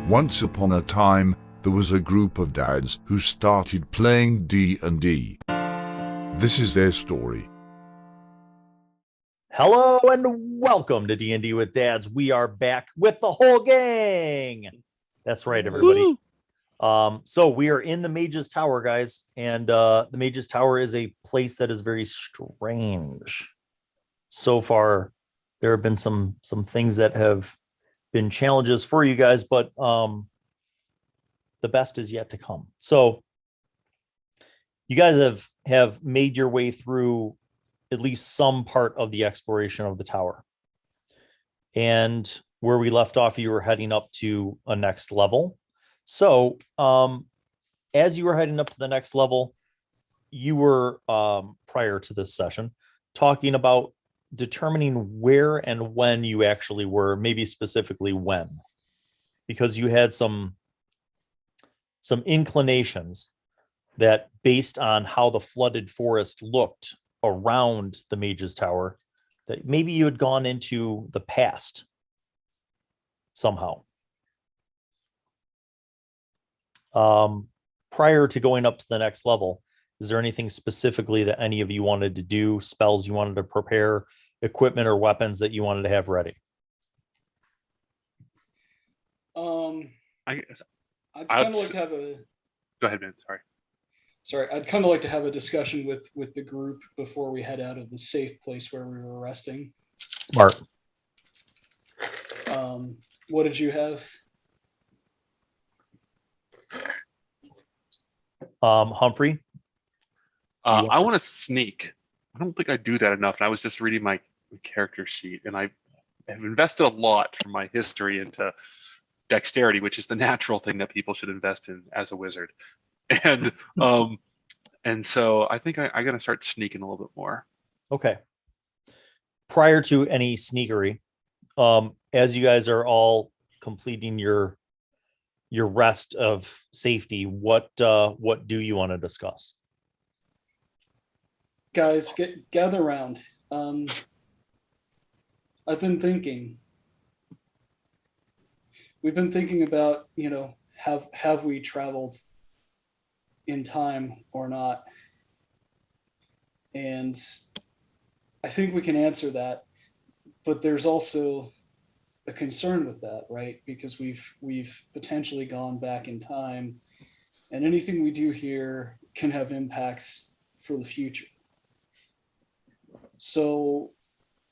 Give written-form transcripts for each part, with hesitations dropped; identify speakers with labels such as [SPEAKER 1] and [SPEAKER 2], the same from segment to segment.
[SPEAKER 1] Once upon a time, there was a group of dads who started playing D&D. This is their story.
[SPEAKER 2] Hello and welcome to D&D with Dads. We are back with the whole gang. That's right, everybody. So we are in the Mage's Tower, guys, and the Mage's Tower is a place that is very strange. So far, there have been some things that have been challenges for you guys, but the best is yet to come. So you guys have made your way through at least some part of the exploration of the tower. And where we left off, you were heading up to a next level. So as you were heading up to the next level, you were, prior to this session, talking about determining where and when you actually were, maybe specifically when, because you had some inclinations that based on how the flooded forest looked around the Mage's Tower, that maybe you had gone into the past somehow. Prior to going up to the next level, is there anything specifically that any of you wanted to do, spells you wanted to prepare, equipment or weapons that you wanted to have ready?
[SPEAKER 3] I'd
[SPEAKER 4] kind of like to have a.
[SPEAKER 3] Go ahead, man.
[SPEAKER 4] Sorry, I'd kind of like to have a discussion with the group before we head out of the safe place where we were resting.
[SPEAKER 2] Smart.
[SPEAKER 4] What did you have?
[SPEAKER 2] Humphrey?
[SPEAKER 3] I want to sneak. I don't think I do that enough. And I was just reading my character sheet, and I have invested a lot from my history into dexterity, which is the natural thing that people should invest in as a wizard. And so I think I'm going to start sneaking a little bit more.
[SPEAKER 2] Okay. Prior to any sneakery, as you guys are all completing your rest of safety, what do you want to discuss?
[SPEAKER 4] Guys, gather around. I've been thinking. We've been thinking about, have we traveled in time or not? And I think we can answer that, but there's also a concern with that, right? Because we've potentially gone back in time, and anything we do here can have impacts for the future. So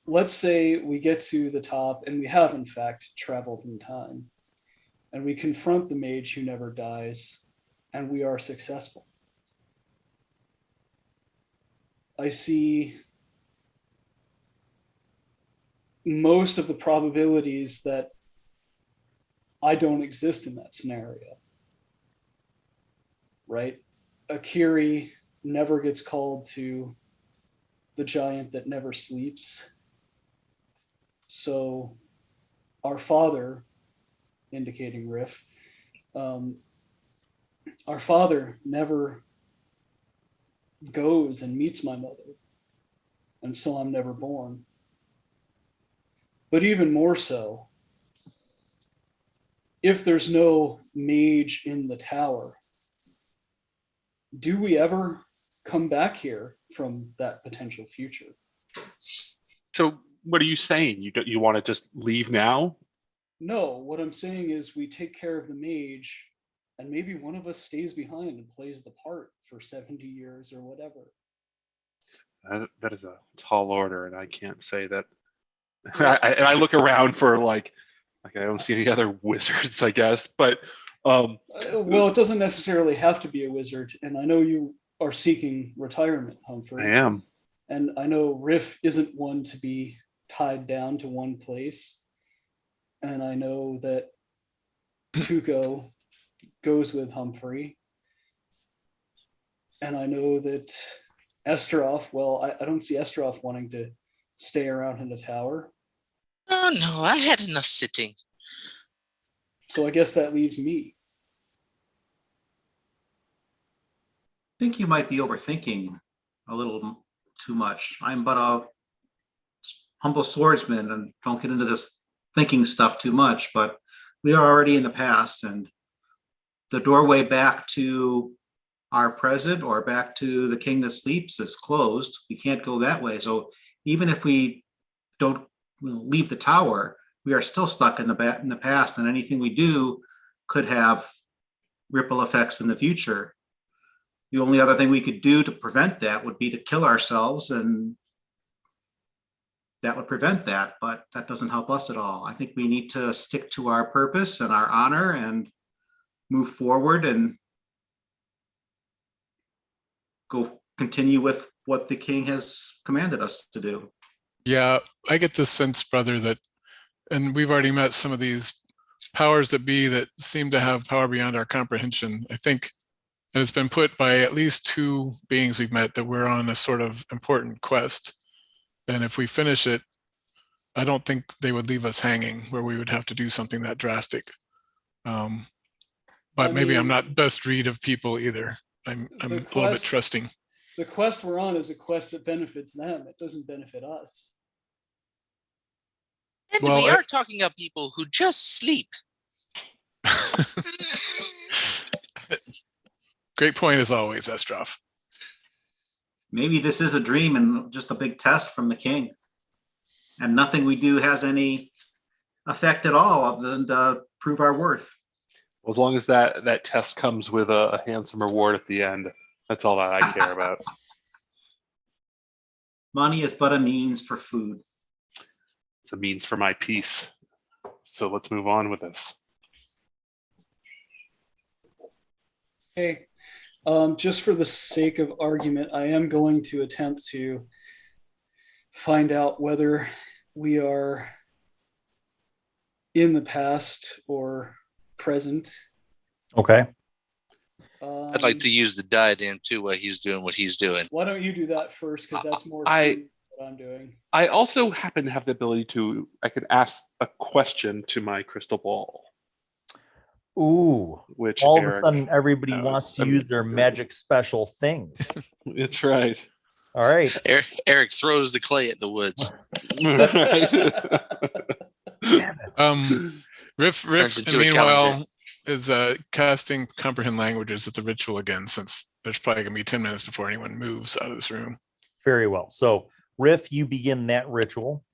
[SPEAKER 4] let's say we get to the top and we have in fact traveled in time, and we confront the mage who never dies, and we are successful. I see most of the probabilities that I don't exist in that scenario, right? Akiri never gets called to the giant that never sleeps. So our father, indicating Riff, our father never goes and meets my mother, and so I'm never born. But even more so, if there's no mage in the tower, do we ever come back here from that potential future?
[SPEAKER 3] So what are you saying? You want to just leave now?
[SPEAKER 4] No, what I'm saying is we take care of the mage, and maybe one of us stays behind and plays the part for 70 years or whatever.
[SPEAKER 3] That is a tall order, and I can't say that. I look around for like I don't see any other wizards, I guess. But
[SPEAKER 4] well, it doesn't necessarily have to be a wizard, and I know you are seeking retirement, Humphrey.
[SPEAKER 3] I am,
[SPEAKER 4] and I know Riff isn't one to be tied down to one place, and I know that Tuco goes with Humphrey, and I know that Estroff, well, I don't see Estroff wanting to stay around in the tower.
[SPEAKER 5] Oh no, I had enough sitting.
[SPEAKER 4] So I guess that leaves me.
[SPEAKER 6] I think you might be overthinking a little too much. I'm but a humble swordsman and don't get into this thinking stuff too much, but we are already in the past, and the doorway back to our present or back to the king that sleeps is closed. We can't go that way. So even if we don't leave the tower, we are still stuck in the past, and anything we do could have ripple effects in the future. The only other thing we could do to prevent that would be to kill ourselves, and that would prevent that, but that doesn't help us at all. I think we need to stick to our purpose and our honor and move forward and go continue with what the king has commanded us to do.
[SPEAKER 7] Yeah, I get the sense, brother, that, and we've already met some of these powers that be that seem to have power beyond our comprehension. I think, and it's been put by at least 2 beings we've met, that we're on a sort of important quest. And if we finish it, I don't think they would leave us hanging where we would have to do something that drastic. But maybe I'm not best read of people either. I'm a little bit trusting.
[SPEAKER 4] The quest we're on is a quest that benefits them. It doesn't benefit us.
[SPEAKER 5] And we are talking about people who just sleep.
[SPEAKER 7] Great point as always, Estroff.
[SPEAKER 6] Maybe this is a dream and just a big test from the king, and nothing we do has any effect at all other than to prove our worth.
[SPEAKER 3] Well, as long as that test comes with a handsome reward at the end, that's all that I care about.
[SPEAKER 6] Money is but a means for food.
[SPEAKER 3] It's a means for my peace. So let's move on with this.
[SPEAKER 4] Hey, just for the sake of argument, I am going to attempt to find out whether we are in the past or present.
[SPEAKER 2] Okay.
[SPEAKER 5] I'd like to use the diadem too while he's doing what he's doing.
[SPEAKER 4] Why don't you do that first? Because that's more than what I'm doing.
[SPEAKER 3] I also happen to have the ability to, I can ask a question to my crystal ball.
[SPEAKER 2] Ooh,
[SPEAKER 3] which
[SPEAKER 2] all
[SPEAKER 3] Erik
[SPEAKER 2] of a sudden everybody
[SPEAKER 3] knows.
[SPEAKER 2] wants to use their magic special things.
[SPEAKER 3] It's right.
[SPEAKER 2] All right.
[SPEAKER 5] Erik throws the clay at the woods.
[SPEAKER 7] Riff meanwhile is casting comprehend languages. It's a ritual again, since there's probably gonna be 10 minutes before anyone moves out of this room.
[SPEAKER 2] Very well. So Riff, you begin that ritual.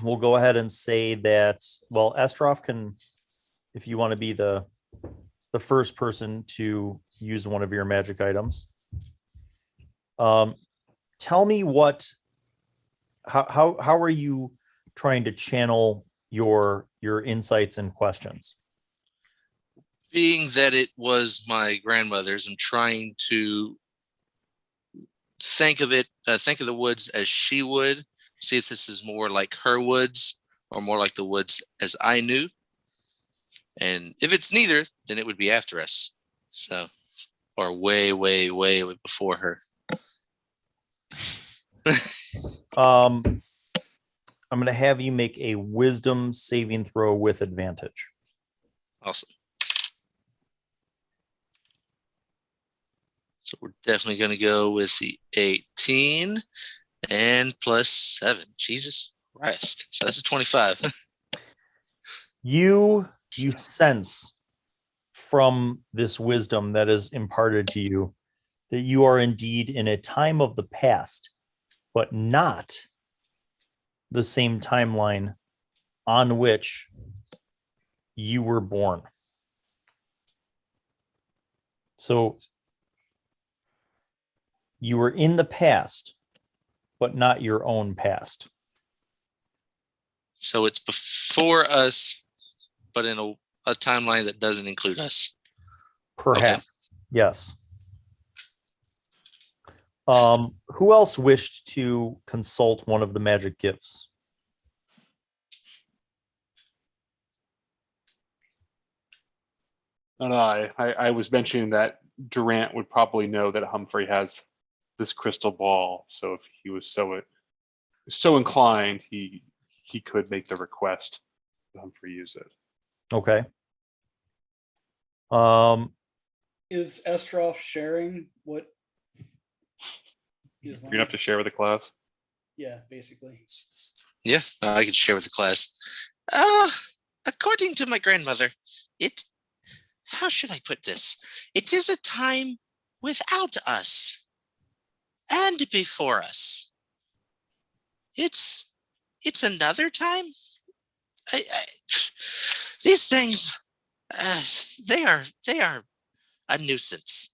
[SPEAKER 2] We'll go ahead and say that, well, Estroff can, if you want to be the first person to use one of your magic items. Tell me how are you trying to channel your insights and questions?
[SPEAKER 5] Being that it was my grandmother's, I'm trying to think of the woods as she would. See if this is more like her woods or more like the woods as I knew. And if it's neither, then it would be after us. So, or way, way, way before her.
[SPEAKER 2] I'm going to have you make a wisdom saving throw with advantage.
[SPEAKER 5] Awesome. So we're definitely going to go with the 18 and plus 7. Jesus Christ. So that's a 25.
[SPEAKER 2] You sense from this wisdom that is imparted to you that you are indeed in a time of the past, but not the same timeline on which you were born. So you were in the past, but not your own past.
[SPEAKER 5] So it's before us, but in a timeline that doesn't include us.
[SPEAKER 2] Perhaps.
[SPEAKER 5] Okay.
[SPEAKER 2] Yes. Who else wished to consult one of the magic gifts?
[SPEAKER 3] And I was mentioning that Durant would probably know that Humphrey has this crystal ball. So if he was so inclined, he could make the request that Humphrey use it.
[SPEAKER 2] Okay.
[SPEAKER 4] Is Estroff sharing what
[SPEAKER 3] You're gonna have to share with the class.
[SPEAKER 4] Yeah, basically.
[SPEAKER 5] Yeah, I can share with the class. According to my grandmother, how should I put this? It is a time without us and before us. It's another time. These things, they are a nuisance.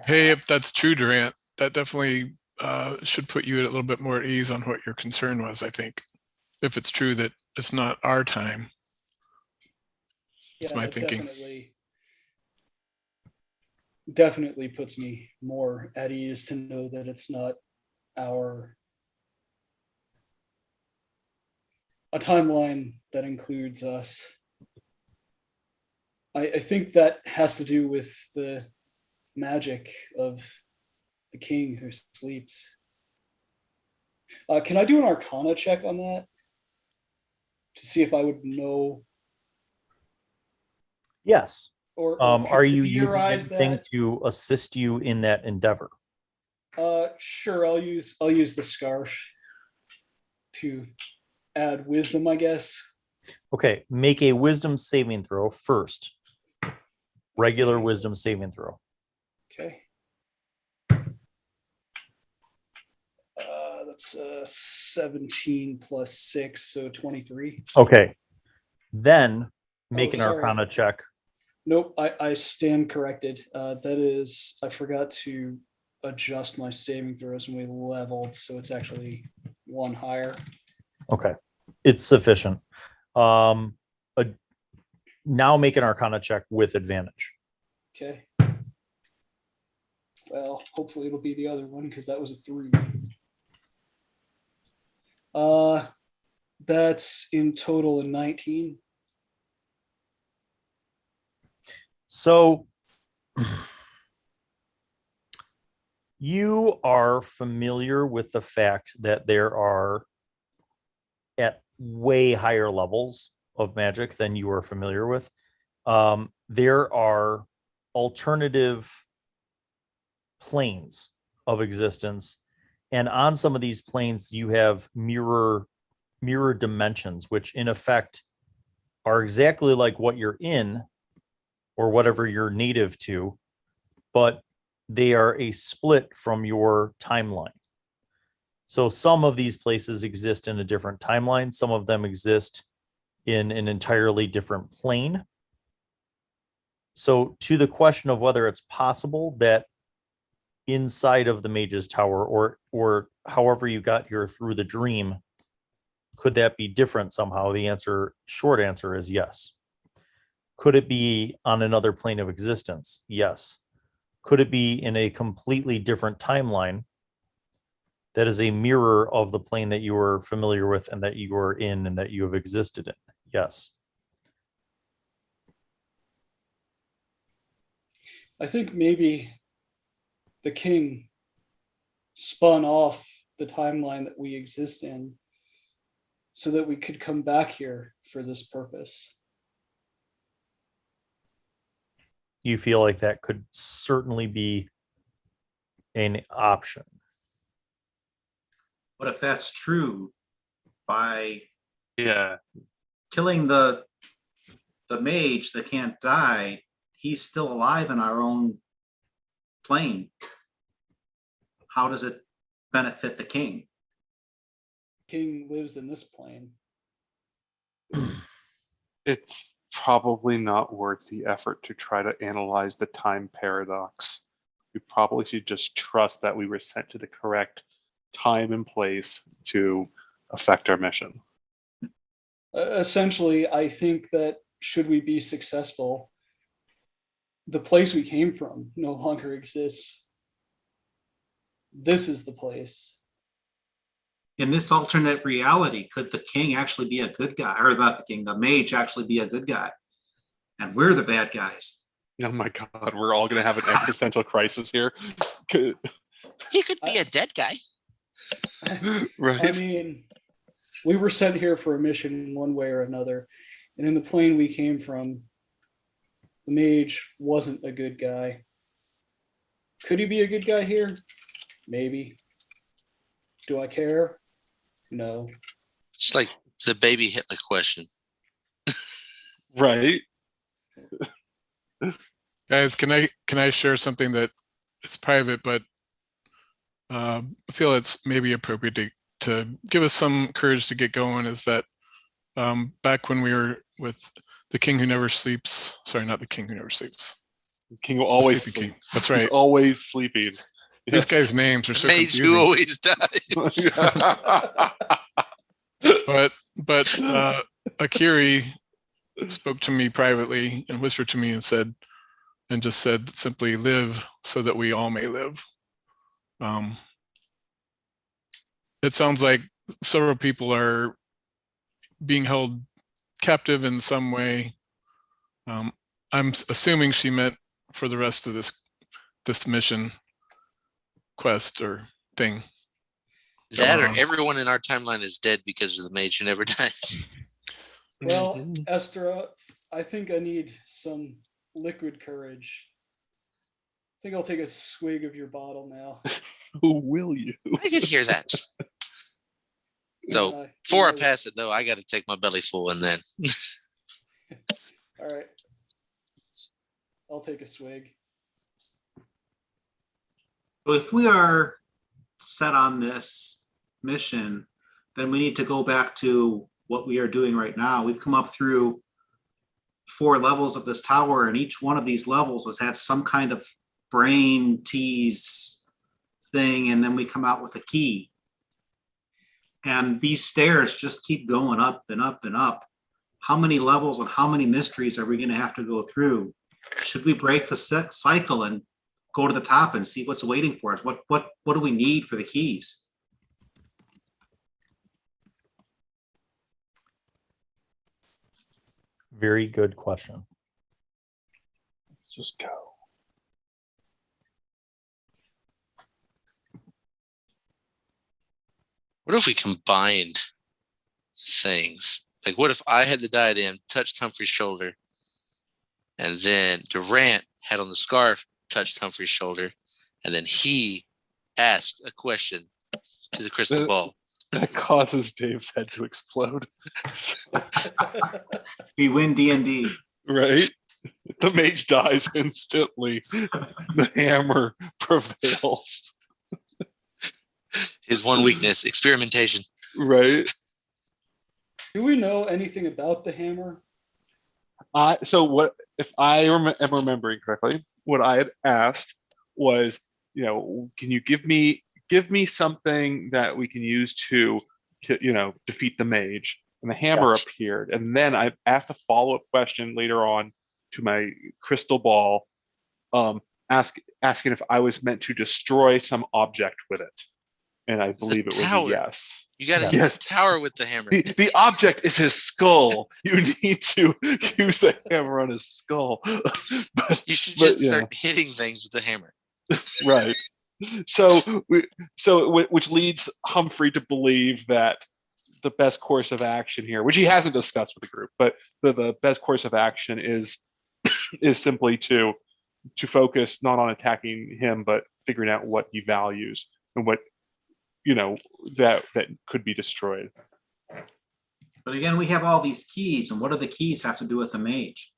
[SPEAKER 7] Hey, if that's true, Durant, that definitely should put you a little bit more at ease on what your concern was, I think. If it's true that it's not our time. That's my thinking.
[SPEAKER 4] Definitely puts me more at ease to know that it's not a timeline that includes us. I think that has to do with the magic of the king who sleeps. Can I do an Arcana check on that to see if I would know?
[SPEAKER 2] Yes.
[SPEAKER 4] Or
[SPEAKER 2] are you using
[SPEAKER 4] theorize
[SPEAKER 2] anything
[SPEAKER 4] that?
[SPEAKER 2] to assist you in that endeavor?
[SPEAKER 4] Sure. I'll use the scarf to add wisdom, I guess.
[SPEAKER 2] Okay, make a wisdom saving throw first. Regular wisdom saving throw.
[SPEAKER 4] Okay. That's 17 plus 6, so 23.
[SPEAKER 2] Okay. Then make an
[SPEAKER 4] sorry.
[SPEAKER 2] Arcana check.
[SPEAKER 4] Nope, I stand corrected. That is, I forgot to adjust my saving throws when we leveled, so it's actually one higher.
[SPEAKER 2] Okay, it's sufficient. Now make an Arcana check with advantage.
[SPEAKER 4] Okay. Well, hopefully it'll be the other one because that was a 3. That's in total a 19.
[SPEAKER 2] So you are familiar with the fact that there are at way higher levels of magic than you are familiar with. There are alternative planes of existence, and on some of these planes you have mirror dimensions, which in effect are exactly like what you're in or whatever you're native to, but they are a split from your timeline. So some of these places exist in a different timeline. Some of them exist in an entirely different plane. So to the question of whether it's possible that inside of the Mage's Tower or however you got here through the dream, could that be different somehow? The short answer is yes. Could it be on another plane of existence? Yes. Could it be in a completely different timeline that is a mirror of the plane that you were familiar with and that you are in and that you have existed in? Yes.
[SPEAKER 4] I think maybe the king spun off the timeline that we exist in so that we could come back here for this purpose.
[SPEAKER 2] You feel like that could certainly be an option.
[SPEAKER 6] But if that's true, by
[SPEAKER 3] Yeah.
[SPEAKER 6] killing the mage that can't die, he's still alive in our own plane. How does it benefit the king?
[SPEAKER 4] King lives in this plane.
[SPEAKER 3] It's probably not worth the effort to try to analyze the time paradox. We probably should just trust that we were sent to the correct time and place to affect our mission.
[SPEAKER 4] Essentially, I think that should we be successful, the place we came from no longer exists. This is the place.
[SPEAKER 6] In this alternate reality, could the king actually be a good guy? Or not the king, the mage actually be a good guy? And we're the bad guys.
[SPEAKER 3] Oh my God, we're all going to have an existential crisis here.
[SPEAKER 5] He could be a dead guy.
[SPEAKER 3] Right.
[SPEAKER 4] I mean, we were sent here for a mission in one way or another. And in the plane we came from, the mage wasn't a good guy. Could he be a good guy here? Maybe. Do I care? No.
[SPEAKER 5] It's like the baby Hitler question.
[SPEAKER 3] Right.
[SPEAKER 7] Guys, can I share something that it's private, but I feel it's maybe appropriate to give us some courage to get going? Is that back when we were with the King Who Never Sleeps? Sorry, not the King Who Never Sleeps.
[SPEAKER 3] King who always
[SPEAKER 7] Sleeping King.
[SPEAKER 3] sleeps.
[SPEAKER 7] That's right.
[SPEAKER 3] He's always sleeping.
[SPEAKER 7] These guys' names are so
[SPEAKER 5] Mage
[SPEAKER 7] confusing.
[SPEAKER 5] who always dies.
[SPEAKER 7] But Akiri spoke to me privately and whispered to me and just said simply, live so that we all may live. It sounds like several people are being held captive in some way. I'm assuming she meant for the rest of this mission quest or thing.
[SPEAKER 5] That or everyone in our timeline is dead because of the mage who never dies.
[SPEAKER 4] Well, Esther, I think I need some liquid courage. I think I'll take a swig of your bottle now.
[SPEAKER 3] Who will you?
[SPEAKER 5] I could hear that. So before I pass it, though, I got to take my belly full and then.
[SPEAKER 4] All right. I'll take a swig.
[SPEAKER 6] So if we are set on this mission, then we need to go back to what we are doing right now. We've come up through 4 levels of this tower, and each one of these levels has had some kind of brain tease thing, and then we come out with a key. And these stairs just keep going up and up and up. How many levels and how many mysteries are we going to have to go through? Should we break the cycle and go to the top and see what's waiting for us? What do we need for the keys?
[SPEAKER 2] Very good question.
[SPEAKER 3] Let's just go.
[SPEAKER 5] What if we combined things? Like, what if I had the diadem, touched Humphrey's shoulder, and then Durant had on the scarf, touched Humphrey's shoulder, and then he asked a question to the crystal ball.
[SPEAKER 3] That causes Dave's head to explode.
[SPEAKER 6] We win D&D.
[SPEAKER 3] Right? The mage dies instantly. The hammer prevails.
[SPEAKER 5] His one weakness, experimentation.
[SPEAKER 3] Right?
[SPEAKER 4] Do we know anything about the hammer?
[SPEAKER 3] So what if I am remembering correctly? What I had asked was, can you give me something that we can use to defeat the mage? And the hammer appeared, and then I asked a follow-up question later on to my crystal ball, asking if I was meant to destroy some object with it, and I believe it was a yes.
[SPEAKER 5] You got to hit the tower with the hammer.
[SPEAKER 3] The object is his skull. You need to use the hammer on his skull.
[SPEAKER 5] You should just start hitting things with the hammer.
[SPEAKER 3] Right. Which leads Humphrey to believe that the best course of action here, which he hasn't discussed with the group, but the best course of action is simply to focus not on attacking him, but figuring out what he values and what that could be destroyed.
[SPEAKER 6] But again, we have all these keys, and what do the keys have to do with the mage?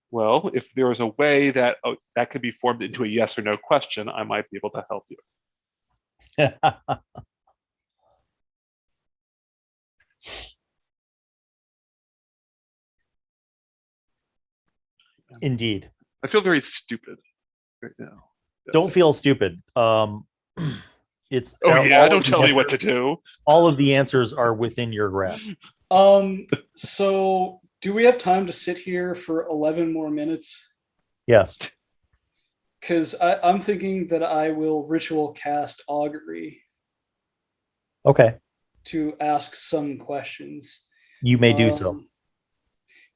[SPEAKER 3] Well, if there was a way that that could be formed into a yes or no question, I might be able to help you.
[SPEAKER 2] Indeed.
[SPEAKER 3] I feel very stupid right now.
[SPEAKER 2] Don't feel stupid. It's
[SPEAKER 3] don't tell me what to do.
[SPEAKER 2] All of the answers are within your grasp.
[SPEAKER 4] So do we have time to sit here for 11 more minutes?
[SPEAKER 2] Yes.
[SPEAKER 4] Because I'm thinking that I will ritual cast augury.
[SPEAKER 2] Okay.
[SPEAKER 4] To ask some questions.
[SPEAKER 2] You may do so.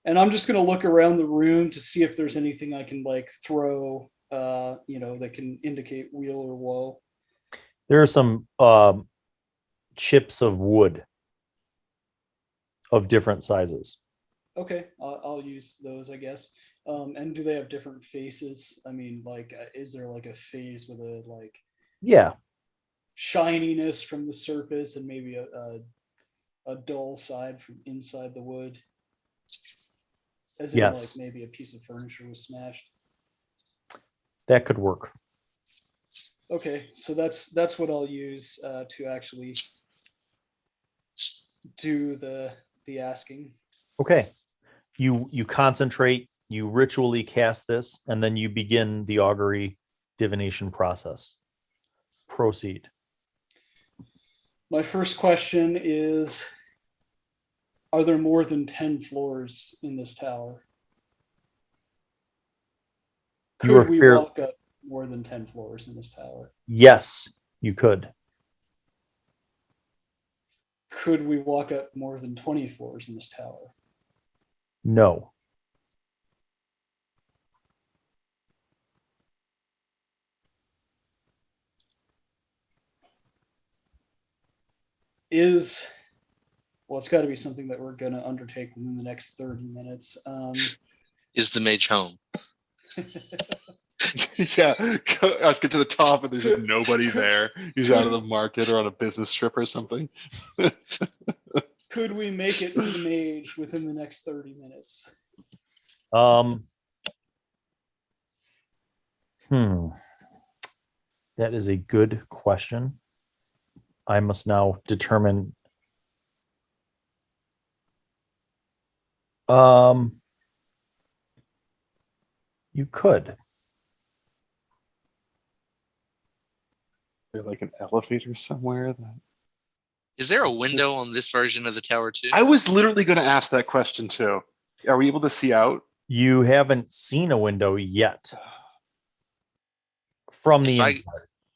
[SPEAKER 4] And I'm just going to look around the room to see if there's anything I can throw, that can indicate weal or woe.
[SPEAKER 2] There are some chips of wood of different sizes.
[SPEAKER 4] Okay, I'll use those, I guess. And do they have different faces? I mean, is there a face with a
[SPEAKER 2] yeah,
[SPEAKER 4] shininess from the surface and maybe a a dull side from inside the wood? As in,
[SPEAKER 2] Yes.
[SPEAKER 4] like maybe a piece of furniture was smashed.
[SPEAKER 2] That could work.
[SPEAKER 4] Okay, so that's what I'll use to actually do the asking.
[SPEAKER 2] Okay. You concentrate, you ritually cast this, and then you begin the augury divination process. Proceed.
[SPEAKER 4] My first question is, are there more than 10 floors in this tower?
[SPEAKER 2] You are
[SPEAKER 4] Could we
[SPEAKER 2] fair-
[SPEAKER 4] walk up more than 10 floors in this tower?
[SPEAKER 2] Yes, you could.
[SPEAKER 4] Could we walk up more than 20 floors in this tower?
[SPEAKER 2] No.
[SPEAKER 4] Well, it's got to be something that we're going to undertake within the next 30 minutes.
[SPEAKER 5] Is the mage home?
[SPEAKER 3] Yeah, let's get to the top and there's just nobody there. He's out of the market or on a business trip or something.
[SPEAKER 4] Could we make it to the mage within the next 30 minutes?
[SPEAKER 2] That is a good question. I must now determine. You could.
[SPEAKER 3] Like an elevator somewhere.
[SPEAKER 5] Is there a window on this version of the tower too?
[SPEAKER 3] I was literally going to ask that question too. Are we able to see out?
[SPEAKER 2] You haven't seen a window yet. From the inside.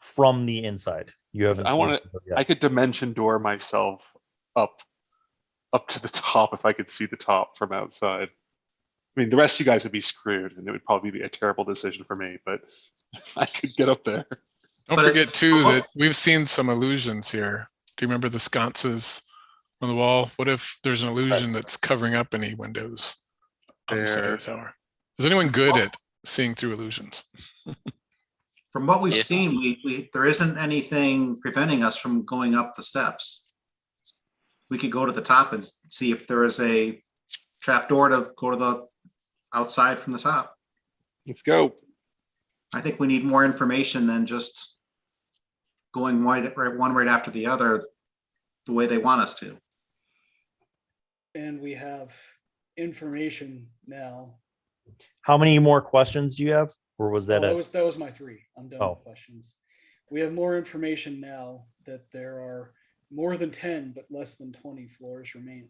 [SPEAKER 2] From the inside. You haven't
[SPEAKER 3] I
[SPEAKER 2] seen
[SPEAKER 3] want
[SPEAKER 2] a window yet.
[SPEAKER 3] I could dimension door myself up to the top if I could see the top from outside. I mean, the rest of you guys would be screwed, and it would probably be a terrible decision for me, but I could get up there.
[SPEAKER 7] Don't
[SPEAKER 6] But
[SPEAKER 7] forget too that we've seen some illusions here. Do you remember the sconces on the wall? What if there's an illusion that's covering up any windows on the side of the tower? Is anyone good at seeing through illusions?
[SPEAKER 6] From what we've
[SPEAKER 5] Yeah.
[SPEAKER 6] seen, there isn't anything preventing us from going up the steps. We could go to the top and see if there is a trapdoor to go to the outside from the top.
[SPEAKER 3] Let's go.
[SPEAKER 6] I think we need more information than just going one right after the other, the way they want us to.
[SPEAKER 4] And we have information now.
[SPEAKER 2] How many more questions do you have? Or was that
[SPEAKER 4] that
[SPEAKER 2] it?
[SPEAKER 4] was my 3. I'm done
[SPEAKER 2] Oh.
[SPEAKER 4] with questions. We have more information now that there are more than 10, but less than 20 floors remaining.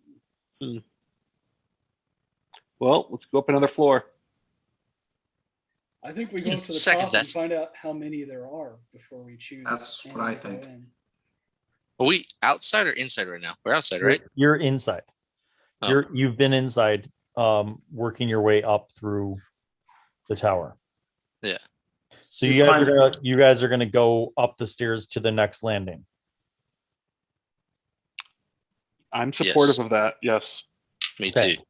[SPEAKER 3] Well, let's go up another floor.
[SPEAKER 4] I think we go up to the
[SPEAKER 5] Second
[SPEAKER 4] top
[SPEAKER 5] that.
[SPEAKER 4] and find out how many there are before we choose.
[SPEAKER 6] That's what
[SPEAKER 4] any
[SPEAKER 6] I
[SPEAKER 4] to go
[SPEAKER 6] think.
[SPEAKER 4] in.
[SPEAKER 5] Are we outside or inside right now? We're outside, right?
[SPEAKER 2] You're inside.
[SPEAKER 5] Oh.
[SPEAKER 2] You've been inside, working your way up through the tower.
[SPEAKER 5] Yeah.
[SPEAKER 2] So
[SPEAKER 6] It's
[SPEAKER 2] you guys,
[SPEAKER 6] fine.
[SPEAKER 2] you guys are gonna go up the stairs to the next landing.
[SPEAKER 3] I'm supportive
[SPEAKER 5] Yes.
[SPEAKER 3] of that. Yes.
[SPEAKER 5] Me
[SPEAKER 2] Okay.
[SPEAKER 5] too.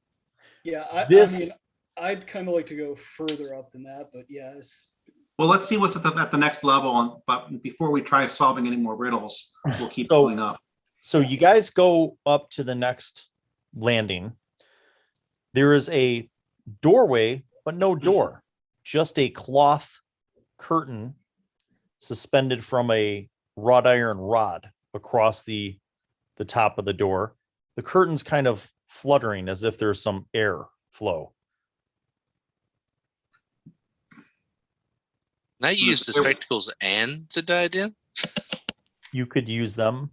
[SPEAKER 4] Yeah, I
[SPEAKER 2] This-
[SPEAKER 4] mean, I'd kind of like to go further up than that, but yes.
[SPEAKER 6] Well, let's see what's at the next level. But before we try solving any more riddles, we'll keep
[SPEAKER 2] So-
[SPEAKER 6] going up.
[SPEAKER 2] So you guys go up to the next landing. There is a doorway, but no door, just a cloth curtain suspended from a wrought iron rod across the top of the door. The curtain's kind of fluttering as if there's some air flow.
[SPEAKER 5] Can I use the spectacles and the diadem?
[SPEAKER 2] You could use them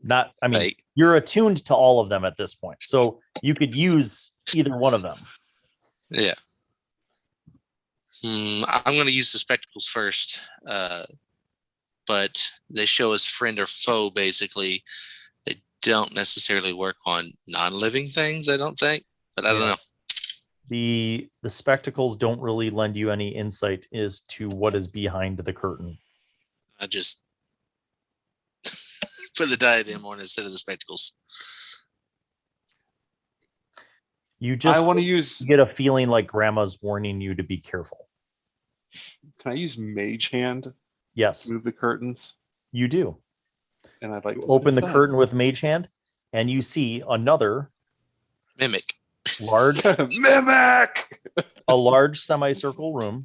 [SPEAKER 2] not, I mean,
[SPEAKER 5] Like,
[SPEAKER 2] you're attuned to all of them at this point. So you could use either one of them.
[SPEAKER 5] yeah. I'm going to use the spectacles first, but they show us friend or foe. Basically, they don't necessarily work on non-living things. I don't think, but I don't
[SPEAKER 2] Yeah.
[SPEAKER 5] know.
[SPEAKER 2] The spectacles don't really lend you any insight as to what is behind the curtain.
[SPEAKER 5] I just put the diadem on instead of the spectacles.
[SPEAKER 2] You just
[SPEAKER 3] I want to use.
[SPEAKER 2] get a feeling like grandma's warning you to be careful.
[SPEAKER 3] Can I use Mage Hand
[SPEAKER 2] Yes,
[SPEAKER 3] to move the curtains?
[SPEAKER 2] you do.
[SPEAKER 3] and I'd like to
[SPEAKER 2] Open the
[SPEAKER 3] sniff
[SPEAKER 2] curtain with Mage Hand, and you see another
[SPEAKER 5] Mimic.
[SPEAKER 2] large,
[SPEAKER 3] Mimic.
[SPEAKER 2] a large semicircle room.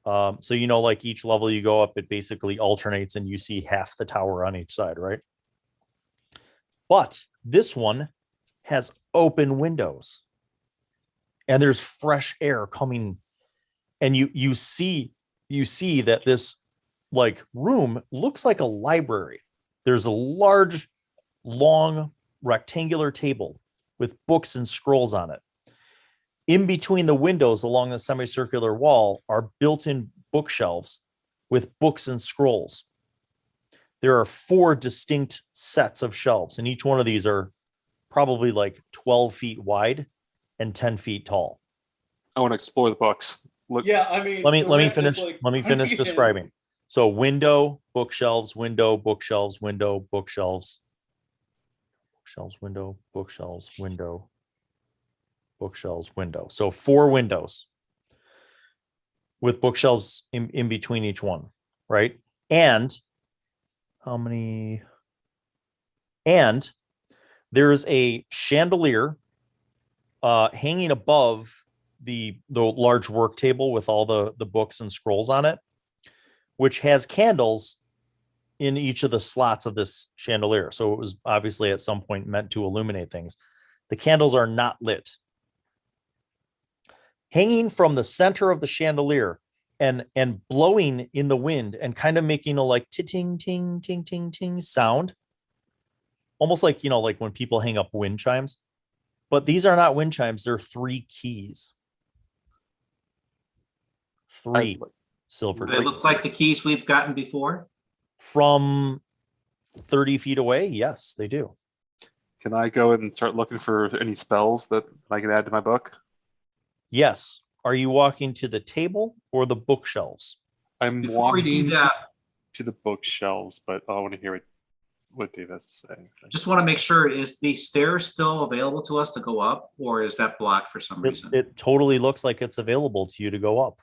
[SPEAKER 2] So like each level you go up, it basically alternates, and you see half the tower on each side, right? But this one has open windows, and there's fresh air coming, and you see that this like room looks like a library. There's a large, long, rectangular table with books and scrolls on it. In between the windows along the semicircular wall are built-in bookshelves with books and scrolls. There are 4 distinct sets of shelves, and each one of these are probably like 12 feet wide and 10 feet tall.
[SPEAKER 3] I want to explore the books. Look.
[SPEAKER 4] Yeah, I mean,
[SPEAKER 2] Let me
[SPEAKER 4] the ref
[SPEAKER 2] finish.
[SPEAKER 4] is like-
[SPEAKER 2] Let me finish describing. So window, bookshelves, window, bookshelves, window, bookshelves, bookshelves, window, bookshelves, window, bookshelves, window. So 4 windows with bookshelves in between each one, right? And how many? And there's a chandelier hanging above the large work table with all the books and scrolls on it, which has candles in each of the slots of this chandelier. So it was obviously at some point meant to illuminate things. The candles are not lit. Hanging from the center of the chandelier and blowing in the wind and kind of making a like ting ting ting ting ting sound, almost like like when people hang up wind chimes. But these are not wind chimes. They're 3 keys. 3 silver.
[SPEAKER 6] They look like the keys we've gotten before.
[SPEAKER 2] From 30 feet away, yes, they do.
[SPEAKER 3] Can I go and start looking for any spells that I can add to my book?
[SPEAKER 2] Yes. Are you walking to the table or the bookshelves?
[SPEAKER 3] I'm
[SPEAKER 6] Before we do
[SPEAKER 3] walking
[SPEAKER 6] that,
[SPEAKER 3] to the bookshelves, but I want to hear what Dave has to say.
[SPEAKER 6] just want to make sure, is the stairs still available to us to go up, or is that blocked for some reason?
[SPEAKER 2] It totally looks like it's available to you to go up.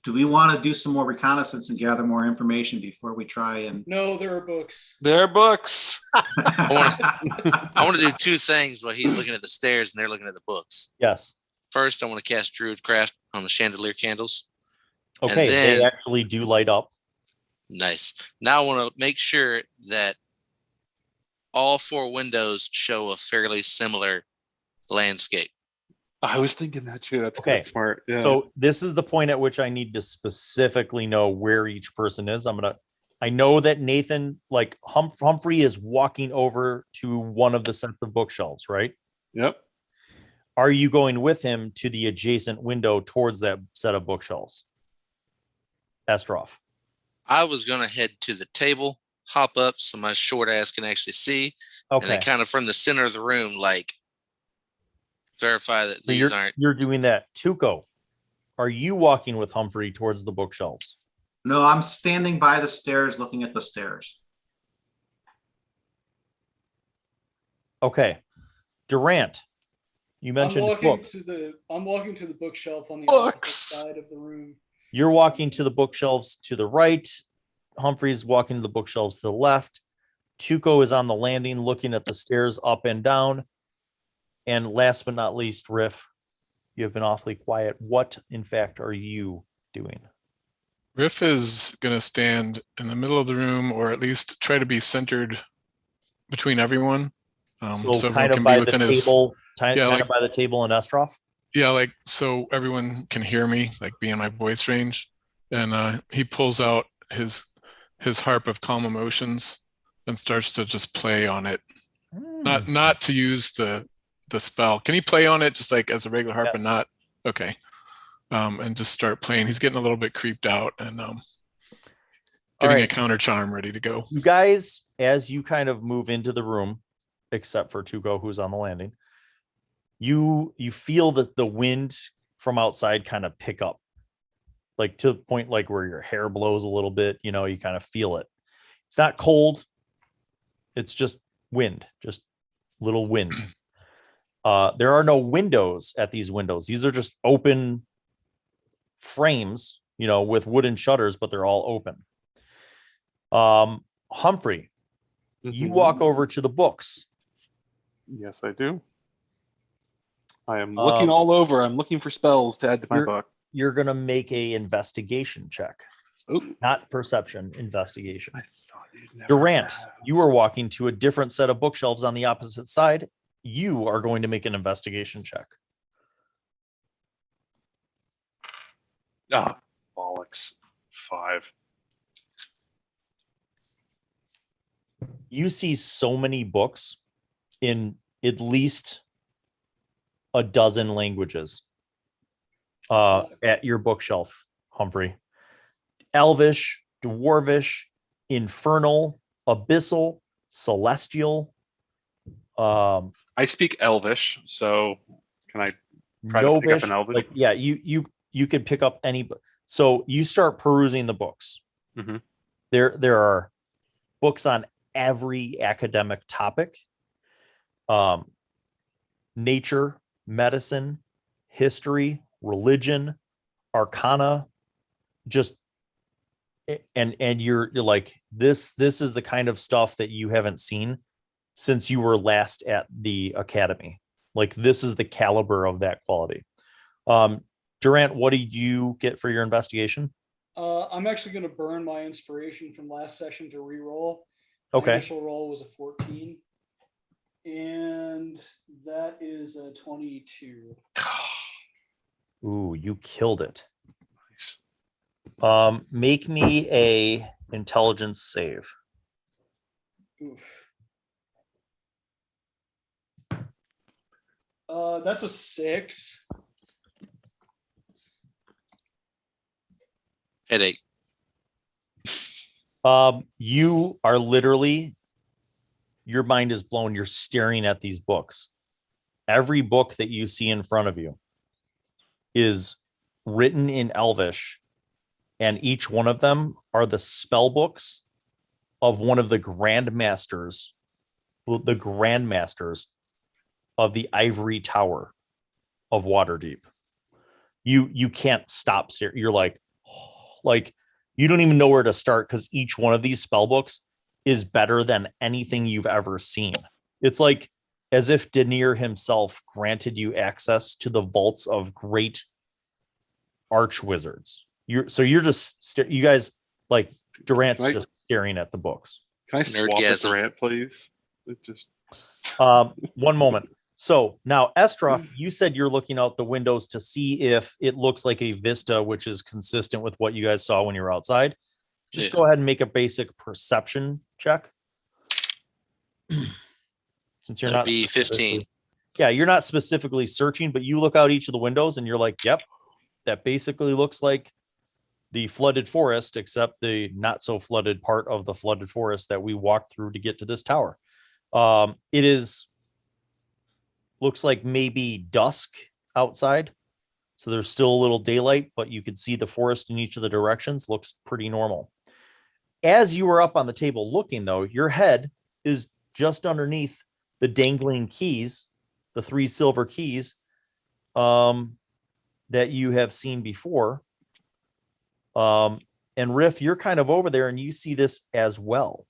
[SPEAKER 6] Do we want to do some more reconnaissance and gather more information before we try and?
[SPEAKER 4] No, there are books.
[SPEAKER 3] There are books.
[SPEAKER 5] I want to do 2 things while he's looking at the stairs and they're looking at the books.
[SPEAKER 2] Yes.
[SPEAKER 5] First, I want to cast Druidcraft on the chandelier candles.
[SPEAKER 2] Okay,
[SPEAKER 5] then-
[SPEAKER 2] they actually do light up.
[SPEAKER 5] Nice. Now I want to make sure that all 4 windows show a fairly similar landscape.
[SPEAKER 3] I was thinking that too. That's
[SPEAKER 2] Okay.
[SPEAKER 3] kind of smart. Yeah.
[SPEAKER 2] So this is the point at which I need to specifically know where each person is. I know that Nathan, like Humphrey is walking over to one of the sets of bookshelves, right?
[SPEAKER 3] Yep.
[SPEAKER 2] Are you going with him to the adjacent window towards that set of bookshelves? Estroff.
[SPEAKER 5] I was going to head to the table, hop up so my short ass can actually see, and
[SPEAKER 2] Okay.
[SPEAKER 5] then kind of from the center of the room, like verify that
[SPEAKER 2] So
[SPEAKER 5] these aren't.
[SPEAKER 2] you're doing that. Tuco, are you walking with Humphrey towards the bookshelves?
[SPEAKER 6] No, I'm standing by the stairs, looking at the stairs.
[SPEAKER 2] Okay. Durant, you mentioned books.
[SPEAKER 4] I'm walking to the bookshelf on the
[SPEAKER 3] Books.
[SPEAKER 4] opposite side of the room.
[SPEAKER 2] You're walking to the bookshelves to the right. Humphrey's walking to the bookshelves to the left. Tuco is on the landing looking at the stairs up and down. And last but not least, Riff, you have been awfully quiet. What, in fact, are you doing?
[SPEAKER 7] Riff is going to stand in the middle of the room, or at least try to be centered between everyone.
[SPEAKER 2] So
[SPEAKER 7] everyone
[SPEAKER 2] kind of
[SPEAKER 7] can
[SPEAKER 2] by
[SPEAKER 7] be
[SPEAKER 2] the
[SPEAKER 7] within his,
[SPEAKER 2] table, kind
[SPEAKER 7] yeah,
[SPEAKER 2] of
[SPEAKER 7] like-
[SPEAKER 2] by the table and Estroff.
[SPEAKER 7] yeah, like so everyone can hear me, like be in my voice range. And he pulls out his harp of calm emotions and starts to just play on it. Not to use the spell. Can he play on it just like as a regular harp and
[SPEAKER 2] Yes.
[SPEAKER 7] not? Okay. And just start playing. He's getting a little bit creeped out and getting a
[SPEAKER 2] right.
[SPEAKER 7] counter charm ready to go.
[SPEAKER 2] You guys, as you kind of move into the room, except for Tuco, who's on the landing, you feel the wind from outside kind of pick up, like to the point like where your hair blows a little bit. You kind of feel it. It's not cold. It's just wind, just little wind. There are no windows at these windows. These are just open frames, with wooden shutters, but they're all open. Humphrey, you
[SPEAKER 3] Mhm.
[SPEAKER 2] walk over to the books.
[SPEAKER 3] Yes, I do. I am looking all over. I'm looking for spells to add to my book.
[SPEAKER 2] You're going to make a investigation check.
[SPEAKER 3] Ooh.
[SPEAKER 2] Not perception, investigation.
[SPEAKER 3] I thought you'd never
[SPEAKER 2] Durant,
[SPEAKER 3] ask.
[SPEAKER 2] you are walking to a different set of bookshelves on the opposite side. You are going to make an investigation check.
[SPEAKER 3] Ah, bollocks. 5.
[SPEAKER 2] You see so many books in at least a dozen languages at your bookshelf, Humphrey. Elvish, Dwarvish, Infernal, Abyssal, Celestial.
[SPEAKER 3] I speak Elvish, so can I try to pick up an Elvish?
[SPEAKER 2] Like, yeah, you could pick up any. So you start perusing the books.
[SPEAKER 3] Mhm.
[SPEAKER 2] There are books on every academic topic. Nature, medicine, history, religion, arcana, just and you're like, this is the kind of stuff that you haven't seen since you were last at the academy. Like, this is the caliber of that quality. Durant, what did you get for your investigation?
[SPEAKER 4] I'm actually going to burn my inspiration from last session to re-roll. My
[SPEAKER 2] Okay.
[SPEAKER 4] initial roll was a 14. And that is a 22.
[SPEAKER 2] Ooh, you killed it.
[SPEAKER 3] Nice.
[SPEAKER 2] Make me a intelligence save.
[SPEAKER 4] Oof. That's a 6.
[SPEAKER 5] Headache.
[SPEAKER 2] You are literally, your mind is blown. You're staring at these books. Every book that you see in front of you is written in Elvish, and each one of them are the spell books of one of the grandmasters of the Ivory Tower of Waterdeep. You can't stop staring. You're like you don't even know where to start, because each one of these spell books is better than anything you've ever seen. It's like as if Denier himself granted you access to the vaults of great archwizards. You guys, like, Durant's just staring at the books.
[SPEAKER 3] Can I swap a Durant, please? It just
[SPEAKER 2] one moment. So now, Estroff, you said you're looking out the windows to see if it looks like a vista, which is consistent with what you guys saw when you were outside. Just go ahead and make a basic perception check. Since you're not
[SPEAKER 5] be 15.
[SPEAKER 2] Yeah, you're not specifically searching, but you look out each of the windows and you're like, yep, that basically looks like the flooded forest, except the not so flooded part of the flooded forest that we walked through to get to this tower. Looks like maybe dusk outside. So there's still a little daylight, but you could see the forest in each of the directions. Looks pretty normal. As you were up on the table looking, though, your head is just underneath the dangling keys, the 3 silver keys that you have seen before. And Riff, you're kind of over there and you see this as well.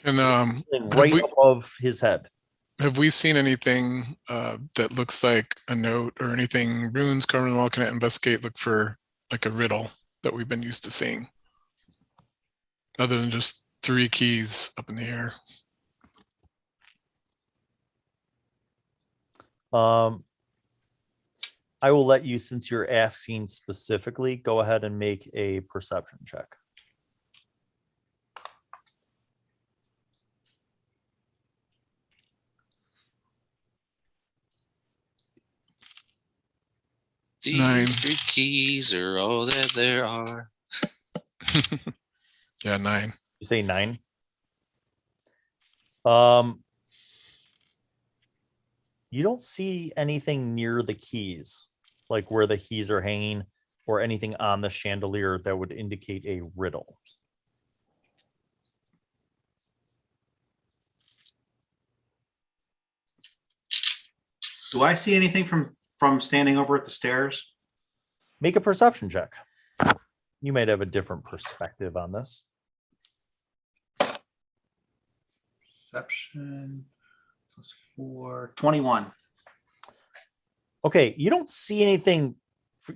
[SPEAKER 7] And
[SPEAKER 2] right above his head.
[SPEAKER 7] Have we seen anything that looks like a note or anything? Runes carved on the wall. Can I investigate? Look for like a riddle that we've been used to seeing, other than just 3 keys up in the air.
[SPEAKER 2] I will let you, since you're asking specifically, go ahead and make a perception check.
[SPEAKER 5] These
[SPEAKER 7] 9.
[SPEAKER 5] 3 keys are all that there are.
[SPEAKER 7] Yeah, 9.
[SPEAKER 2] You say 9? You don't see anything near the keys, like where the keys are hanging, or anything on the chandelier that would indicate a riddle.
[SPEAKER 6] Do I see anything from standing over at the stairs?
[SPEAKER 2] Make a perception check. You might have a different perspective on this.
[SPEAKER 6] Perception plus 4, 21.
[SPEAKER 2] Okay, you don't see anything.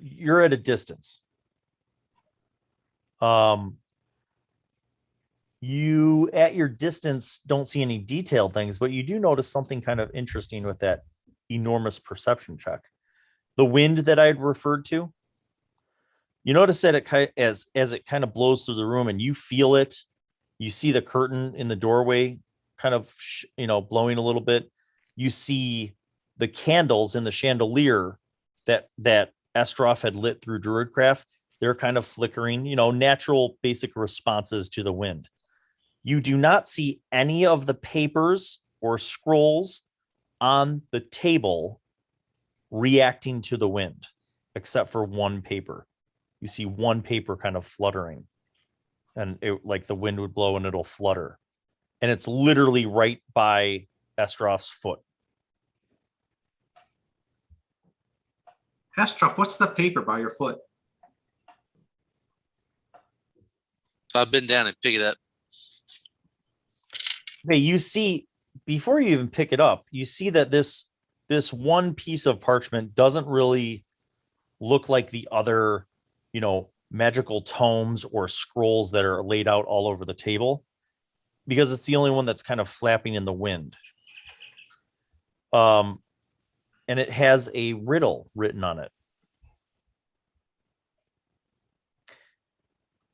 [SPEAKER 2] You're at a distance. You at your distance don't see any detailed things, but you do notice something kind of interesting with that enormous perception check. The wind that I had referred to, you notice that it as it kind of blows through the room and you feel it. You see the curtain in the doorway kind of blowing a little bit. You see the candles in the chandelier that Estroff had lit through Druidcraft. They're kind of flickering, natural basic responses to the wind. You do not see any of the papers or scrolls on the table reacting to the wind, except for one paper. You see one paper kind of fluttering, and like the wind would blow and it'll flutter. And it's literally right by Estroff's foot.
[SPEAKER 6] Estroff, what's the paper by your foot?
[SPEAKER 5] I'll bend down and pick it up.
[SPEAKER 2] Okay, you see, before you even pick it up, you see that this one piece of parchment doesn't really look like the other, magical tomes or scrolls that are laid out all over the table, because it's the only one that's kind of flapping in the wind. And it has a riddle written on it.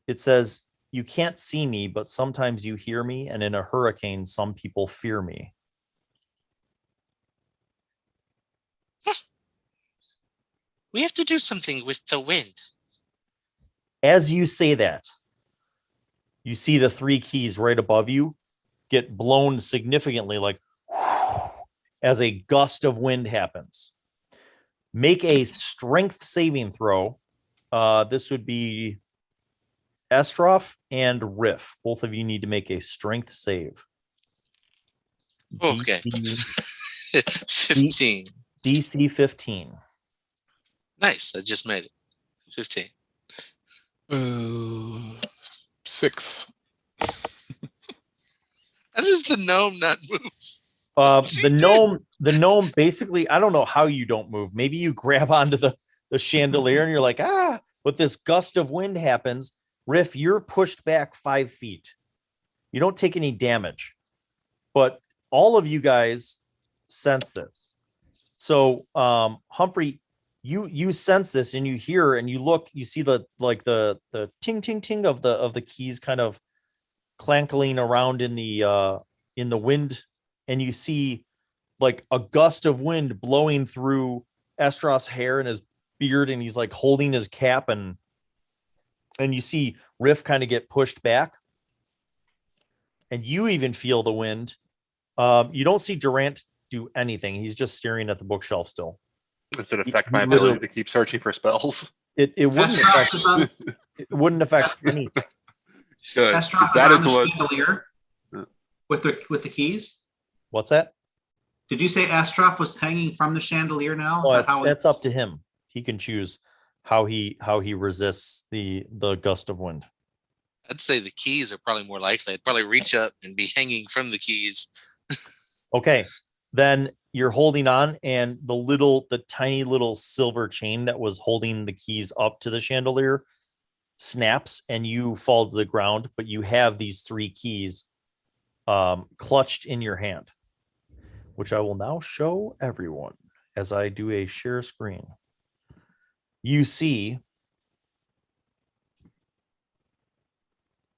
[SPEAKER 2] It says, "You can't see me, but sometimes you hear me, and in a hurricane, some people fear me."
[SPEAKER 5] We have to do something with the wind.
[SPEAKER 2] As you say that, you see the 3 keys right above you get blown significantly, like as a gust of wind happens. Make a strength saving throw. This would be Estroff and Riff. Both of you need to make a strength save.
[SPEAKER 5] Okay. 15.
[SPEAKER 2] DC 15.
[SPEAKER 5] Nice. I just made it. 15.
[SPEAKER 7] 6.
[SPEAKER 5] How does the gnome not move?
[SPEAKER 2] The gnome basically, I don't know how you don't move. Maybe you grab onto the chandelier and you're like, but this gust of wind happens. Riff, you're pushed back 5 feet. You don't take any damage, but all of you guys sense this. So, Humphrey, you sense this and you hear and you look, you see the ting ting ting of the keys kind of clankling around in the wind, and you see like a gust of wind blowing through Estroff's hair and his beard, and he's like holding his cap, and you see Riff kind of get pushed back, and you even feel the wind. You don't see Durant do anything. He's just staring at the bookshelf still.
[SPEAKER 3] Does it affect my ability to keep searching for spells?
[SPEAKER 2] It wouldn't affect any.
[SPEAKER 3] Good.
[SPEAKER 6] Estroff
[SPEAKER 3] That
[SPEAKER 6] is
[SPEAKER 3] is
[SPEAKER 6] on the
[SPEAKER 3] what.
[SPEAKER 6] chandelier with the keys.
[SPEAKER 2] What's that?
[SPEAKER 6] Did you say Estroff was hanging from the chandelier now? Is
[SPEAKER 2] Well,
[SPEAKER 6] that how
[SPEAKER 2] that's up to him. He can choose how he resists the gust of wind.
[SPEAKER 5] I'd say the keys are probably more likely. I'd probably reach up and be hanging from the keys.
[SPEAKER 2] Okay, then you're holding on, and the tiny little silver chain that was holding the keys up to the chandelier snaps, and you fall to the ground, but you have these 3 keys clutched in your hand, which I will now show everyone as I do a share screen. You see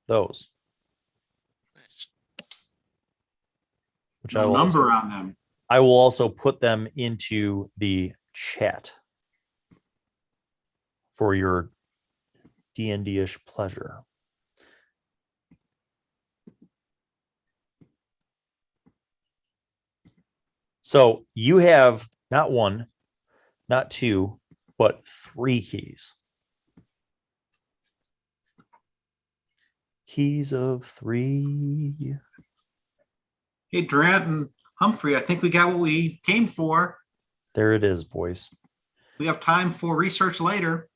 [SPEAKER 2] those, which
[SPEAKER 6] no number on them.
[SPEAKER 2] I will also put them into the chat for your D&D-ish pleasure. So you have not 1, not 2, but 3 keys. Keys of 3.
[SPEAKER 6] Hey, Durant and Humphrey, I think we got what we came for.
[SPEAKER 2] There it is, boys.
[SPEAKER 6] We have time for research later.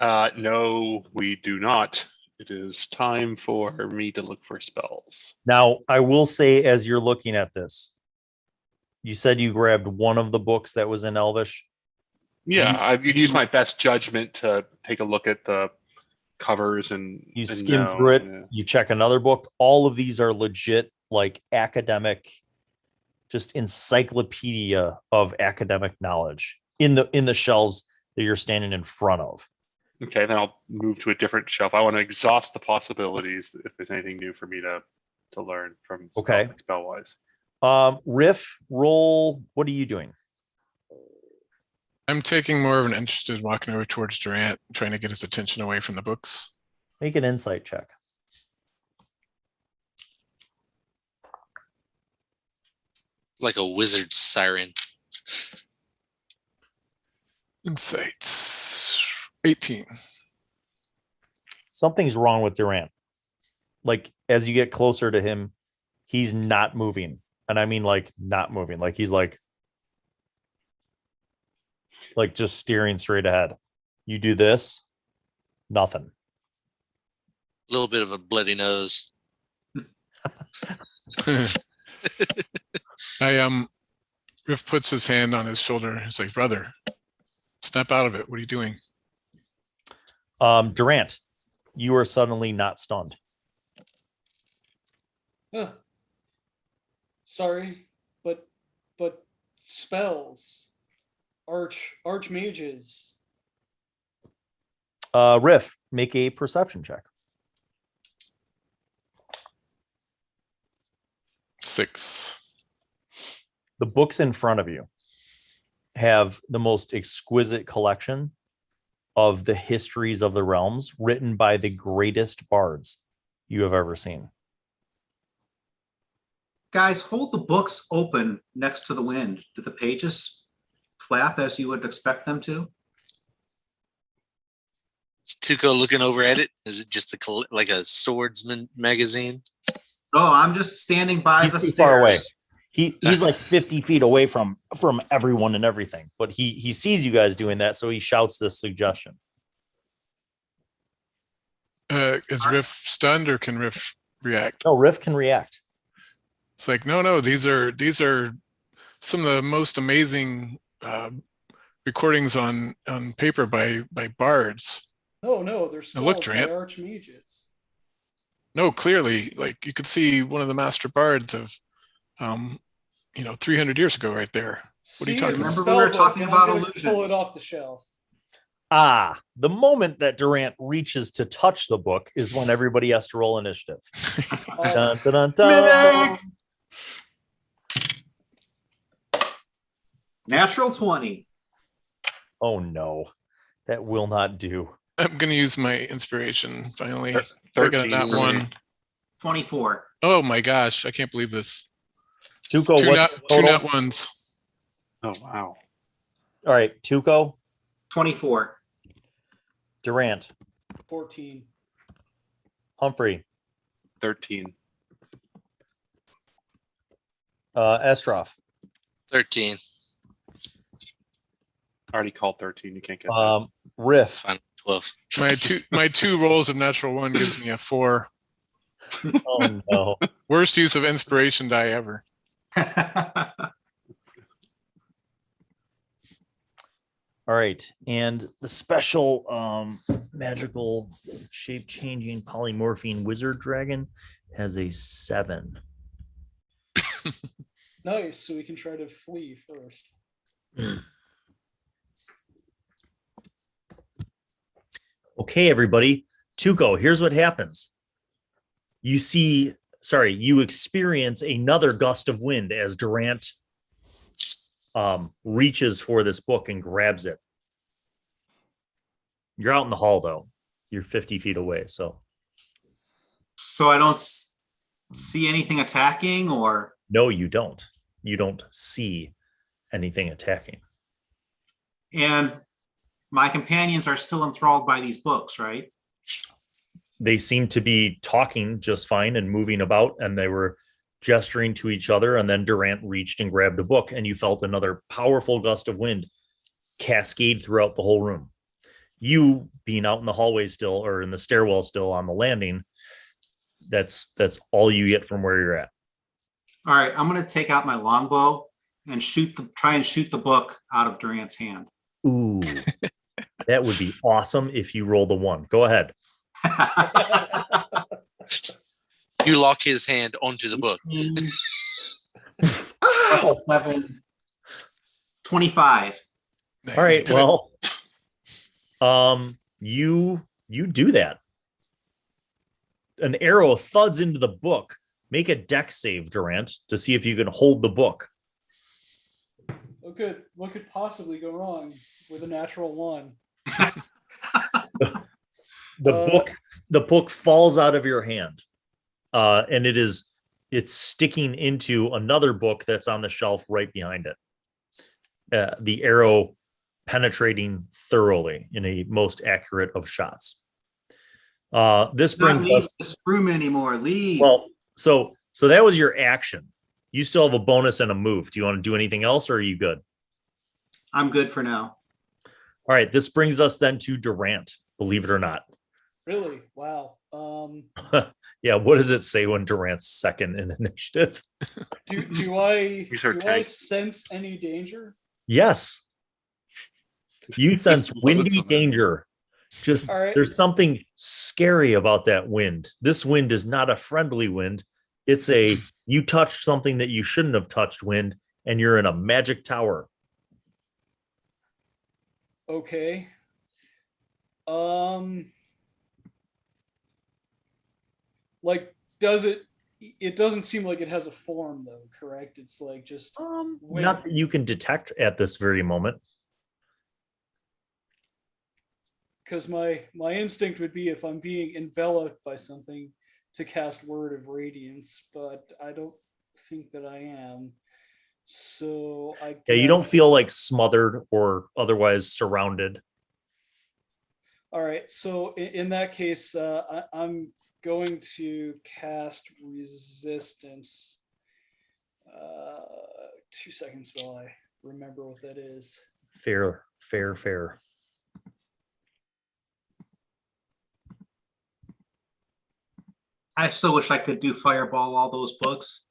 [SPEAKER 3] No, we do not. It is time for me to look for spells.
[SPEAKER 2] Now, I will say, as you're looking at this, you said you grabbed one of the books that was in Elvish.
[SPEAKER 3] Yeah, I use my best judgment to take a look at the covers and
[SPEAKER 2] skim
[SPEAKER 3] know.
[SPEAKER 2] through it.
[SPEAKER 3] Yeah.
[SPEAKER 2] You check another book. All of these are legit, like academic, just encyclopedia of academic knowledge in the shelves that you're standing in front of.
[SPEAKER 3] Okay, then I'll move to a different shelf. I want to exhaust the possibilities if there's anything new for me to learn from spell wise.
[SPEAKER 2] Riff, roll. What are you doing?
[SPEAKER 7] I'm taking more of an interest in walking over towards Durant, trying to get his attention away from the books.
[SPEAKER 2] Make an insight check.
[SPEAKER 5] Like a wizard siren.
[SPEAKER 7] Insights 18.
[SPEAKER 2] Something's wrong with Durant. Like, as you get closer to him, he's not moving. And I mean, like, not moving. Like, he's like just steering straight ahead. You do this, nothing.
[SPEAKER 5] A little bit of a bloody nose.
[SPEAKER 7] Riff puts his hand on his shoulder. He's like, brother, snap out of it. What are you doing?
[SPEAKER 2] Durant, you are suddenly not stunned.
[SPEAKER 4] Sorry, but spells, archmages.
[SPEAKER 2] Riff, make a perception check.
[SPEAKER 7] 6.
[SPEAKER 2] The books in front of you have the most exquisite collection of the histories of the realms written by the greatest bards you have ever seen.
[SPEAKER 6] Guys, hold the books open next to the wind. Do the pages flap as you would expect them to?
[SPEAKER 5] Is Tuco looking over at it? Is it just like a swordsman magazine?
[SPEAKER 6] No, I'm just standing by
[SPEAKER 2] He's
[SPEAKER 6] the
[SPEAKER 2] too
[SPEAKER 6] stairs.
[SPEAKER 2] far away. He's like 50 feet away from everyone and everything, but he sees you guys doing that, so he shouts this suggestion.
[SPEAKER 7] Is Riff stunned or can Riff react?
[SPEAKER 2] No, Riff can react.
[SPEAKER 7] It's like, no, these are some of the most amazing recordings on paper by bards.
[SPEAKER 4] No, they're spells
[SPEAKER 7] look,
[SPEAKER 4] by
[SPEAKER 7] Durant.
[SPEAKER 4] archmages.
[SPEAKER 7] No, clearly, like you could see one of the master bards of 300 years ago right there. What are you talking about?
[SPEAKER 6] Remember we were talking about illusions.
[SPEAKER 4] Pull it off the shelf.
[SPEAKER 2] The moment that Durant reaches to touch the book is when everybody has to roll initiative. Dun, dun, dun, dun.
[SPEAKER 6] Natural 20.
[SPEAKER 2] Oh no, that will not do.
[SPEAKER 7] I'm going to use my inspiration finally. I
[SPEAKER 3] 13.
[SPEAKER 7] got that one.
[SPEAKER 6] 24.
[SPEAKER 7] Oh my gosh, I can't believe this.
[SPEAKER 2] Tuco,
[SPEAKER 7] Two
[SPEAKER 2] what's the total?
[SPEAKER 7] nat ones.
[SPEAKER 3] Oh wow.
[SPEAKER 2] All right, Tuco,
[SPEAKER 6] 24.
[SPEAKER 2] Durant,
[SPEAKER 4] 14.
[SPEAKER 2] Humphrey,
[SPEAKER 3] 13.
[SPEAKER 2] Estroff,
[SPEAKER 5] 13.
[SPEAKER 3] I already called 13. You can't get that.
[SPEAKER 2] Riff.
[SPEAKER 5] Fine. 12.
[SPEAKER 7] My two rolls of natural 1 gives me a 4.
[SPEAKER 2] Oh no.
[SPEAKER 7] Worst use of inspiration die ever.
[SPEAKER 2] All right, and the special magical shape-changing polymorphine wizard dragon has a 7.
[SPEAKER 4] Nice, so we can try to flee first.
[SPEAKER 2] Okay, everybody. Tuco, here's what happens. You experience another gust of wind as Durant reaches for this book and grabs it. You're out in the hall, though. You're 50 feet away, so.
[SPEAKER 6] So I don't see anything attacking, or?
[SPEAKER 2] No, you don't. You don't see anything attacking.
[SPEAKER 6] And my companions are still enthralled by these books, right?
[SPEAKER 2] They seem to be talking just fine and moving about, and they were gesturing to each other, and then Durant reached and grabbed a book, and you felt another powerful gust of wind cascade throughout the whole room. you being out in the hallway still, or in the stairwell still on the landing, that's all you get from where you're at.
[SPEAKER 6] All right, I'm going to take out my longbow and try and shoot the book out of Durant's hand.
[SPEAKER 2] Ooh, that would be awesome if you roll the 1. Go ahead.
[SPEAKER 5] You lock his hand onto the book.
[SPEAKER 6] Plus 7, 25.
[SPEAKER 2] All right. Well, you do that. An arrow thuds into the book. Make a dex save, Durant, to see if you can hold the book.
[SPEAKER 4] What could possibly go wrong with a natural 1?
[SPEAKER 2] The book falls out of your hand, and it's sticking into another book that's on the shelf right behind it. The arrow penetrating thoroughly in a most accurate of shots. This brings us
[SPEAKER 6] this room anymore. Leave.
[SPEAKER 2] Well, so that was your action. You still have a bonus and a move. Do you want to do anything else, or are you good?
[SPEAKER 6] I'm good for now.
[SPEAKER 2] All right. This brings us then to Durant, believe it or not.
[SPEAKER 4] Really? Wow.
[SPEAKER 2] Yeah. What does it say when Durant's second in initiative?
[SPEAKER 4] Do I sense any danger?
[SPEAKER 2] Yes. You sense windy danger. Just
[SPEAKER 4] All right.
[SPEAKER 2] There's something scary about that wind. This wind is not a friendly wind. It's you touched something that you shouldn't have touched wind, and you're in a magic tower.
[SPEAKER 4] Okay. Like, it doesn't seem like it has a form though, correct? It's like just wind.
[SPEAKER 2] Not that you can detect at this very moment.
[SPEAKER 4] Because my instinct would be, if I'm being enveloped by something, to cast Word of Radiance, but I don't think that I am. So I guess...
[SPEAKER 2] Yeah, you don't feel like smothered or otherwise surrounded.
[SPEAKER 4] All right, so in that case, I'm going to cast Resistance. 2 seconds while I remember what that is.
[SPEAKER 2] Fair.
[SPEAKER 6] I still wish I could do fireball all those books.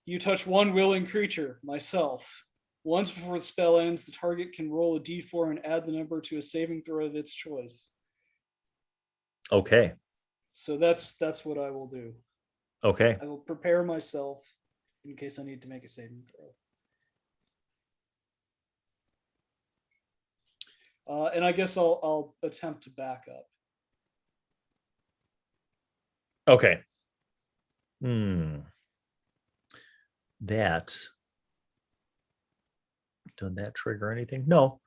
[SPEAKER 4] You touch one willing creature, myself. Once before the spell ends, the target can roll a d4 and add the number to a saving throw of its choice.
[SPEAKER 2] Okay.
[SPEAKER 4] So that's what I will do.
[SPEAKER 2] Okay.
[SPEAKER 4] I will prepare myself in case I need to make a saving throw. And I guess I'll attempt to back up.
[SPEAKER 2] Okay. Did that trigger anything? No.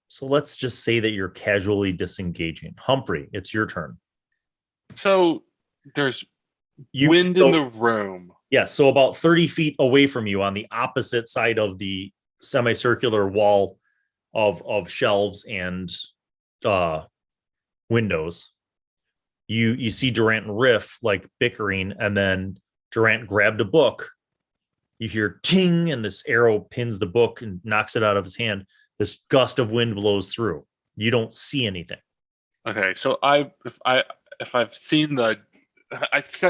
[SPEAKER 2] So let's just say that you're casually disengaging. Humphrey, it's your turn.
[SPEAKER 3] So there's wind in the room.
[SPEAKER 2] Yeah, so about 30 feet away from you on the opposite side of the semicircular wall of shelves and windows, you see Durant and Riff like bickering, and then Durant grabbed a book. You hear ting, and this arrow pins the book and knocks it out of his hand. This gust of wind blows through. You don't see anything.
[SPEAKER 3] Okay, so if I've seen it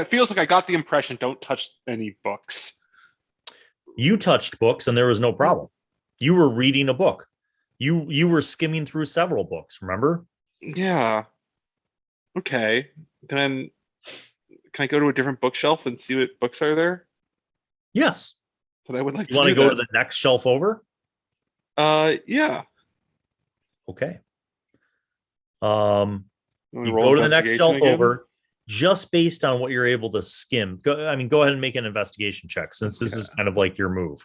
[SPEAKER 3] feels like I got the impression, don't touch any books.
[SPEAKER 2] You touched books and there was no problem. You were reading a book. You were skimming through several books, remember?
[SPEAKER 3] Yeah. Okay. Then can I go to a different bookshelf and see what books are there?
[SPEAKER 2] Yes.
[SPEAKER 3] But I would like
[SPEAKER 2] you want to go to the next shelf over?
[SPEAKER 3] Yeah.
[SPEAKER 2] Okay. You go to the next shelf over, just based on what you're able to skim. Go ahead and make an investigation check, since this is kind of like your move.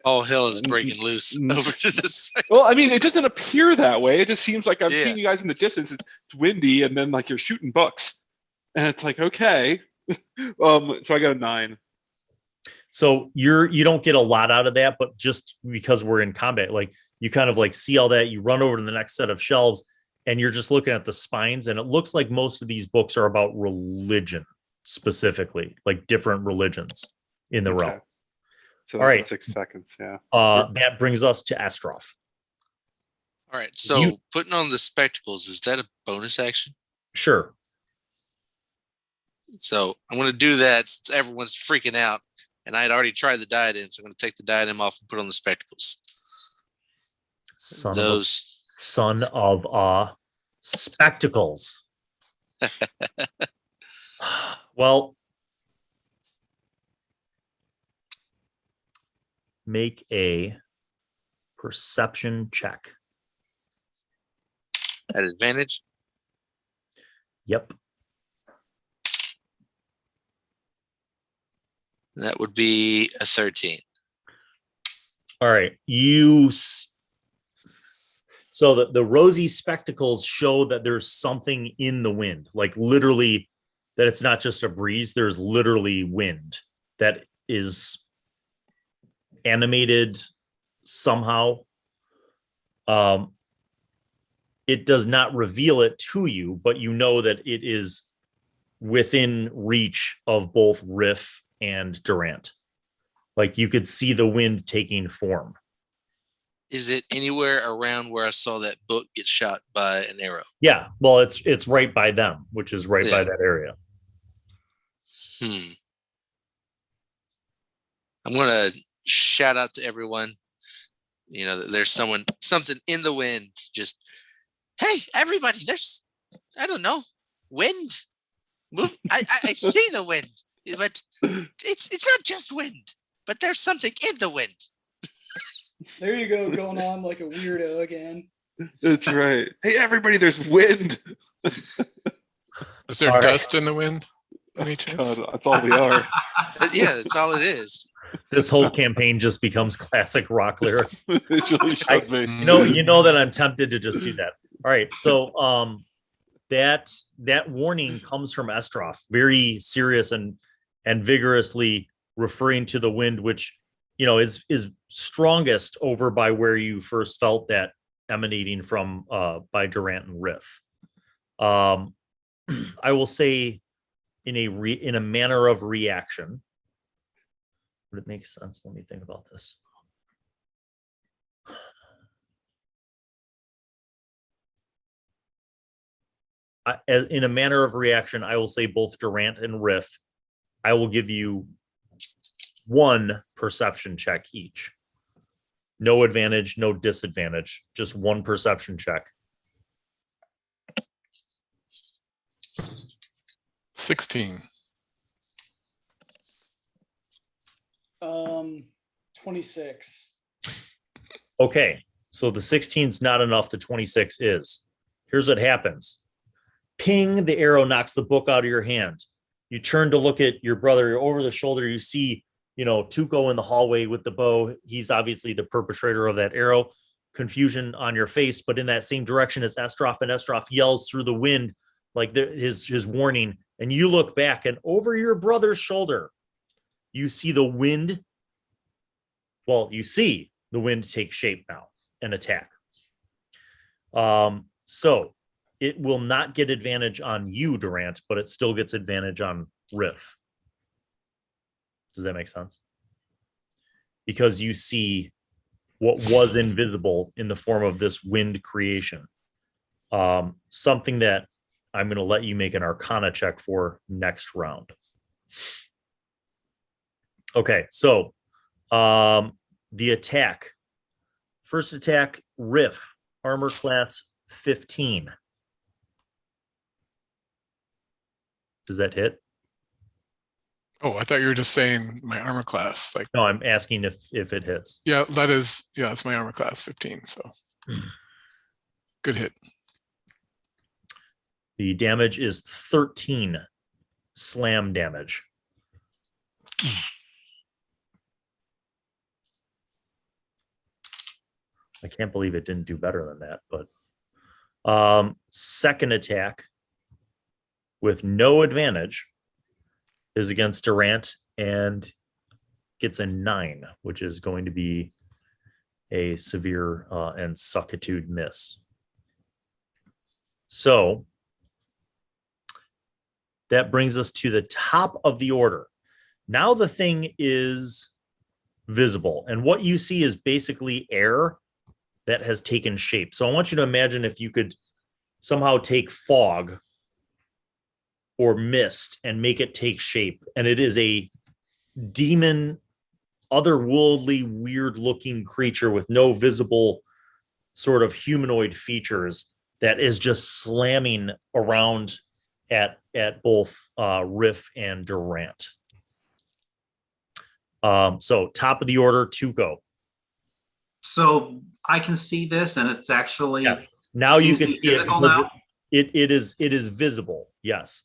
[SPEAKER 5] All hell is breaking loose over to this side.
[SPEAKER 3] Well, I mean, it doesn't appear that way. It just seems like I'm seeing you guys in the distance. It's windy, and then like you're shooting books, and it's like, okay. So I got a 9.
[SPEAKER 2] So you don't get a lot out of that, but just because we're in combat, like you kind of like see all that, you run over to the next set of shelves, and you're just looking at the spines, and it looks like most of these books are about religion specifically, like different religions in the realm.
[SPEAKER 3] So
[SPEAKER 2] All
[SPEAKER 3] that's
[SPEAKER 2] right.
[SPEAKER 3] 6 seconds. Yeah.
[SPEAKER 2] That brings us to Astroff.
[SPEAKER 5] All right. So putting on the spectacles, is that a bonus action?
[SPEAKER 2] Sure.
[SPEAKER 5] So I'm going to do that since everyone's freaking out. And I had already tried the diadem. So I'm going to take the diadem off and put on the spectacles.
[SPEAKER 2] Son of spectacles. Well, make a perception check.
[SPEAKER 5] At advantage?
[SPEAKER 2] Yep.
[SPEAKER 5] That would be a 13.
[SPEAKER 2] All right. So the rosy spectacles show that there's something in the wind, like literally that it's not just a breeze. There's literally wind that is animated somehow. It does not reveal it to you, but you know that it is within reach of both Riff and Durant. Like you could see the wind taking form.
[SPEAKER 5] Is it anywhere around where I saw that book get shot by an arrow?
[SPEAKER 2] Yeah, well, it's right by them, which is right by that area.
[SPEAKER 5] I'm gonna shout out to everyone. You know, there's something in the wind. Just, hey, everybody! There's, I don't know, wind. Move. I see the wind, but it's not just wind. But there's something in the wind.
[SPEAKER 4] There you go, going on like a weirdo again.
[SPEAKER 3] That's right. Hey, everybody, there's wind.
[SPEAKER 7] Is there dust in the wind? Any chance?
[SPEAKER 3] God, that's all we are.
[SPEAKER 5] Yeah, that's all it is.
[SPEAKER 2] This whole campaign just becomes classic rock lyrics.
[SPEAKER 3] It really should be.
[SPEAKER 2] You know that I'm tempted to just do that. All right, so that warning comes from Estroff, very serious and vigorously referring to the wind, which is strongest over by where you first felt that emanating from by Durant and Riff. I will say in a manner of reaction. Would it make sense? Let me think about this. In a manner of reaction, I will say both Durant and Riff, I will give you 1 perception check each. No advantage, no disadvantage, just 1 perception check.
[SPEAKER 7] 16.
[SPEAKER 4] 26.
[SPEAKER 2] Okay, so the 16 is not enough. The 26 is. Here's what happens. Ping, the arrow knocks the book out of your hand. You turn to look at your brother. You're over the shoulder. You see, Tuco in the hallway with the bow. He's obviously the perpetrator of that arrow. Confusion on your face, but in that same direction as Estroff, and Estroff yells through the wind like his warning. And you look back, and over your brother's shoulder, you see the wind. Well, you see the wind take shape now and attack. So it will not get advantage on you, Durant, but it still gets advantage on Riff. Does that make sense? Because you see what was invisible in the form of this wind creation. Something that I'm going to let you make an Arcana check for next round. Okay, so the attack. First attack, Riff, armor class 15. Does that hit?
[SPEAKER 7] Oh, I thought you were just saying my armor class. Like,
[SPEAKER 2] no, I'm asking if it hits.
[SPEAKER 7] Yeah, that's my armor class 15. So good hit.
[SPEAKER 2] The damage is 13 slam damage. I can't believe it didn't do better than that, but second attack with no advantage is against Durant and gets a 9, which is going to be a severe and suckitude miss. So that brings us to the top of the order. Now the thing is visible. And what you see is basically air that has taken shape. So I want you to imagine if you could somehow take fog or mist and make it take shape. And it is a demon, otherworldly, weird looking creature with no visible sort of humanoid features that is just slamming around at both Riff and Durant. So top of the order, Tuco.
[SPEAKER 6] So I can see this, and it's actually
[SPEAKER 2] Now you can see
[SPEAKER 6] physical now.
[SPEAKER 2] It is visible. Yes,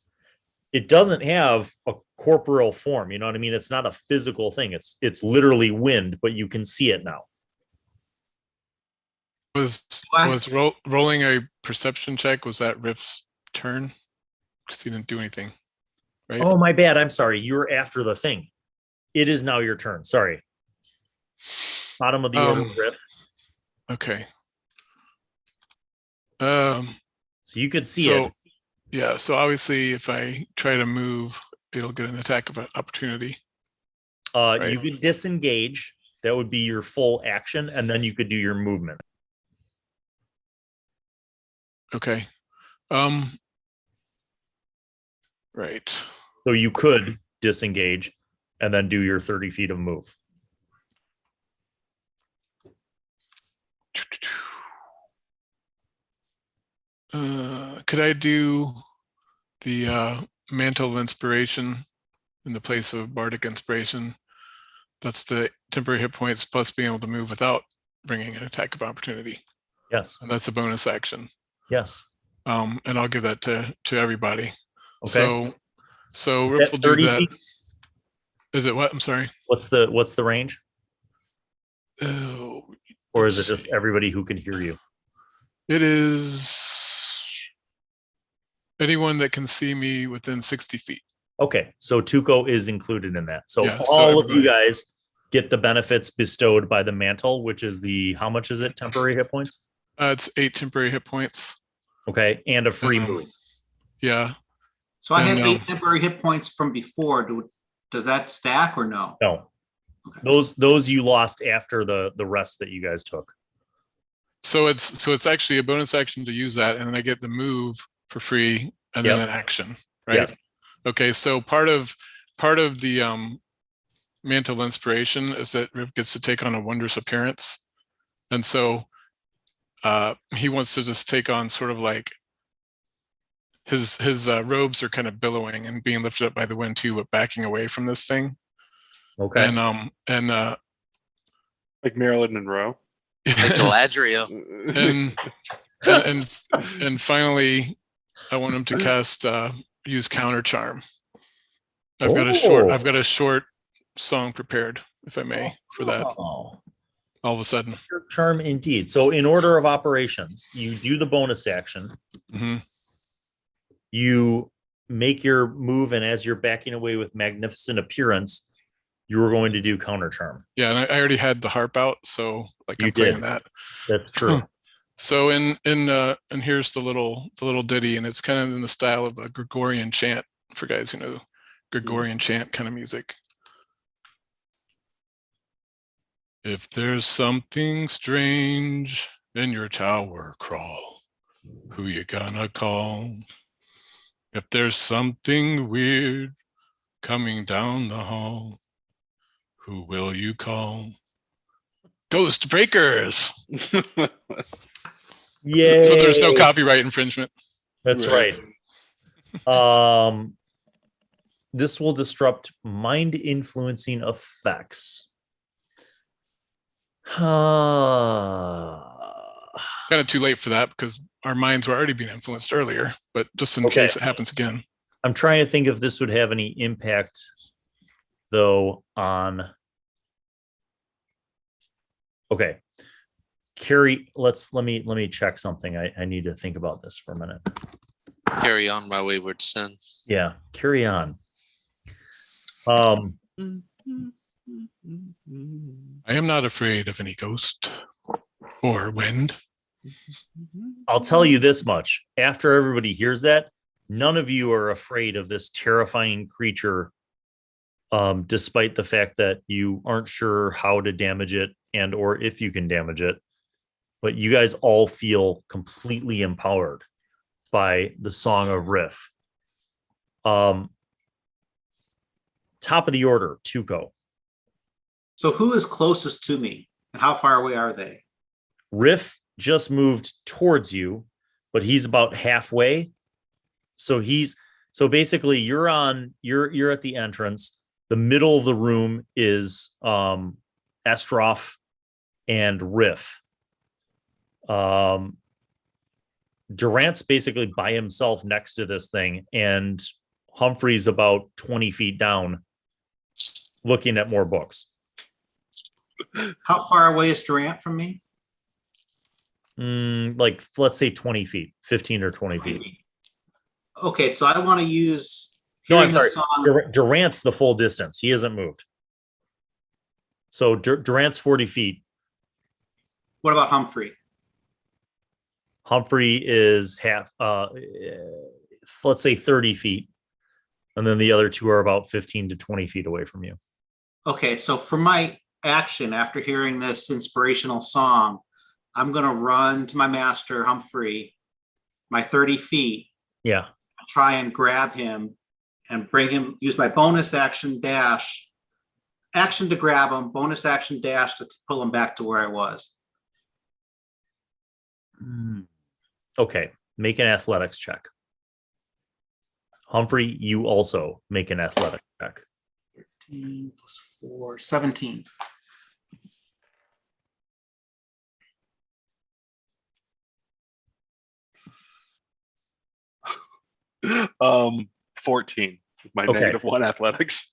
[SPEAKER 2] it doesn't have a corporeal form. You know what I mean? It's not a physical thing. It's literally wind, but you can see it now.
[SPEAKER 7] Rolling a perception check, was that Riff's turn? Because he didn't do anything, right?
[SPEAKER 2] Oh, my bad. I'm sorry. You're after the thing. It is now your turn. Sorry. Bottom of the order, Riff.
[SPEAKER 7] Okay.
[SPEAKER 2] So you could see it.
[SPEAKER 7] Yeah, so obviously if I try to move, it'll get an attack of opportunity. Right?
[SPEAKER 2] You could disengage. That would be your full action, and then you could do your movement.
[SPEAKER 7] Okay. Right.
[SPEAKER 2] So you could disengage and then do your 30 feet of move.
[SPEAKER 7] Could I do the Mantle of Inspiration in the place of Bardic Inspiration? That's the temporary hit points plus being able to move without bringing an attack of opportunity.
[SPEAKER 2] Yes.
[SPEAKER 7] And that's a bonus action.
[SPEAKER 2] Yes.
[SPEAKER 7] And I'll give that to everybody.
[SPEAKER 2] Okay.
[SPEAKER 7] So Riff will do that.
[SPEAKER 2] Feet?
[SPEAKER 7] Is it what? I'm sorry.
[SPEAKER 2] What's the range?
[SPEAKER 7] Oh,
[SPEAKER 2] or is it just everybody who can hear you?
[SPEAKER 7] It is anyone that can see me within 60 feet.
[SPEAKER 2] Okay, so Tuco is included in that. So
[SPEAKER 7] Yeah,
[SPEAKER 2] all of you guys get the benefits bestowed by the mantle, which is how much is it? Temporary hit points?
[SPEAKER 7] It's 8 temporary hit points.
[SPEAKER 2] Okay, and a free move.
[SPEAKER 7] Yeah.
[SPEAKER 6] So I had 8 temporary hit points from before. Does that stack or no?
[SPEAKER 2] No. Okay. Those you lost after the rest that you guys took.
[SPEAKER 7] So it's actually a bonus action to use that, and then I get the move for free, and then an action, right?
[SPEAKER 2] Yes.
[SPEAKER 7] Okay, so part of the Mantle of Inspiration is that Riff gets to take on a wondrous appearance, and so he wants to just take on sort of like his robes are kind of billowing and being lifted up by the wind too, but backing away from this thing.
[SPEAKER 2] Okay.
[SPEAKER 7] And
[SPEAKER 3] like Marilyn Monroe.
[SPEAKER 5] Like Galadriel.
[SPEAKER 7] and finally, I want him to cast use counter charm. I've got a short song prepared, if I may, for that. All of a sudden,
[SPEAKER 2] charm indeed. So in order of operations, you do the bonus action.
[SPEAKER 7] Mm-hmm.
[SPEAKER 2] You make your move, and as you're backing away with magnificent appearance, you were going to do counter charm.
[SPEAKER 7] Yeah, and I already had the harp out, so like I'm playing that.
[SPEAKER 2] That's true.
[SPEAKER 7] So and here's the little ditty, and it's kind of in the style of a Gregorian chant for guys who know Gregorian chant kind of music. If there's something strange in your tower crawl, who you gonna call? If there's something weird coming down the hall, who will you call? Ghost Breakers.
[SPEAKER 2] Yeah.
[SPEAKER 7] So there's no copyright infringement.
[SPEAKER 2] That's right. This will disrupt mind influencing effects.
[SPEAKER 7] Kind of too late for that because our minds were already being influenced earlier, but just in case it happens again.
[SPEAKER 2] I'm trying to think if this would have any impact though on. Okay. Carrie, let me check something. I need to think about this for a minute.
[SPEAKER 5] Carry on, my wayward son.
[SPEAKER 2] Yeah, carry on.
[SPEAKER 7] I am not afraid of any ghost or wind.
[SPEAKER 2] I'll tell you this much. After everybody hears that, none of you are afraid of this terrifying creature despite the fact that you aren't sure how to damage it and or if you can damage it. But you guys all feel completely empowered by the Song of Riff. Top of the order, Tuco.
[SPEAKER 6] So who is closest to me and how far away are they?
[SPEAKER 2] Riff just moved towards you, but he's about halfway. So basically you're at the entrance. The middle of the room is Estroff and Riff. Durant's basically by himself next to this thing, and Humphrey's about 20 feet down looking at more books.
[SPEAKER 6] How far away is Durant from me?
[SPEAKER 2] Like, let's say 20 feet, 15 or 20 feet.
[SPEAKER 6] Okay, so I want to use.
[SPEAKER 2] No, I'm sorry.
[SPEAKER 6] Song.
[SPEAKER 2] Durant's the full distance. He hasn't moved. So Durant's 40 feet.
[SPEAKER 6] What about Humphrey?
[SPEAKER 2] Humphrey is half, let's say 30 feet. And then the other two are about 15 to 20 feet away from you.
[SPEAKER 6] Okay, so for my action, after hearing this inspirational song, I'm going to run to my master, Humphrey, my 30 feet.
[SPEAKER 2] Yeah.
[SPEAKER 6] Try and grab him and bring him, use my bonus action dash, action to grab him, bonus action dash to pull him back to where I was.
[SPEAKER 2] Okay, make an athletics check. Humphrey, you also make an athletics check.
[SPEAKER 6] 13 plus 4, 17.
[SPEAKER 3] Um, 14 with my -1 athletics.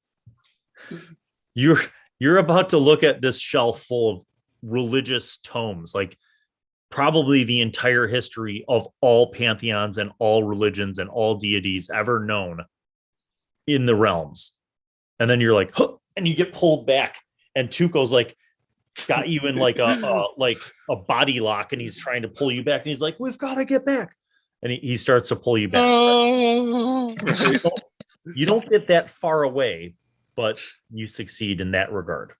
[SPEAKER 2] You're about to look at this shelf full of religious tomes, like probably the entire history of all pantheons and all religions and all deities ever known in the realms. And then you're like, huh, and you get pulled back, and Tuco's like got you in like a body lock, and he's trying to pull you back, and he's like, we've got to get back. And he starts to pull you back. You don't get that far away, but you succeed in that regard.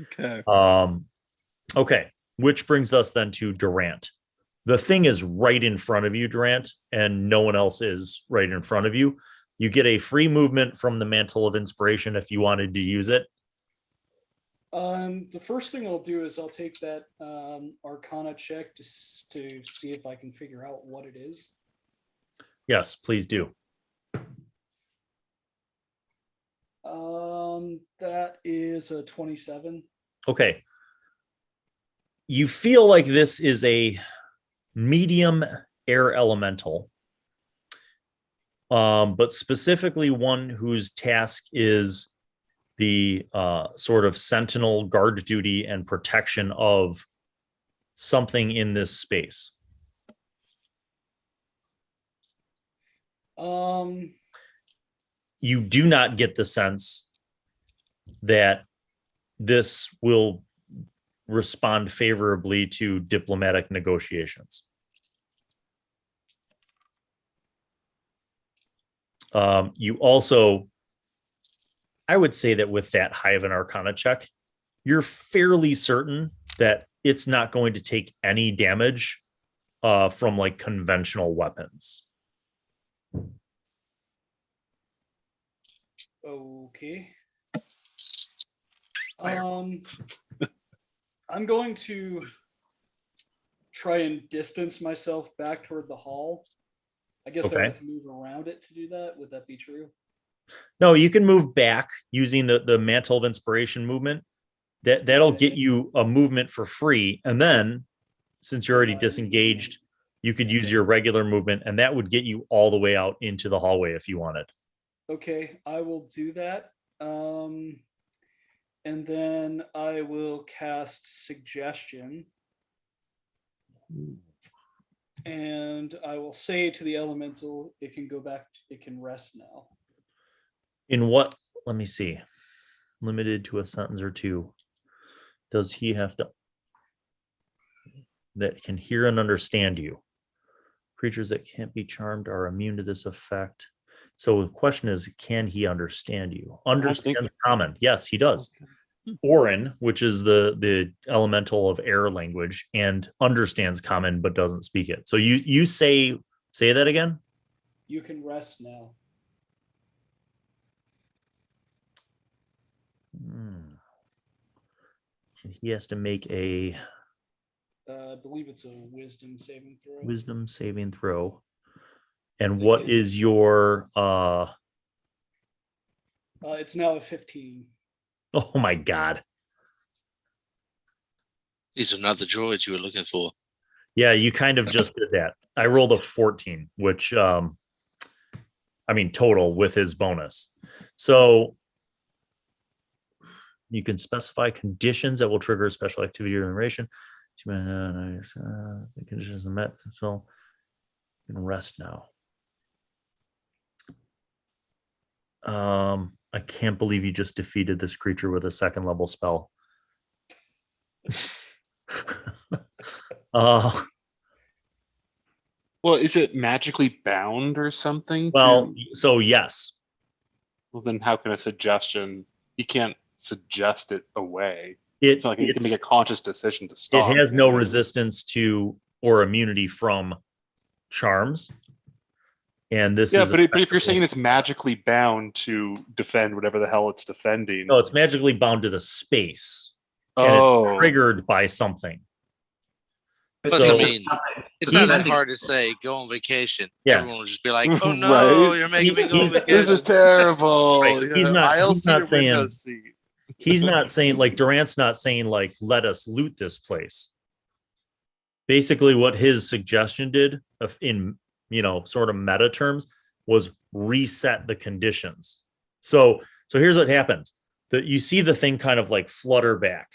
[SPEAKER 3] Okay.
[SPEAKER 2] Okay. Which brings us then to Durant. The thing is right in front of you, Durant, and no one else is right in front of you. You get a free movement from the Mantle of Inspiration if you wanted to use it.
[SPEAKER 4] The first thing I'll do is I'll take that Arcana check to see if I can figure out what it is.
[SPEAKER 2] Yes, please do.
[SPEAKER 4] That is a 27.
[SPEAKER 2] Okay. You feel like this is a medium air elemental, but specifically one whose task is the sort of sentinel guard duty and protection of something in this space. You do not get the sense that this will respond favorably to diplomatic negotiations. You also, I would say that with that high of an Arcana check, you're fairly certain that it's not going to take any damage from like conventional weapons.
[SPEAKER 4] Okay. I'm going to try and distance myself back toward the hall. I guess I have to move around it to do that. Would that be true?
[SPEAKER 2] No, you can move back using the Mantle of Inspiration movement. That'll get you a movement for free. And then, since you're already disengaged, you could use your regular movement, and that would get you all the way out into the hallway if you wanted.
[SPEAKER 4] Okay, I will do that. And then I will cast Suggestion. And I will say to the elemental, it can go back, it can rest now.
[SPEAKER 2] In what? Let me see. Limited to a sentence or two. Does he have to? That can hear and understand you. Creatures that can't be charmed are immune to this effect. So the question is, can he understand you? Understands common. Yes, he does. Orin, which is the elemental of air language, and understands common but doesn't speak it. So you say that again.
[SPEAKER 4] You can rest now.
[SPEAKER 2] He has to make a
[SPEAKER 4] I believe it's a wisdom saving throw.
[SPEAKER 2] Wisdom saving throw. And what is your
[SPEAKER 4] it's now a 15.
[SPEAKER 2] Oh my god.
[SPEAKER 5] These are not the droids you were looking for.
[SPEAKER 2] Yeah, you kind of just did that. I rolled a 14, which I mean total with his bonus. So you can specify conditions that will trigger a special activity or duration. The conditions are met, so you can rest now. I can't believe you just defeated this creature with a 2nd level spell.
[SPEAKER 3] Well, is it magically bound or something?
[SPEAKER 2] Well, so yes.
[SPEAKER 3] Well, then how can a suggestion? You can't suggest it away. It's not like you can make a conscious decision to stop.
[SPEAKER 2] It has no resistance to or immunity from charms. And this is
[SPEAKER 3] but if you're saying it's magically bound to defend whatever the hell it's defending.
[SPEAKER 2] No, it's magically bound to the space. And it's triggered by something.
[SPEAKER 5] Plus, I mean, it's not that hard to say, go on vacation.
[SPEAKER 2] Yeah.
[SPEAKER 5] Everyone will just be like, oh no, you're making me go on vacation.
[SPEAKER 3] This is terrible.
[SPEAKER 2] Right.
[SPEAKER 3] Yeah,
[SPEAKER 2] he's not saying, he's not saying, like, Durant's not saying, like, let us loot this place. Basically, what his suggestion did in, sort of meta terms was reset the conditions. So here's what happens. That you see the thing kind of like flutter back,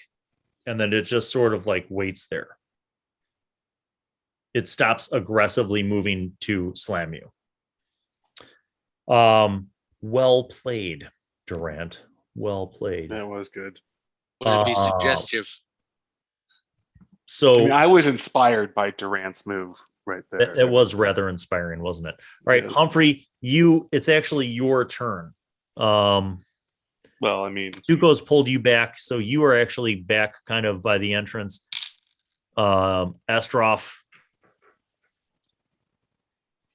[SPEAKER 2] and then it just sort of like waits there. It stops aggressively moving to slam you. Well played, Durant. Well played.
[SPEAKER 3] That was good.
[SPEAKER 5] Would it be suggestive?
[SPEAKER 2] So
[SPEAKER 3] I was inspired by Durant's move right there.
[SPEAKER 2] It was rather inspiring, wasn't it? All right, Humphrey, it's actually your turn.
[SPEAKER 3] Well, I mean,
[SPEAKER 2] Zuko's pulled you back, so you are actually back kind of by the entrance. Astroff,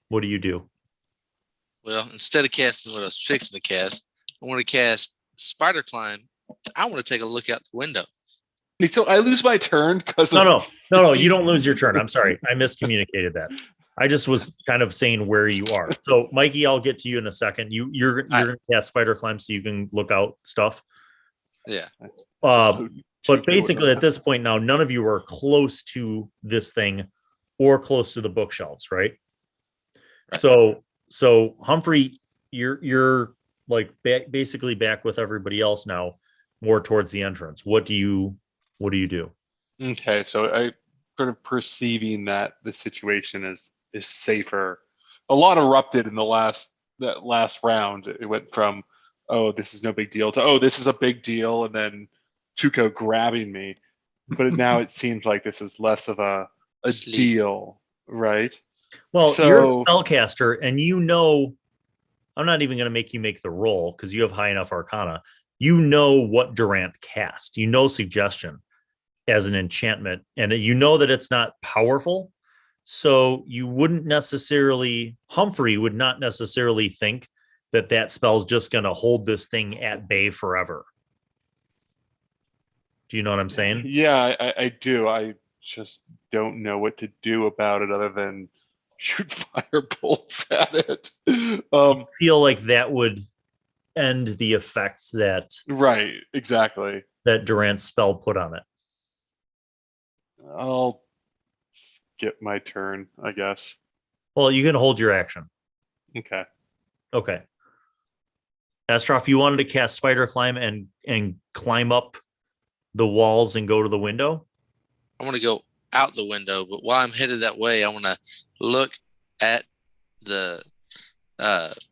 [SPEAKER 2] what do you do?
[SPEAKER 5] Well, instead of casting what I was fixing to cast, I want to cast Spider Climb. I want to take a look out the window.
[SPEAKER 3] So I lose my turn because
[SPEAKER 2] no, you don't lose your turn. I'm sorry, I miscommunicated that. I just was kind of saying where you are. So, Mikey, I'll get to you in a second. You're going to cast Spider Climb so you can look out stuff.
[SPEAKER 5] Yeah.
[SPEAKER 2] But basically, at this point now, none of you are close to this thing or close to the bookshelves, right? So Humphrey, you're like basically back with everybody else now, more towards the entrance. What do you do?
[SPEAKER 3] Okay, so I sort of perceiving that the situation is safer. A lot erupted in that last round. It went from, oh, this is no big deal to, oh, this is a big deal, and then Tuco grabbing me. But now it seems like this is less of a deal, right?
[SPEAKER 2] Well, you're a spellcaster, and I'm not even going to make you make the roll because you have high enough Arcana. You know what Durant cast. You know suggestion as an enchantment, and you know that it's not powerful. So you Humphrey would not necessarily think that spell's just going to hold this thing at bay forever. Do you know what I'm saying?
[SPEAKER 3] Yeah, I do. I just don't know what to do about it other than shoot fire bolts at it.
[SPEAKER 2] Feel like that would end the effect that
[SPEAKER 3] exactly
[SPEAKER 2] that Durant's spell put on it.
[SPEAKER 3] I'll skip my turn, I guess.
[SPEAKER 2] Well, you can hold your action.
[SPEAKER 3] Okay.
[SPEAKER 2] Astroff, you wanted to cast Spider Climb and climb up the walls and go to the window?
[SPEAKER 5] I want to go out the window, but while I'm headed that way, I want to look at the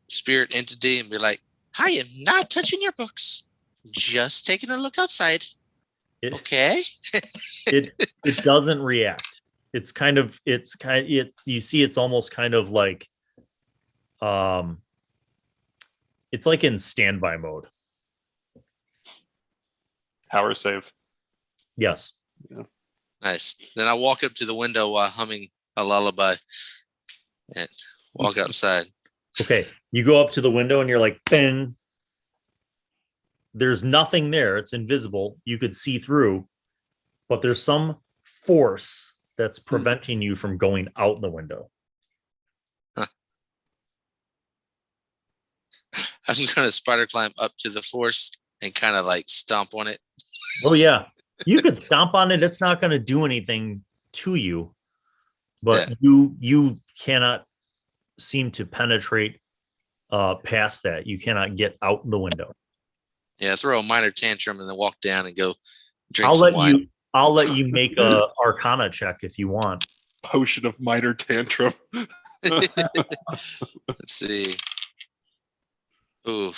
[SPEAKER 5] spirit entity and be like, I am not touching your books. Just taking a look outside. Okay.
[SPEAKER 2] It doesn't react. You see it's almost kind of like It's like in standby mode.
[SPEAKER 3] Power save.
[SPEAKER 2] Yes.
[SPEAKER 5] Nice. Then I walk up to the window while humming a lullaby and walk outside.
[SPEAKER 2] Okay. You go up to the window and you're like, bing. There's nothing there. It's invisible. You could see through, but there's some force that's preventing you from going out the window.
[SPEAKER 5] Huh. I'm going to spider climb up to the force and kind of like stomp on it.
[SPEAKER 2] Oh, yeah. You could stomp on it. It's not going to do anything to you, but you cannot seem to penetrate past that. You cannot get out the window.
[SPEAKER 5] Yeah, throw a minor tantrum and then walk down and go drink some wine.
[SPEAKER 2] I'll let you make a Arcana check if you want.
[SPEAKER 3] Potion of minor tantrum.
[SPEAKER 5] Let's see. Ooh,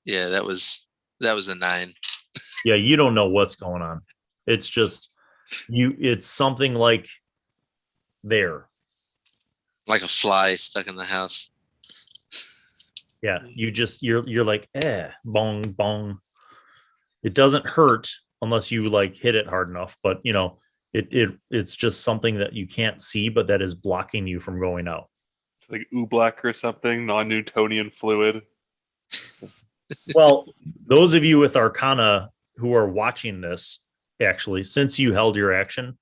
[SPEAKER 5] yeah, that was a 9.
[SPEAKER 2] Yeah, you don't know what's going on. It's just it's something like there.
[SPEAKER 5] Like a fly stuck in the house.
[SPEAKER 2] Yeah, you're like, bong, bong. It doesn't hurt unless you like hit it hard enough, but you know, it's just something that you can't see, but that is blocking you from going out.
[SPEAKER 3] Like oobleck or something, non-Newtonian fluid.
[SPEAKER 2] Well, those of you with Arcana who are watching this, actually, since you held your action,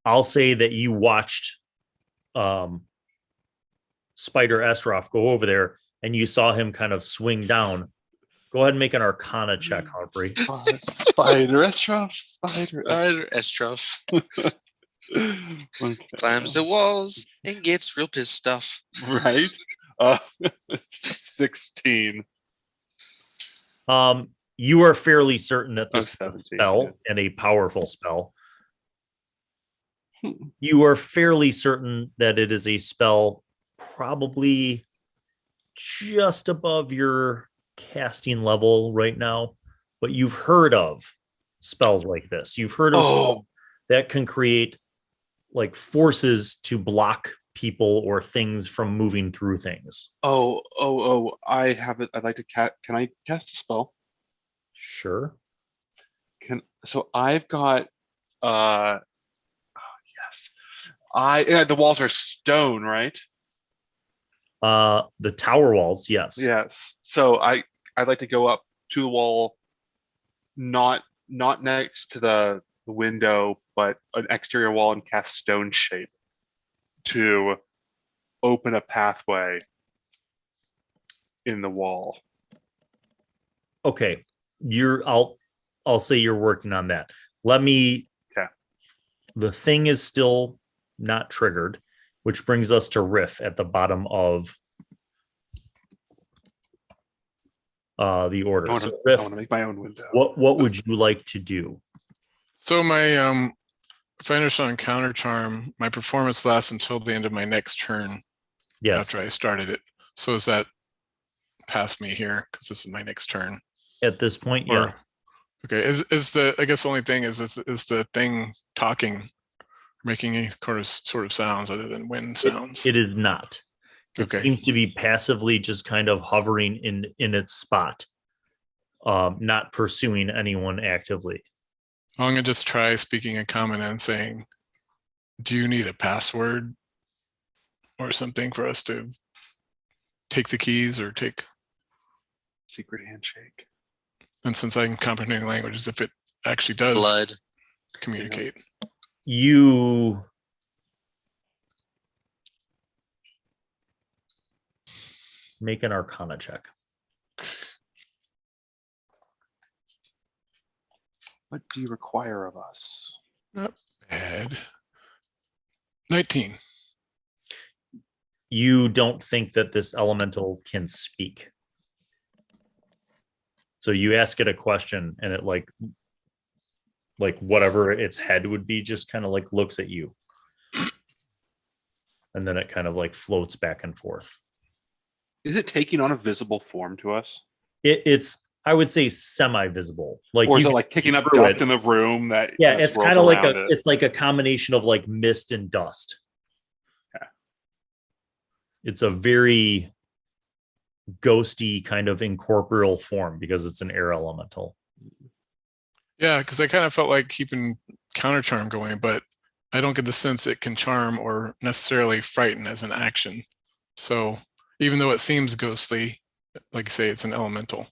[SPEAKER 2] I'll say that you watched Spider Estroff go over there and you saw him kind of swing down. Go ahead and make an Arcana check, Humphrey.
[SPEAKER 3] Spider Estroff.
[SPEAKER 5] Spider Estroff.
[SPEAKER 3] Okay.
[SPEAKER 5] Climbs the walls and gets real pissed off.
[SPEAKER 3] Right? 16.
[SPEAKER 2] You are fairly certain that this is a
[SPEAKER 3] 17,
[SPEAKER 2] spell and a powerful spell. You are fairly certain that it is a spell probably just above your casting level right now, but you've heard of spells like this. You've heard of spells that can create like forces to block people or things from moving through things.
[SPEAKER 3] I have it. I'd like to can I cast a spell?
[SPEAKER 2] Sure.
[SPEAKER 3] So I've got yes. The walls are stone, right?
[SPEAKER 2] The tower walls, yes.
[SPEAKER 3] Yes. So I'd like to go up to the wall, not next to the window, but an exterior wall, and cast stone shape to open a pathway in the wall.
[SPEAKER 2] Okay. I'll say you're working on that. Okay. The thing is still not triggered, which brings us to Riff at the bottom of the order. So Riff,
[SPEAKER 3] I want to make my own window.
[SPEAKER 2] What would you like to do?
[SPEAKER 7] So my if I understand counter charm, my performance lasts until the end of my next turn.
[SPEAKER 2] Yes.
[SPEAKER 7] After I started it. So is that past me here? Because this is my next turn.
[SPEAKER 2] At this point, yeah.
[SPEAKER 7] Okay. Is the I guess the only thing is the thing talking, making any sort of sounds other than wind sounds?
[SPEAKER 2] It is not. It seems to be passively just kind of hovering in its spot, not pursuing anyone actively.
[SPEAKER 7] I'm gonna just try speaking in common and saying, "Do you need a password or something for us to take the keys or take
[SPEAKER 3] secret handshake?"
[SPEAKER 7] And since I can comprehend languages, if it actually does
[SPEAKER 5] blood
[SPEAKER 7] communicate,
[SPEAKER 2] you make an Arcana check.
[SPEAKER 3] What do you require of us?
[SPEAKER 7] not bad. 19.
[SPEAKER 2] You don't think that this elemental can speak. So you ask it a question and it like whatever its head would be just kind of like looks at you. And then it kind of like floats back and forth.
[SPEAKER 3] Is it taking on a visible form to us?
[SPEAKER 2] It's I would say semi-visible. Like,
[SPEAKER 3] or is it like kicking up dust in the room that
[SPEAKER 2] it's kind of like it's like a combination of like mist and dust.
[SPEAKER 3] Yeah.
[SPEAKER 2] It's a very ghosty kind of incorporeal form because it's an air elemental.
[SPEAKER 7] Yeah, because I kind of felt like keeping counter charm going, but I don't get the sense it can charm or necessarily frighten as an action. So even though it seems ghostly, like you say, it's an elemental.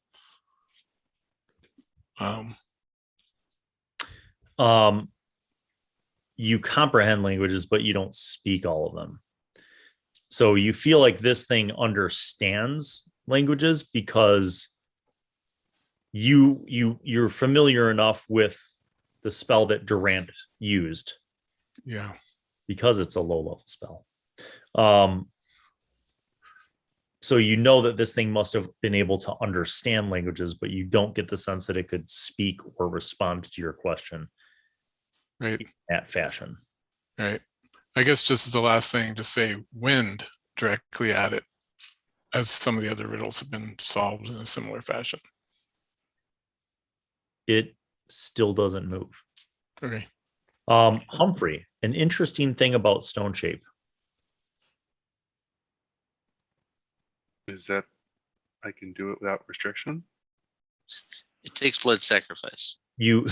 [SPEAKER 2] You comprehend languages, but you don't speak all of them. So you feel like this thing understands languages because you're familiar enough with the spell that Durant used.
[SPEAKER 7] Yeah.
[SPEAKER 2] Because it's a low level spell. So you know that this thing must have been able to understand languages, but you don't get the sense that it could speak or respond to your question.
[SPEAKER 7] Right.
[SPEAKER 2] In that fashion.
[SPEAKER 7] Right. I guess just as the last thing to say wind directly at it, as some of the other riddles have been solved in a similar fashion.
[SPEAKER 2] It still doesn't move.
[SPEAKER 7] Okay.
[SPEAKER 2] Humphrey, an interesting thing about stone shape.
[SPEAKER 3] Is that I can do it without restriction?
[SPEAKER 5] It takes blood sacrifice.
[SPEAKER 2] You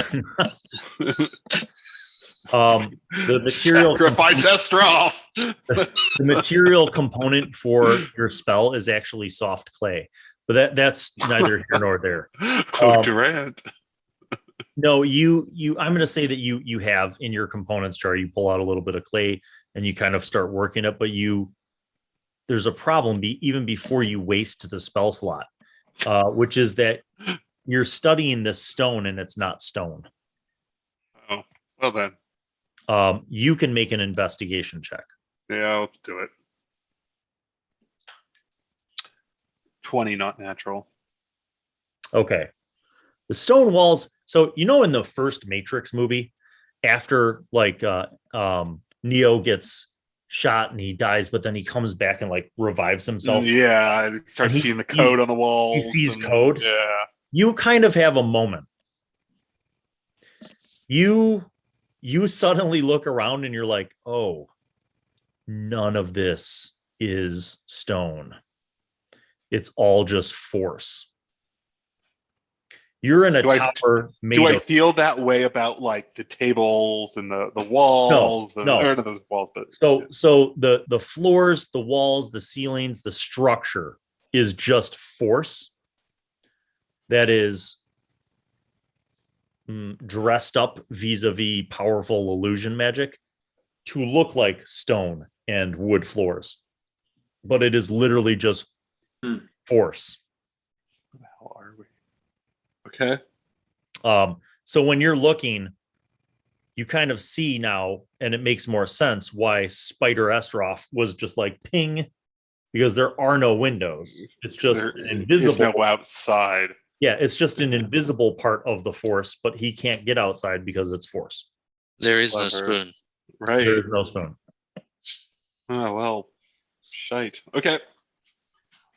[SPEAKER 2] the material
[SPEAKER 3] sacrifice Estroff.
[SPEAKER 2] the material component for your spell is actually soft clay, but that's neither here nor there.
[SPEAKER 3] Durant.
[SPEAKER 2] No, you I'm going to say that you have in your components jar, you pull out a little bit of clay and you kind of start working it, but there's a problem even before you waste the spell slot, which is that you're studying this stone and it's not stone.
[SPEAKER 3] Oh, well then.
[SPEAKER 2] You can make an investigation check.
[SPEAKER 3] Yeah, let's do it. 20, not natural.
[SPEAKER 2] Okay. The stone walls. So, in the first Matrix movie, after like Neo gets shot and he dies, but then he comes back and like revives himself.
[SPEAKER 3] Yeah, and starts seeing the code on the wall.
[SPEAKER 2] He sees code.
[SPEAKER 3] Yeah.
[SPEAKER 2] You kind of have a moment. You suddenly look around and you're like, oh, none of this is stone. It's all just force. You're in a tower made
[SPEAKER 3] Do I feel that way about like the tables and the walls?
[SPEAKER 2] No.
[SPEAKER 3] Or those walls, but
[SPEAKER 2] so the floors, the walls, the ceilings, the structure is just force that is dressed up vis-a-vis powerful illusion magic to look like stone and wood floors, but it is literally just force.
[SPEAKER 3] Where the hell are we? Okay.
[SPEAKER 2] So when you're looking, you kind of see now, and it makes more sense why Spider Estroff was just like ping, because there are no windows. It's just invisible.
[SPEAKER 3] There's no outside.
[SPEAKER 2] Yeah, it's just an invisible part of the force, but he can't get outside because it's force.
[SPEAKER 5] There is no spoon.
[SPEAKER 3] Right.
[SPEAKER 2] There is no spoon.
[SPEAKER 3] Oh, well, shite. Okay.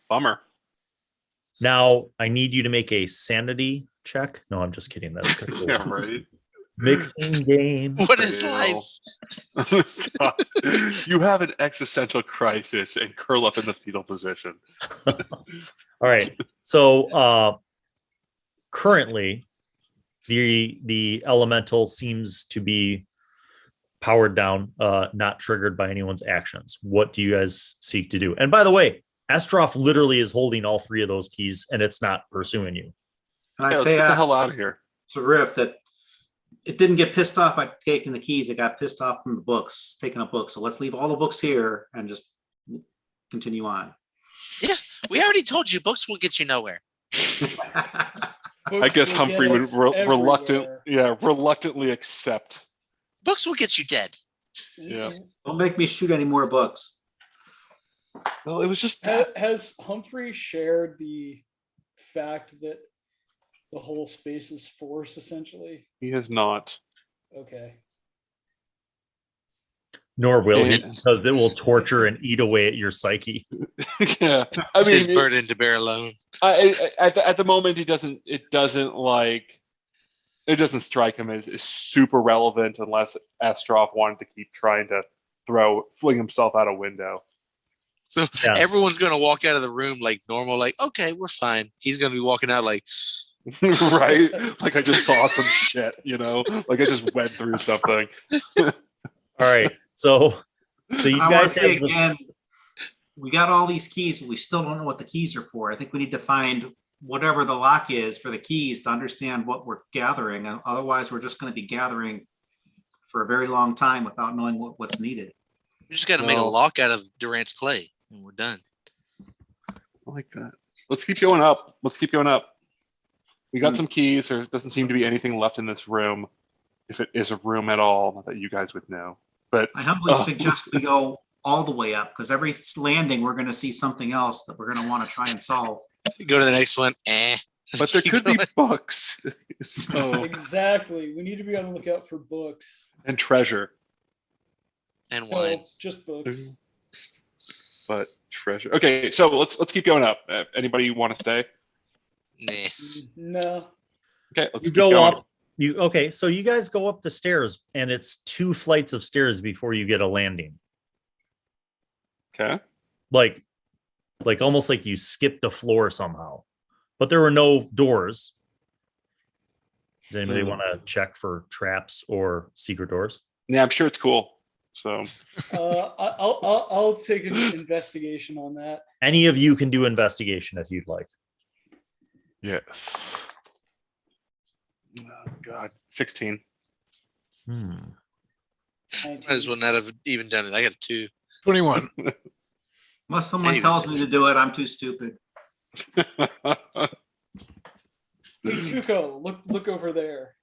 [SPEAKER 3] Bummer.
[SPEAKER 2] Now, I need you to make a sanity check. No, I'm just kidding. That's cool.
[SPEAKER 3] Yeah, right.
[SPEAKER 2] Mixing game.
[SPEAKER 5] What is life?
[SPEAKER 3] You have an existential crisis and curl up in the fetal position.
[SPEAKER 2] All right. So currently, the elemental seems to be powered down, not triggered by anyone's actions. What do you guys seek to do? And by the way, Estroff literally is holding all three of those keys, and it's not pursuing you.
[SPEAKER 6] And I
[SPEAKER 3] Let's
[SPEAKER 6] say
[SPEAKER 3] get the hell out of here.
[SPEAKER 6] it's a riff that it didn't get pissed off by taking the keys. It got pissed off from the books, taking a book. So let's leave all the books here and just continue on.
[SPEAKER 5] Yeah, we already told you books will get you nowhere.
[SPEAKER 3] I guess Humphrey would reluctantly accept.
[SPEAKER 5] Books will get you dead.
[SPEAKER 3] Yeah.
[SPEAKER 6] Don't make me shoot any more books.
[SPEAKER 3] Well, it was just
[SPEAKER 4] Has Humphrey shared the fact that the whole space is force, essentially?
[SPEAKER 3] he has not.
[SPEAKER 4] Okay.
[SPEAKER 2] Nor will he,
[SPEAKER 3] And-
[SPEAKER 2] because it will torture and eat away at your psyche.
[SPEAKER 3] Yeah,
[SPEAKER 5] It's his burden to bear alone.
[SPEAKER 3] At the moment, it doesn't strike him as super relevant unless Estroff wanted to keep trying to fling himself out a window.
[SPEAKER 5] So
[SPEAKER 2] Yeah.
[SPEAKER 5] everyone's going to walk out of the room like normal, like, okay, we're fine. He's going to be walking out like,
[SPEAKER 3] Right? Like I just saw some shit, like I just went through something.
[SPEAKER 2] All right. So you
[SPEAKER 6] I want
[SPEAKER 2] guys
[SPEAKER 6] to say
[SPEAKER 2] have the-
[SPEAKER 6] again, we got all these keys, but we still don't know what the keys are for. I think we need to find whatever the lock is for the keys to understand what we're gathering. And otherwise, we're just going to be gathering for a very long time without knowing what's needed.
[SPEAKER 5] we just got to make a
[SPEAKER 3] Well-
[SPEAKER 5] lock out of Durant's clay and we're done.
[SPEAKER 3] I like that. Let's keep going up. We got some keys. There doesn't seem to be anything left in this room, if it is a room at all, not that you guys would know. But
[SPEAKER 6] I humbly suggest we go all the way up, because every landing, we're going to see something else that we're going to want to try and solve.
[SPEAKER 5] Go to the next one.
[SPEAKER 3] but there
[SPEAKER 5] Keep
[SPEAKER 3] could be
[SPEAKER 5] going.
[SPEAKER 3] books. So
[SPEAKER 4] Exactly. We need to be on the lookout for books.
[SPEAKER 3] and treasure.
[SPEAKER 5] And
[SPEAKER 4] No,
[SPEAKER 5] wine.
[SPEAKER 4] just books.
[SPEAKER 3] But treasure. Okay, so let's keep going up. Anybody want to stay?
[SPEAKER 5] Nah.
[SPEAKER 4] No.
[SPEAKER 3] Okay, let's
[SPEAKER 2] you
[SPEAKER 3] keep
[SPEAKER 2] go
[SPEAKER 3] going.
[SPEAKER 2] up. Okay, so you guys go up the stairs, and it's 2 flights of stairs before you get a landing.
[SPEAKER 3] Okay.
[SPEAKER 2] Like almost like you skipped a floor somehow. But there were no doors. Does anybody want to check for traps or secret doors?
[SPEAKER 3] Yeah, I'm sure it's cool. So
[SPEAKER 4] I'll take an investigation on that.
[SPEAKER 2] Any of you can do investigation if you'd like.
[SPEAKER 7] Yes.
[SPEAKER 3] oh God, 16.
[SPEAKER 2] Hmm.
[SPEAKER 4] 19.
[SPEAKER 5] Might as well not have even done it. I got 2.
[SPEAKER 7] 21.
[SPEAKER 6] Unless someone
[SPEAKER 5] Anyway.
[SPEAKER 6] tells me to do it, I'm too stupid.
[SPEAKER 4] Hey, Tuco, look over there.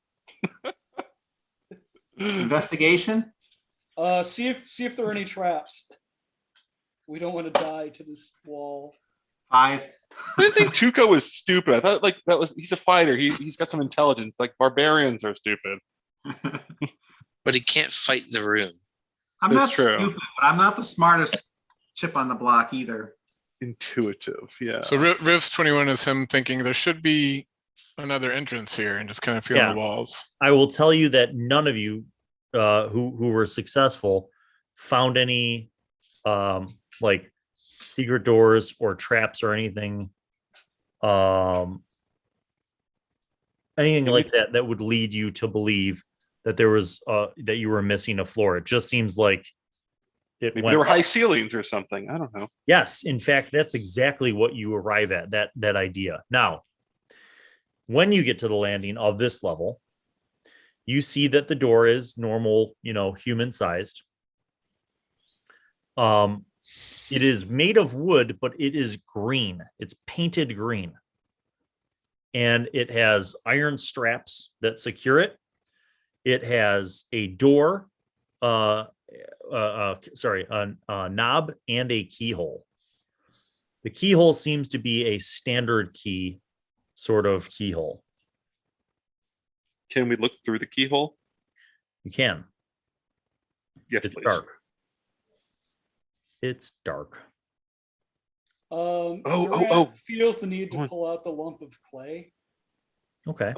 [SPEAKER 6] Investigation?
[SPEAKER 4] See if there are any traps. We don't want to die to this wall.
[SPEAKER 6] 5.
[SPEAKER 3] I didn't think Tuco was stupid. I thought like he's a fighter. He's got some intelligence. Like barbarians are stupid.
[SPEAKER 5] But he can't fight the room.
[SPEAKER 6] I'm not
[SPEAKER 3] That's true.
[SPEAKER 6] stupid, but I'm not the smartest chip on the block either.
[SPEAKER 3] Intuitive, yeah.
[SPEAKER 7] So Riv's 21 is him thinking there should be another entrance here and just kind of feeling
[SPEAKER 2] Yeah.
[SPEAKER 7] the walls.
[SPEAKER 2] I will tell you that none of you who were successful found any like secret doors or traps or anything anything like that would lead you to believe that there was that you were missing a floor. It just seems like it
[SPEAKER 3] Maybe
[SPEAKER 2] went
[SPEAKER 3] there were high
[SPEAKER 2] up.
[SPEAKER 3] ceilings or something. I don't know.
[SPEAKER 2] Yes, in fact, that's exactly what you arrive at, that idea. Now, when you get to the landing of this level, you see that the door is normal, human sized. It is made of wood, but it is green. It's painted green. And it has iron straps that secure it. It has a door, a knob and a keyhole. The keyhole seems to be a standard key sort of keyhole.
[SPEAKER 3] Can we look through the keyhole?
[SPEAKER 2] You can.
[SPEAKER 3] Yes,
[SPEAKER 2] It's
[SPEAKER 3] please.
[SPEAKER 2] dark. It's dark.
[SPEAKER 4] Durant feels the need
[SPEAKER 3] Go on.
[SPEAKER 4] to pull out the lump of clay.
[SPEAKER 2] Okay.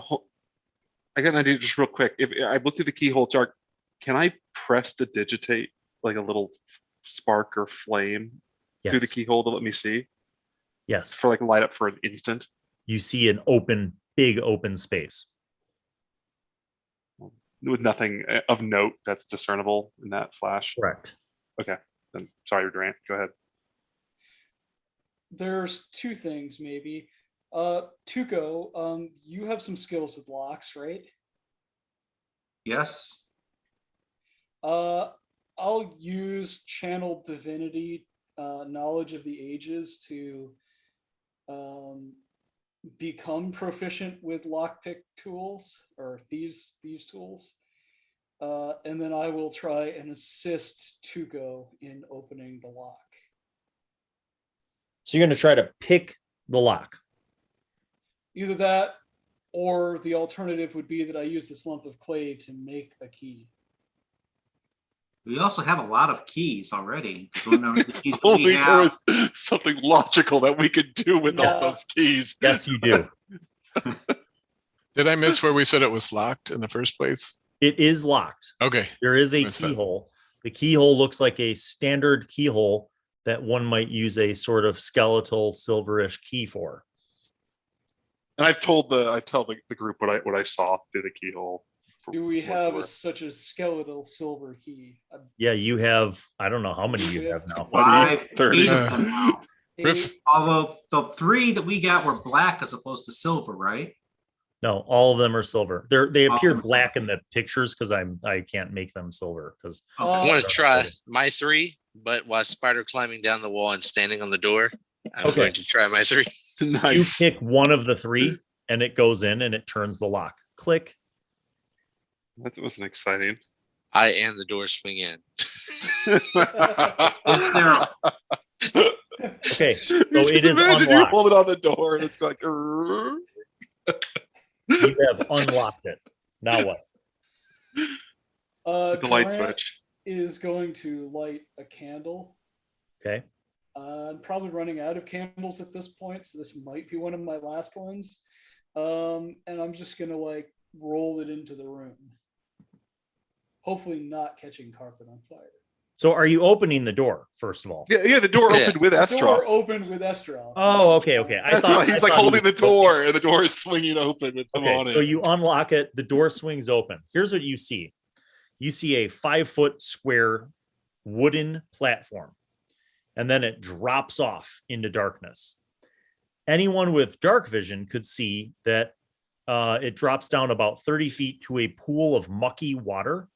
[SPEAKER 3] I got an idea just real quick. If I look through the keyhole, it's dark. Can I press to digitate like a little spark or flame through the
[SPEAKER 2] Yes.
[SPEAKER 3] keyhole to let me see?
[SPEAKER 2] Yes.
[SPEAKER 3] For like light up for an instant?
[SPEAKER 2] You see an big open space.
[SPEAKER 3] With nothing of note that's discernible in that flash.
[SPEAKER 2] Correct.
[SPEAKER 3] Okay. Then sorry, Durant. Go ahead.
[SPEAKER 4] There's 2 things maybe. Tuco, you have some skills with locks, right?
[SPEAKER 6] Yes.
[SPEAKER 4] I'll use channel divinity, knowledge of the ages to become proficient with lockpick tools or thieves tools. And then I will try and assist Tuco in opening the lock.
[SPEAKER 2] So you're going to try to pick the lock.
[SPEAKER 4] Either that or the alternative would be that I use this lump of clay to make a key.
[SPEAKER 6] We also have a lot of keys already. So now the keys that
[SPEAKER 3] Only
[SPEAKER 6] we
[SPEAKER 3] there
[SPEAKER 6] have,
[SPEAKER 3] was something logical that we could do with all
[SPEAKER 4] Yeah.
[SPEAKER 3] those keys.
[SPEAKER 2] Yes, you do.
[SPEAKER 7] Did I miss where we said it was locked in the first place?
[SPEAKER 2] It is locked.
[SPEAKER 7] Okay.
[SPEAKER 2] There is a
[SPEAKER 7] Missed that.
[SPEAKER 2] keyhole. The keyhole looks like a standard keyhole that one might use a sort of skeletal silverish key for.
[SPEAKER 3] And I tell the group what I saw through the keyhole.
[SPEAKER 4] Do we have such a skeletal silver key?
[SPEAKER 2] Yeah, you have, I don't know how many you have now.
[SPEAKER 6] 5,
[SPEAKER 3] 30.
[SPEAKER 6] 8 of them now.
[SPEAKER 7] Riff,
[SPEAKER 6] Although the 3 that we got were black as opposed to silver, right?
[SPEAKER 2] No, all of them are silver. They
[SPEAKER 6] All
[SPEAKER 2] appear
[SPEAKER 6] of them
[SPEAKER 2] black in the pictures because I can't make them silver because
[SPEAKER 5] I want to try my 3, but while spider climbing down the wall and standing on the door, I'm going to try my 3.
[SPEAKER 3] Nice.
[SPEAKER 2] You pick one of the 3 and it goes in and it turns the lock. Click.
[SPEAKER 3] That wasn't exciting.
[SPEAKER 5] I and the door swing in.
[SPEAKER 2] Okay, so
[SPEAKER 3] Just
[SPEAKER 2] it is
[SPEAKER 3] imagine you
[SPEAKER 2] unlocked.
[SPEAKER 3] hold it on the door and it's like. "Grrr."
[SPEAKER 2] You have unlocked it. Now what?
[SPEAKER 3] The light
[SPEAKER 4] Durant
[SPEAKER 3] switch.
[SPEAKER 4] is going to light a candle.
[SPEAKER 2] Okay.
[SPEAKER 4] I'm probably running out of candles at this point, so this might be one of my last ones. And I'm just gonna like roll it into the room. Hopefully not catching carpet on fire.
[SPEAKER 2] So are you opening the door, first of all?
[SPEAKER 3] Yeah, the door opened with
[SPEAKER 4] The door
[SPEAKER 3] Estra.
[SPEAKER 4] opened with Estral.
[SPEAKER 2] Oh, okay.
[SPEAKER 3] That's why he's like holding the door, and the door is swinging open with them on
[SPEAKER 2] Okay,
[SPEAKER 3] it.
[SPEAKER 2] so you unlock it, the door swings open. Here's what you see. You see a 5-foot square wooden platform, and then it drops off into darkness. Anyone with dark vision could see that it drops down about 30 feet to a pool of mucky water.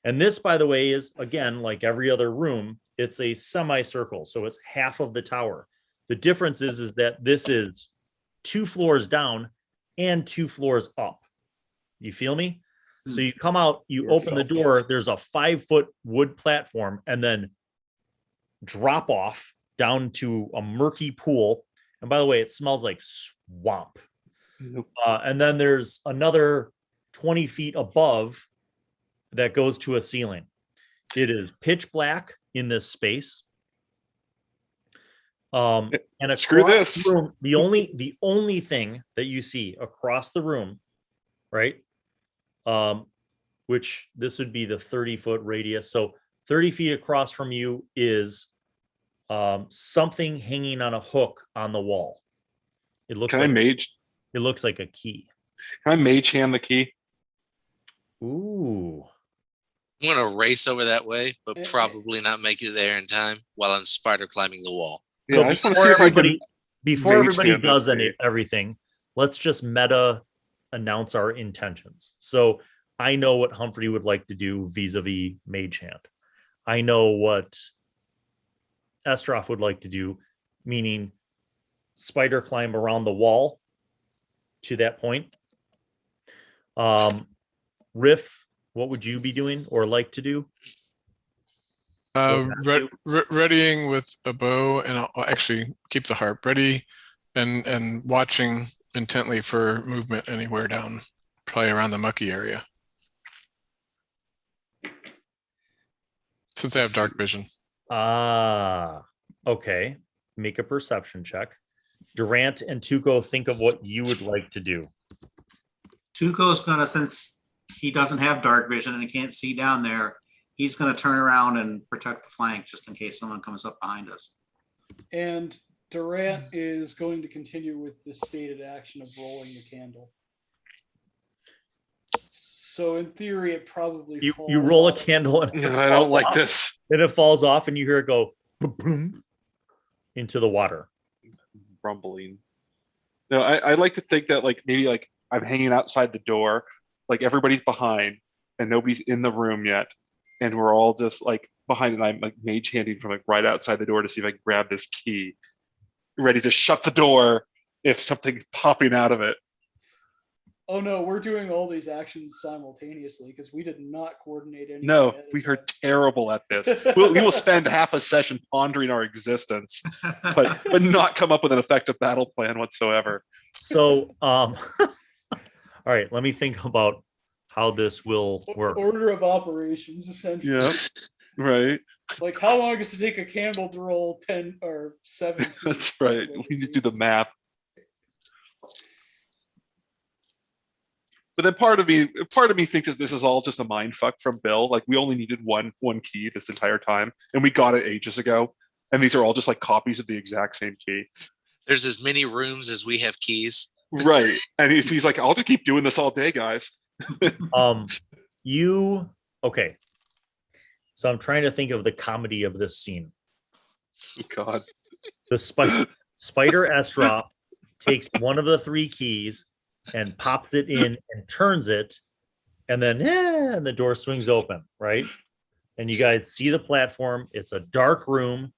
[SPEAKER 2] And this, by the way, is, again, like every other room, it's a semicircle. So it's half of the tower. The difference is that this is 2 floors down and 2 floors up. You feel me? So you come out, you open the door, there's a 5-foot wood platform, and then drop off down to a murky pool. And by the way, it smells like swamp. And then there's another 20 feet above that goes to a ceiling. It is pitch black in this space. And across
[SPEAKER 3] Screw this.
[SPEAKER 2] the room, the only thing that you see across the room, right? Which this would be the 30-foot radius. So 30 feet across from you is something hanging on a hook on the wall. It looks
[SPEAKER 3] Can I mage?
[SPEAKER 2] It looks like a key.
[SPEAKER 3] Can I mage hand the key?
[SPEAKER 2] Ooh.
[SPEAKER 5] I'm going to race over that way, but probably not make it there in time while I'm spider climbing the wall.
[SPEAKER 2] So
[SPEAKER 3] Yeah, I just want to see if I can.
[SPEAKER 2] before
[SPEAKER 3] mage
[SPEAKER 2] everybody
[SPEAKER 3] hand this
[SPEAKER 2] does
[SPEAKER 3] key.
[SPEAKER 2] everything, let's just meta announce our intentions. So I know what Humphrey would like to do vis-a-vis Mage Hand. I know what Estroff would like to do, meaning spider climb around the wall to that point. Riff, what would you be doing or like to do?
[SPEAKER 7] readying with a bow, and I'll actually keep the harp ready, and watching intently for movement anywhere down, probably around the mucky area, since I have dark vision.
[SPEAKER 2] Okay. Make a perception check. Durant and Tuco, think of what you would like to do.
[SPEAKER 6] Tuco's gonna, since he doesn't have dark vision and he can't see down there, he's gonna turn around and protect the flank just in case someone comes up behind us.
[SPEAKER 4] And Durant is going to continue with the stated action of rolling the candle. So in theory, it probably
[SPEAKER 2] You
[SPEAKER 4] falls
[SPEAKER 2] roll a
[SPEAKER 4] off.
[SPEAKER 2] candle and
[SPEAKER 3] I don't like this.
[SPEAKER 2] then it falls off and you hear it go boom, boom, into the water.
[SPEAKER 3] Rumbling. No, I like to think that like maybe like I'm hanging outside the door, like everybody's behind and nobody's in the room yet, and we're all just like behind, and I'm like mage handing from like right outside the door to see if I can grab this key, ready to shut the door if something's popping out of it.
[SPEAKER 4] Oh no, we're doing all these actions simultaneously because we did not coordinate any.
[SPEAKER 3] No, we are terrible at this. We will spend half a session pondering our existence, but not come up with an effective battle plan whatsoever.
[SPEAKER 2] So, all right, let me think about how this will work.
[SPEAKER 4] Order of operations, essentially.
[SPEAKER 3] Yeah, right.
[SPEAKER 4] Like, how long does it take a candle to roll 10 or 7?
[SPEAKER 3] That's right. We need to do the math. But then part of me thinks that this is all just a mind fuck from Bill. Like we only needed one key this entire time, and we got it ages ago. And these are all just like copies of the exact same key.
[SPEAKER 5] There's as many rooms as we have keys.
[SPEAKER 3] Right. And he's like, I'll just keep doing this all day, guys.
[SPEAKER 2] Okay. So I'm trying to think of the comedy of this scene.
[SPEAKER 3] Oh, God.
[SPEAKER 2] The Spider Estrop takes one of the 3 keys and pops it in and turns it, and then and the door swings open, right? And you guys see the platform. It's a dark room.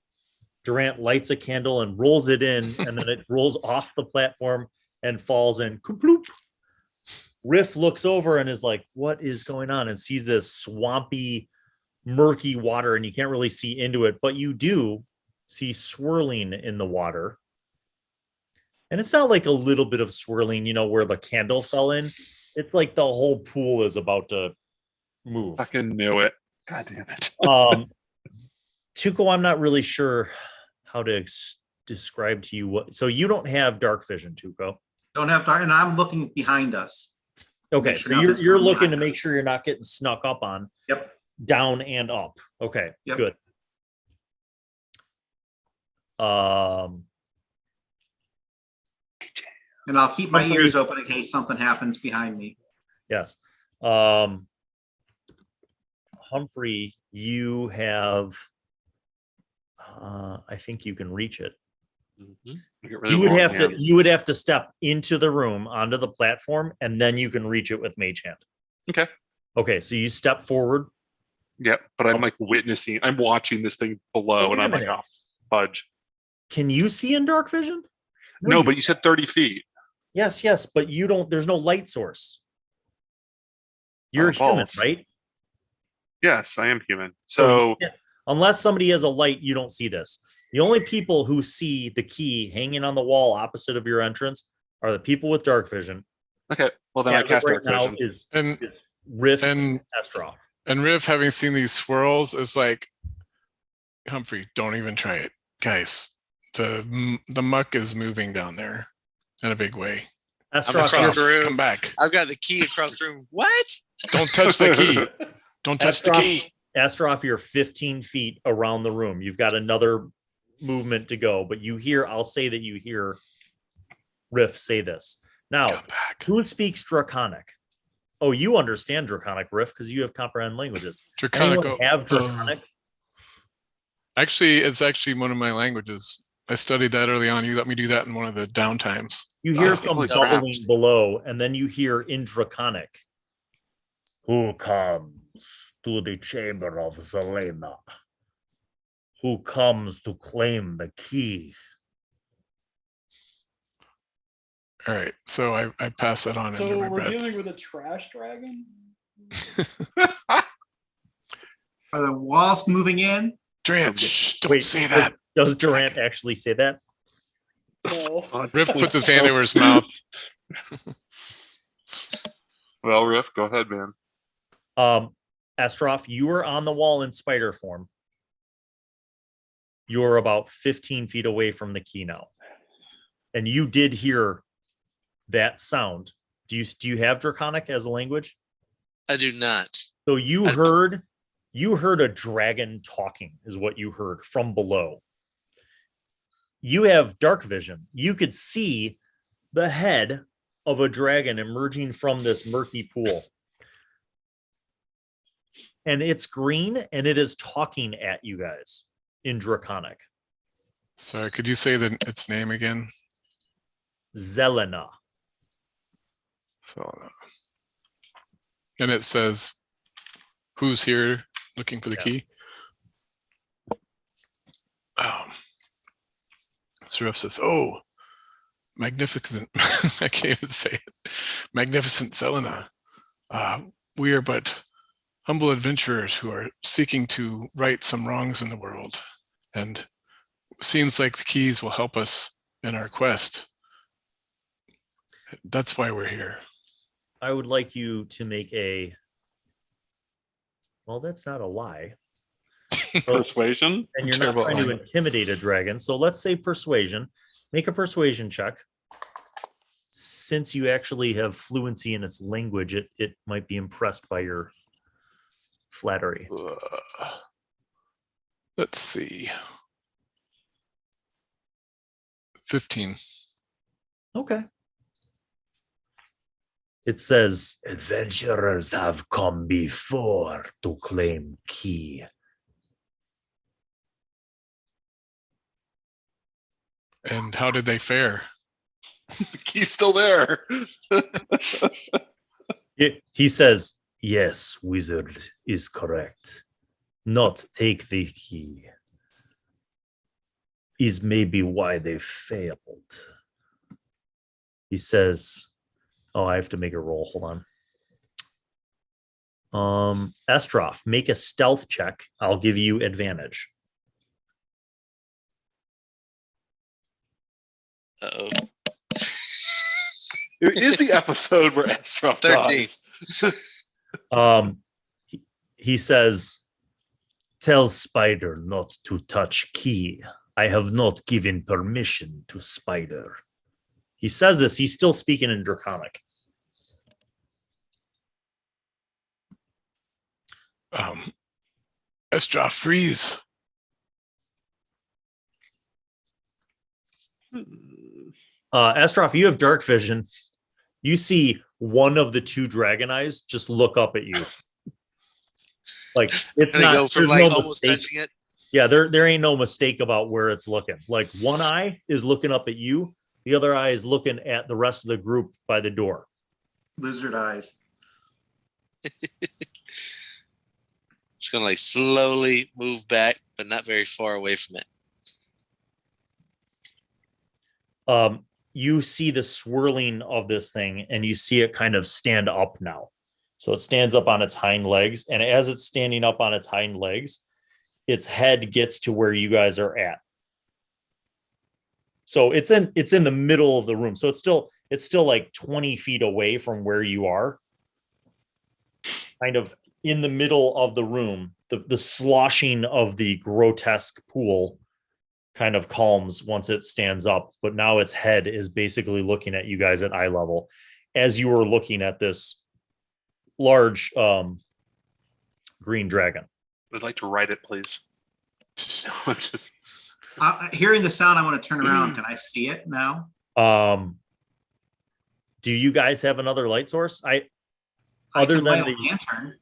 [SPEAKER 2] Durant lights a candle and rolls it in, and then it rolls off the platform and falls in. Kaploop. Riff looks over and is like, what is going on? And sees this swampy, murky water, and you can't really see into it, but you do see swirling in the water. And it's not like a little bit of swirling, where the candle fell in. It's like the whole pool is about to move.
[SPEAKER 3] Fucking knew it. God damn it.
[SPEAKER 2] Tuco, I'm not really sure how to describe to you what. So you don't have dark vision, Tuco.
[SPEAKER 6] Don't have dark, and I'm looking behind us.
[SPEAKER 2] Okay,
[SPEAKER 6] Make sure
[SPEAKER 2] so
[SPEAKER 6] nothing's
[SPEAKER 2] you're
[SPEAKER 6] going
[SPEAKER 2] looking to
[SPEAKER 6] behind
[SPEAKER 2] make
[SPEAKER 6] us.
[SPEAKER 2] sure you're not getting snuck up on.
[SPEAKER 6] Yep.
[SPEAKER 2] Down and up. Okay,
[SPEAKER 6] Yep.
[SPEAKER 2] good.
[SPEAKER 6] And I'll keep my ears open in case something happens behind me.
[SPEAKER 2] Yes. Humphrey, you have, I think you can reach it.
[SPEAKER 5] Mhm.
[SPEAKER 3] I get really
[SPEAKER 2] You would
[SPEAKER 3] long
[SPEAKER 2] have
[SPEAKER 3] hands.
[SPEAKER 2] you would have to step into the room onto the platform, and then you can reach it with Mage Hand.
[SPEAKER 3] Okay.
[SPEAKER 2] Okay, so you step forward.
[SPEAKER 3] Yep. But I'm like witnessing, I'm watching this thing below,
[SPEAKER 2] Wait
[SPEAKER 3] and
[SPEAKER 2] a
[SPEAKER 3] I'm like,
[SPEAKER 2] minute.
[SPEAKER 3] oh, fudge.
[SPEAKER 2] Can you see in dark vision?
[SPEAKER 3] No, but you said 30 feet.
[SPEAKER 2] Yes, but you don't. There's no light source. You're human,
[SPEAKER 3] balls.
[SPEAKER 2] right?
[SPEAKER 3] Yes, I am human.
[SPEAKER 2] So
[SPEAKER 3] So
[SPEAKER 2] you can't- unless somebody has a light, you don't see this. The only people who see the key hanging on the wall opposite of your entrance are the people with dark vision.
[SPEAKER 3] okay. Well, then I
[SPEAKER 2] As of
[SPEAKER 3] cast
[SPEAKER 2] right
[SPEAKER 3] dark
[SPEAKER 2] now
[SPEAKER 3] vision.
[SPEAKER 2] is
[SPEAKER 7] And
[SPEAKER 2] Riff
[SPEAKER 7] and
[SPEAKER 2] Estroff.
[SPEAKER 7] and Riv, having seen these swirls, is like, Humphrey, don't even try it, guys. The muck is moving down there in a big way.
[SPEAKER 5] I'm
[SPEAKER 2] Estroff,
[SPEAKER 5] across the
[SPEAKER 2] you're,
[SPEAKER 5] room.
[SPEAKER 7] Come back.
[SPEAKER 5] I've got the key across the room. What?
[SPEAKER 7] Don't touch the key. Don't touch the key.
[SPEAKER 2] Estroff, you're 15 feet around the room. You've got another movement to go, but you hear, I'll say that you hear Riff say this. Now,
[SPEAKER 7] Come back.
[SPEAKER 2] who speaks Draconic? Oh, you understand Draconic, Riff, because you have comprehend languages.
[SPEAKER 7] Draconic.
[SPEAKER 2] Anyone have Draconic?
[SPEAKER 7] Actually, it's actually one of my languages. I studied that early on. You let me do that in one of the downtimes.
[SPEAKER 2] You hear
[SPEAKER 3] Oh,
[SPEAKER 2] some
[SPEAKER 3] holy
[SPEAKER 2] bubbling
[SPEAKER 3] crap.
[SPEAKER 2] below, and then you hear in Draconic, who comes to the chamber of Zelena? Who comes to claim the key?
[SPEAKER 7] All right, so I pass that on
[SPEAKER 4] So
[SPEAKER 7] into my
[SPEAKER 4] we're
[SPEAKER 7] breath.
[SPEAKER 4] dealing with a trash dragon?
[SPEAKER 6] Are the walls moving in?
[SPEAKER 7] Durant, shh, don't
[SPEAKER 2] Wait,
[SPEAKER 7] say that.
[SPEAKER 2] Does Durant actually say that?
[SPEAKER 4] No.
[SPEAKER 7] Riv puts his hand over his mouth.
[SPEAKER 3] Well, Riff, go ahead, man.
[SPEAKER 2] Estroff, you are on the wall in spider form. You're about 15 feet away from the key now. And you did hear that sound. Do you have Draconic as a language?
[SPEAKER 5] I do not.
[SPEAKER 2] So you heard a dragon talking is what you heard from below. You have dark vision. You could see the head of a dragon emerging from this murky pool. And it's green and it is talking at you guys in Draconic.
[SPEAKER 7] Sorry, could you say its name again?
[SPEAKER 2] Zelena.
[SPEAKER 7] So, and it says, "Who's here looking for the key?" Surf says, "Oh, magnificent!" I can't even say it. Magnificent Zelena. We are but humble adventurers who are seeking to right some wrongs in the world, and seems like the keys will help us in our quest. That's why we're here.
[SPEAKER 2] I would like you to make a. Well, that's not a lie.
[SPEAKER 3] Persuasion?
[SPEAKER 2] And you're not
[SPEAKER 7] Terrible
[SPEAKER 2] trying to
[SPEAKER 7] lie.
[SPEAKER 2] intimidate a dragon. So let's say persuasion. Make a persuasion check. Since you actually have fluency in its language, it might be impressed by your flattery.
[SPEAKER 7] Let's see. 15.
[SPEAKER 2] Okay. It says, adventurers have come before to claim key.
[SPEAKER 7] And how did they fare?
[SPEAKER 3] The key's still there.
[SPEAKER 2] He says, yes, wizard is correct. Not take the key is maybe why they failed. He says, oh, I have to make a roll. Hold on. Estroff, make a stealth check. I'll give you advantage.
[SPEAKER 5] Uh-oh.
[SPEAKER 3] It is the episode where Estroff
[SPEAKER 5] 13.
[SPEAKER 3] dies.
[SPEAKER 2] He says, tell Spider not to touch key. I have not given permission to Spider. He says this, he's still speaking in Draconic.
[SPEAKER 7] Estra, freeze.
[SPEAKER 2] Estroff, you have dark vision. You see one of the two dragon eyes just look up at you. Like it's
[SPEAKER 5] Gonna
[SPEAKER 2] not
[SPEAKER 5] go from
[SPEAKER 2] there's
[SPEAKER 5] like
[SPEAKER 2] no
[SPEAKER 5] almost
[SPEAKER 2] mistake.
[SPEAKER 5] touching it.
[SPEAKER 2] Yeah, there ain't no mistake about where it's looking. Like one eye is looking up at you, the other eye is looking at the rest of the group by the door.
[SPEAKER 6] Lizard eyes.
[SPEAKER 5] Just gonna like slowly move back, but not very far away from it.
[SPEAKER 2] You see the swirling of this thing and you see it kind of stand up now. So it stands up on its hind legs, and as it's standing up on its hind legs, its head gets to where you guys are at. So it's in the middle of the room. So it's still like 20 feet away from where you are. Kind of in the middle of the room, the sloshing of the grotesque pool kind of calms once it stands up, but now its head is basically looking at you guys at eye level as you were looking at this large green dragon.
[SPEAKER 3] I'd like to ride it, please.
[SPEAKER 6] Hearing the sound, I want to turn around. Can I see it now?
[SPEAKER 2] Do you guys have another light source?
[SPEAKER 6] I
[SPEAKER 2] Other
[SPEAKER 6] can
[SPEAKER 2] than
[SPEAKER 6] light a
[SPEAKER 2] the
[SPEAKER 6] lantern.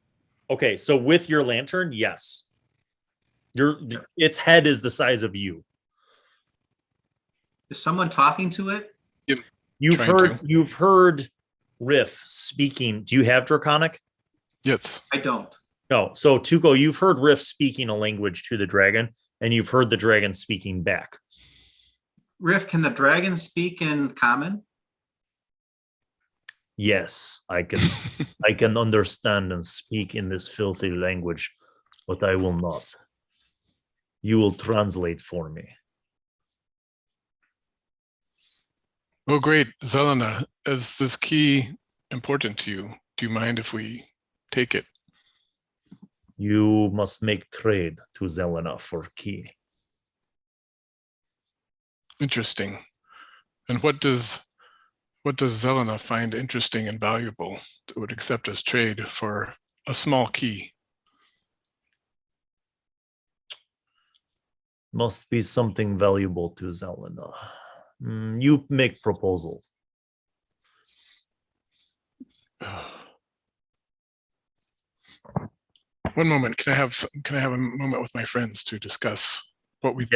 [SPEAKER 2] Okay, so with your lantern, yes. Its head is the size of you.
[SPEAKER 6] Is someone talking to it?
[SPEAKER 2] You've heard Riff speaking. Do you have Draconic?
[SPEAKER 7] Yes.
[SPEAKER 6] I don't.
[SPEAKER 2] No. So Tuco, you've heard Riff speaking a language to the dragon, and you've heard the dragon speaking back.
[SPEAKER 6] Riff, can the dragon speak in common?
[SPEAKER 2] Yes, I can. I can understand and speak in this filthy language, but I will not. You will translate for me.
[SPEAKER 7] Well, great. Zelena, is this key important to you? Do you mind if we take it?
[SPEAKER 2] You must make trade to Zelena for key.
[SPEAKER 7] Interesting. And what does Zelena find interesting and valuable that would accept as trade for a small key?
[SPEAKER 2] Must be something valuable to Zelena. You make proposals.
[SPEAKER 7] One moment. Can I have a moment with my friends to discuss what we?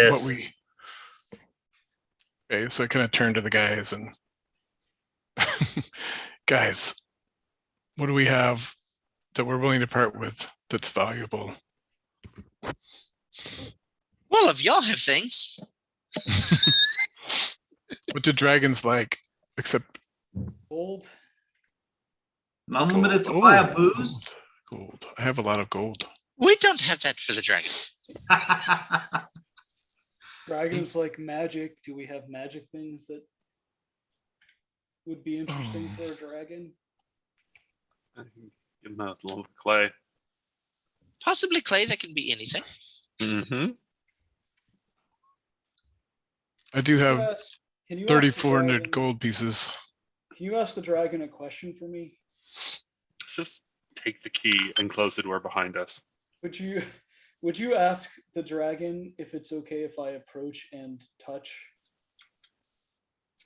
[SPEAKER 7] Okay, so I kind of turn to the guys and guys, what do we have that we're willing to part with that's valuable?
[SPEAKER 5] Well, if y'all have things.
[SPEAKER 7] What do dragons like, except
[SPEAKER 4] Gold.
[SPEAKER 6] An unlimited supply of booze?
[SPEAKER 7] Gold. I have a lot of gold.
[SPEAKER 5] We don't have that for the dragon.
[SPEAKER 4] Dragons like magic. Do we have magic things that would be interesting for a dragon?
[SPEAKER 3] Give him a little clay.
[SPEAKER 5] Possibly clay, that can be anything.
[SPEAKER 3] Mm-hmm.
[SPEAKER 7] I do have
[SPEAKER 4] Can you ask the
[SPEAKER 7] 3,400
[SPEAKER 4] dragon-
[SPEAKER 7] gold pieces.
[SPEAKER 4] Can you ask the dragon a question for me?
[SPEAKER 3] Just take the key and close the door behind us.
[SPEAKER 4] Would you ask the dragon if it's okay if I approach and touch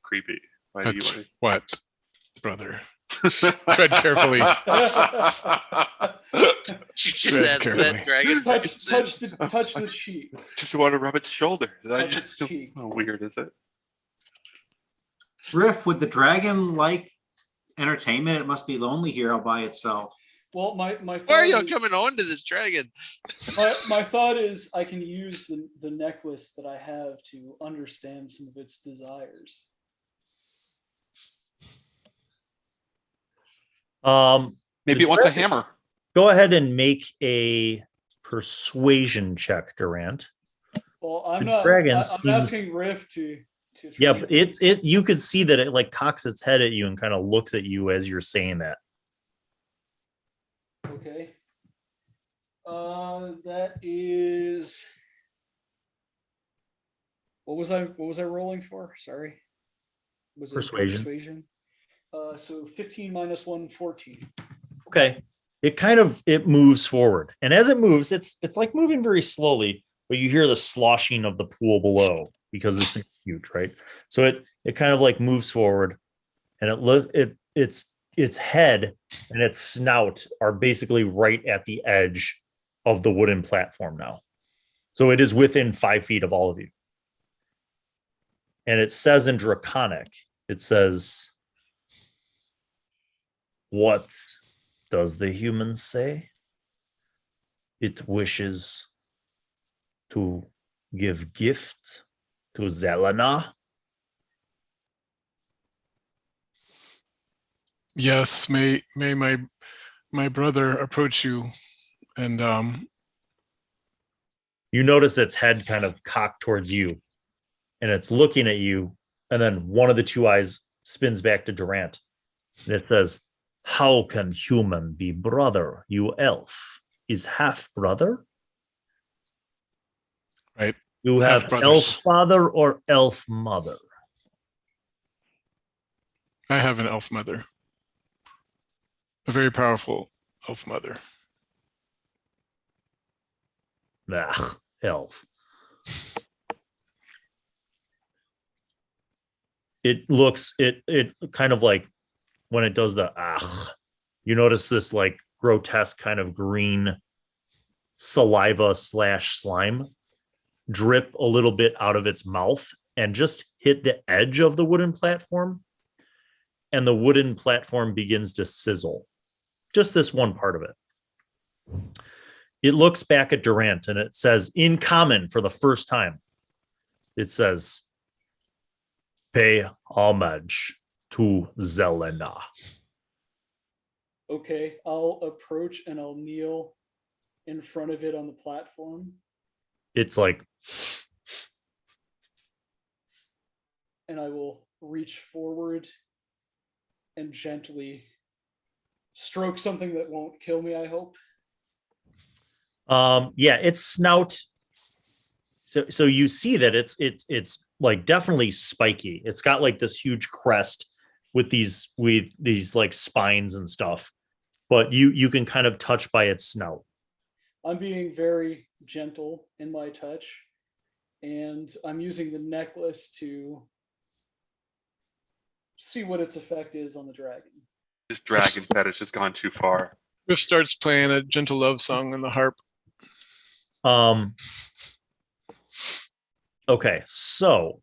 [SPEAKER 3] creepy. Why do you
[SPEAKER 7] Touch
[SPEAKER 3] want
[SPEAKER 7] what, brother? Tread carefully.
[SPEAKER 5] Just
[SPEAKER 7] Tread
[SPEAKER 5] ask
[SPEAKER 7] carefully.
[SPEAKER 5] that dragon for consent.
[SPEAKER 4] touch the sheep.
[SPEAKER 3] Just want to rub its shoulder.
[SPEAKER 4] Touch its cheek.
[SPEAKER 3] How weird is it?
[SPEAKER 6] Riff, would the dragon like entertainment? It must be lonely here all by itself.
[SPEAKER 4] Well, my
[SPEAKER 5] Why are
[SPEAKER 4] thought
[SPEAKER 5] y'all
[SPEAKER 4] is-
[SPEAKER 5] coming on to this dragon?
[SPEAKER 4] my thought is I can use the necklace that I have to understand some of its desires.
[SPEAKER 3] Maybe it wants a hammer.
[SPEAKER 2] Go ahead and make a persuasion check, Durant.
[SPEAKER 4] Well, I'm
[SPEAKER 2] The
[SPEAKER 4] not.
[SPEAKER 2] dragon
[SPEAKER 4] I'm
[SPEAKER 2] seems-
[SPEAKER 4] asking Riff to.
[SPEAKER 2] Yeah, but it you could see that it like cocks its head at you and kind of looks at you as you're saying that.
[SPEAKER 4] Okay. That is. What was I rolling for? Sorry. Was it
[SPEAKER 2] Persuasion.
[SPEAKER 4] Persuasion. So 15 minus 1, 14.
[SPEAKER 2] Okay. It moves forward. And as it moves, it's like moving very slowly, but you hear the sloshing of the pool below because it's huge, right? So it kind of like moves forward, and its head and its snout are basically right at the edge of the wooden platform now. So it is within 5 feet of all of you. And it says in Draconic, it says, "What does the human say? It wishes to give gift to Zelena."
[SPEAKER 7] Yes, may my brother approach you, and
[SPEAKER 2] You notice its head kind of cocked towards you, and it's looking at you, and then one of the two eyes spins back to Durant, and it says, "How can human be brother? You elf is half brother.
[SPEAKER 7] right.
[SPEAKER 2] You have
[SPEAKER 7] Half-brothers.
[SPEAKER 2] elf father or elf mother."
[SPEAKER 7] I have an elf mother, a very powerful elf mother.
[SPEAKER 2] Ugh, elf. It kind of like when it does the you notice this like grotesque kind of green saliva / slime drip a little bit out of its mouth and just hit the edge of the wooden platform, and the wooden platform begins to sizzle. Just this one part of it. It looks back at Durant and it says in common for the first time, it says, "Pay homage to Zelena."
[SPEAKER 4] Okay, I'll approach and I'll kneel in front of it on the platform,
[SPEAKER 2] It's like,
[SPEAKER 4] and I will reach forward and gently stroke something that won't kill me, I hope.
[SPEAKER 2] yeah, its snout. So you see that it's like definitely spiky. It's got like this huge crest with these like spines and stuff, but you can kind of touch by its snout.
[SPEAKER 4] I'm being very gentle in my touch, and I'm using the necklace to see what its effect is on the dragon.
[SPEAKER 3] This dragon fetish has gone too far.
[SPEAKER 7] Riff starts playing a gentle love song on the harp.
[SPEAKER 2] Okay, so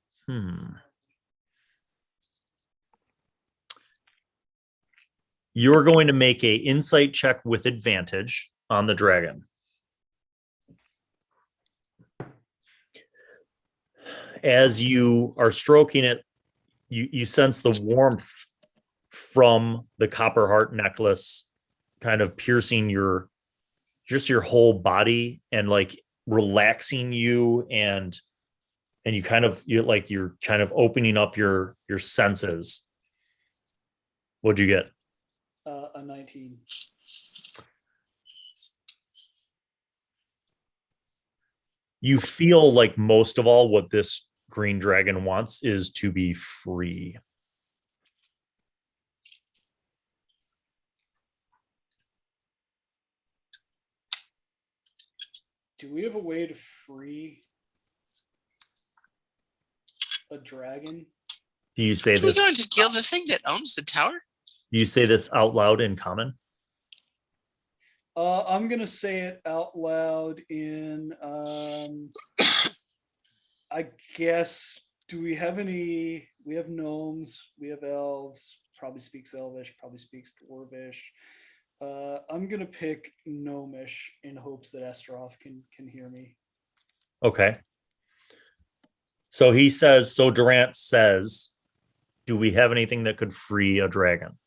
[SPEAKER 2] you're going to make a insight check with advantage on the dragon. As you are stroking it, you sense the warmth from the copper heart necklace kind of piercing your whole body and like relaxing you, and you're kind of opening up your senses. What'd you get?
[SPEAKER 4] A 19.
[SPEAKER 2] You feel like most of all what this green dragon wants is to be free.
[SPEAKER 4] Do we have a way to free a dragon?
[SPEAKER 2] Do you say
[SPEAKER 5] Are we
[SPEAKER 2] this?
[SPEAKER 5] going to kill the thing that owns the tower?
[SPEAKER 2] Do you say this out loud in common?
[SPEAKER 4] I'm gonna say it out loud in I guess, do we have any, we have gnomes, we have elves, probably speaks Elvish, probably speaks Dwarvish. I'm gonna pick gnomish in hopes that Astaroth can hear me.
[SPEAKER 2] Okay. So he says, so Durant says, do we have anything that could free a dragon?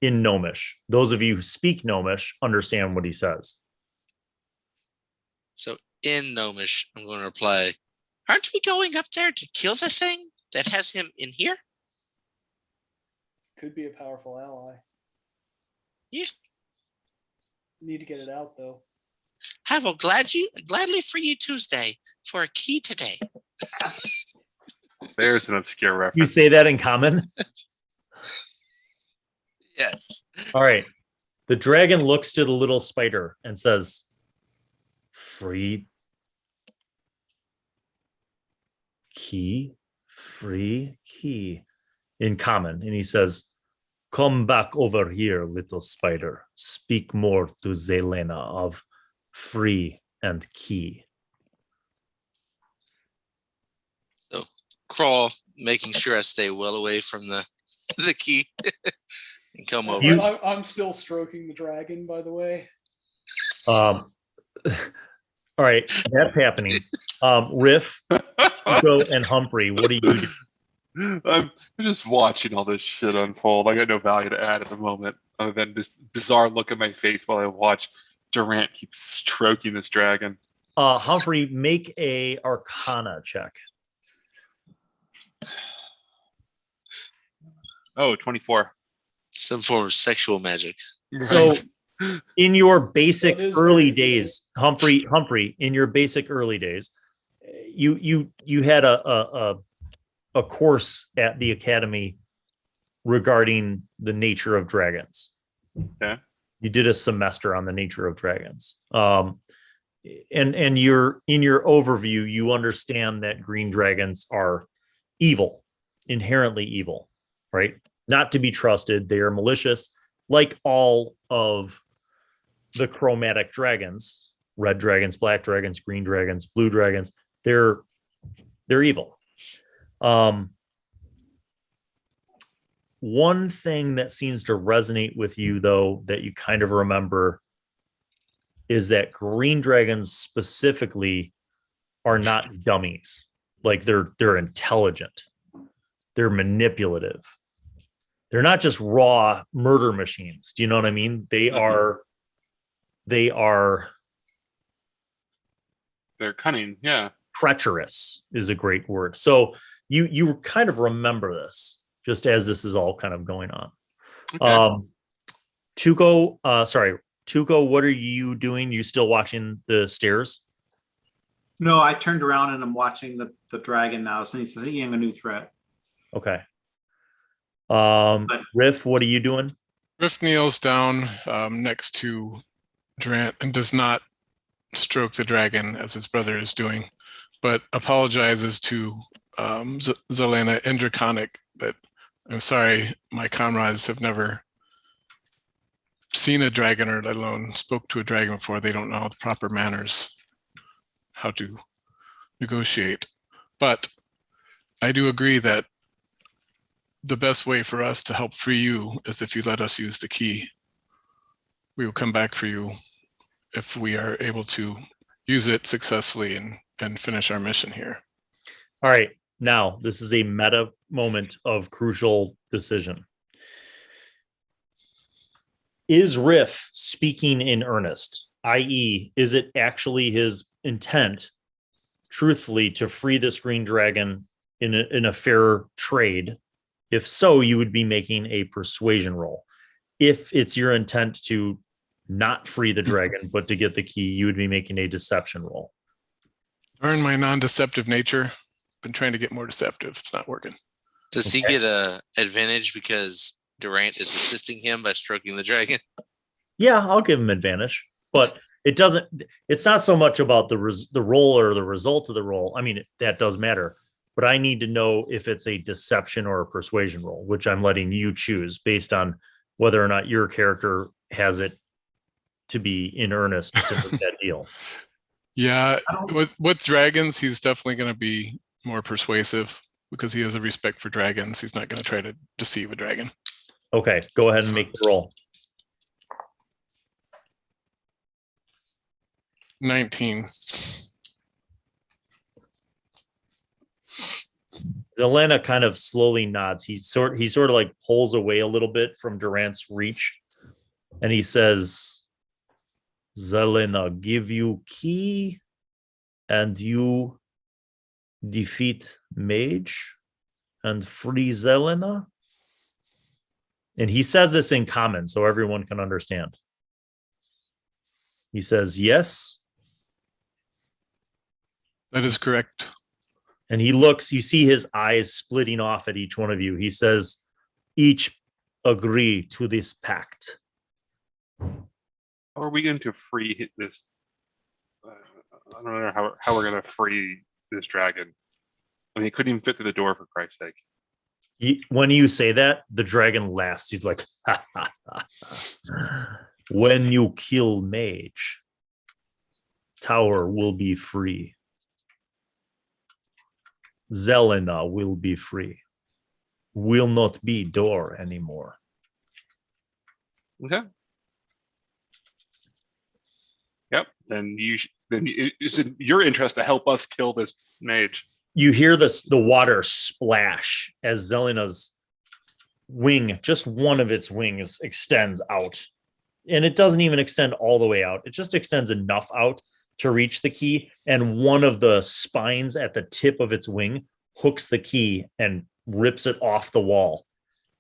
[SPEAKER 2] In Gnomish. Those of you who speak Gnomish understand what he says.
[SPEAKER 5] So in Gnomish, I'm going to reply, aren't we going up there to kill the thing that has him in here?
[SPEAKER 4] Could be a powerful ally.
[SPEAKER 5] Yeah.
[SPEAKER 4] Need to get it out though.
[SPEAKER 5] I will gladly free you Tuesday for a key today.
[SPEAKER 3] There's an obscure reference.
[SPEAKER 2] You say that in common?
[SPEAKER 5] Yes.
[SPEAKER 2] All right. The dragon looks to the little spider and says, free key in common. And he says, come back over here, little spider. Speak more to Zelena of free and key.
[SPEAKER 5] So crawl, making sure I stay well away from the key. And come over.
[SPEAKER 4] I'm still stroking the dragon, by the way.
[SPEAKER 2] All right, that's happening. Riff, Hugo, and Humphrey, what are you doing?
[SPEAKER 3] I'm just watching all this shit unfold. I got no value to add at the moment, other than this bizarre look at my face while I watch Durant keep stroking this dragon.
[SPEAKER 2] Humphrey, make a Arcana check.
[SPEAKER 3] Oh, 24.
[SPEAKER 5] Some form of sexual magic.
[SPEAKER 2] So in your basic
[SPEAKER 4] That is
[SPEAKER 2] early
[SPEAKER 4] very good.
[SPEAKER 2] days, Humphrey, in your basic early days, you had a course at the academy regarding the nature of dragons.
[SPEAKER 3] Okay.
[SPEAKER 2] You did a semester on the nature of dragons. And you're in your overview, you understand that green dragons are evil, inherently evil, right? Not to be trusted. They are malicious, like all of the chromatic dragons, red dragons, black dragons, green dragons, blue dragons. They're evil. One thing that seems to resonate with you, though, that you kind of remember is that green dragons specifically are not dummies. Like they're intelligent. They're manipulative. They're not just raw murder machines. Do you know what I mean? They're
[SPEAKER 3] cunning. Yeah.
[SPEAKER 2] Treacherous is a great word. So you kind of remember this just as this is all kind of going on.
[SPEAKER 3] Okay.
[SPEAKER 2] Tuco, what are you doing? You still watching the stairs?
[SPEAKER 6] No, I turned around and I'm watching the dragon now, since he's seeing a new threat.
[SPEAKER 2] Okay. Riff, what are you doing?
[SPEAKER 7] Riff kneels down next to Durant and does not stroke the dragon as his brother is doing, but apologizes to Zelena in Draconic that I'm sorry, my comrades have never seen a dragon or let alone spoke to a dragon before. They don't know the proper manners, how to negotiate. But I do agree that the best way for us to help free you is if you let us use the key. We will come back for you if we are able to use it successfully and finish our mission here.
[SPEAKER 2] All right. Now, this is a meta moment of crucial decision. Is Riff speaking in earnest? I.e., is it actually his intent, truthfully, to free this green dragon in a fair trade? If so, you would be making a persuasion roll. If it's your intent to not free the dragon, but to get the key, you would be making a deception roll.
[SPEAKER 7] Learn my non-deceptive nature. Been trying to get more deceptive. It's not working.
[SPEAKER 5] Does he get a advantage because Durant is assisting him by stroking the dragon?
[SPEAKER 2] Yeah, I'll give him advantage, but it's not so much about the roll or the result of the roll. I mean, that does matter. but I need to know if it's a deception or a persuasion roll, which I'm letting you choose based on whether or not your character has it to be in earnest to make that deal.
[SPEAKER 7] Yeah, with dragons, he's definitely going to be more persuasive because he has a respect for dragons. He's not going to try to deceive a dragon.
[SPEAKER 2] Okay, go ahead and make the roll.
[SPEAKER 7] 19.
[SPEAKER 2] Zelena kind of slowly nods. He sort of like pulls away a little bit from Durant's reach, and he says, Zelena, give you key and you defeat mage and free Zelena. And he says this in common so everyone can understand. He says, yes.
[SPEAKER 7] That is correct.
[SPEAKER 2] And he looks, you see his eyes splitting off at each one of you. He says, each agree to this pact.
[SPEAKER 3] How are we going to free this? I don't know how we're going to free this dragon. I mean, he couldn't even fit through the door, for Christ's sake.
[SPEAKER 2] When you say that, the dragon laughs. He's like, ha, ha, ha. When you kill mage, tower will be free. Zelena will be free. Will not be door anymore.
[SPEAKER 3] Okay. Yep. Then it's in your interest to help us kill this mage.
[SPEAKER 2] You hear the water splash as Zelena's wing, just one of its wings, extends out. And it doesn't even extend all the way out. It just extends enough out to reach the key. And one of the spines at the tip of its wing hooks the key and rips it off the wall.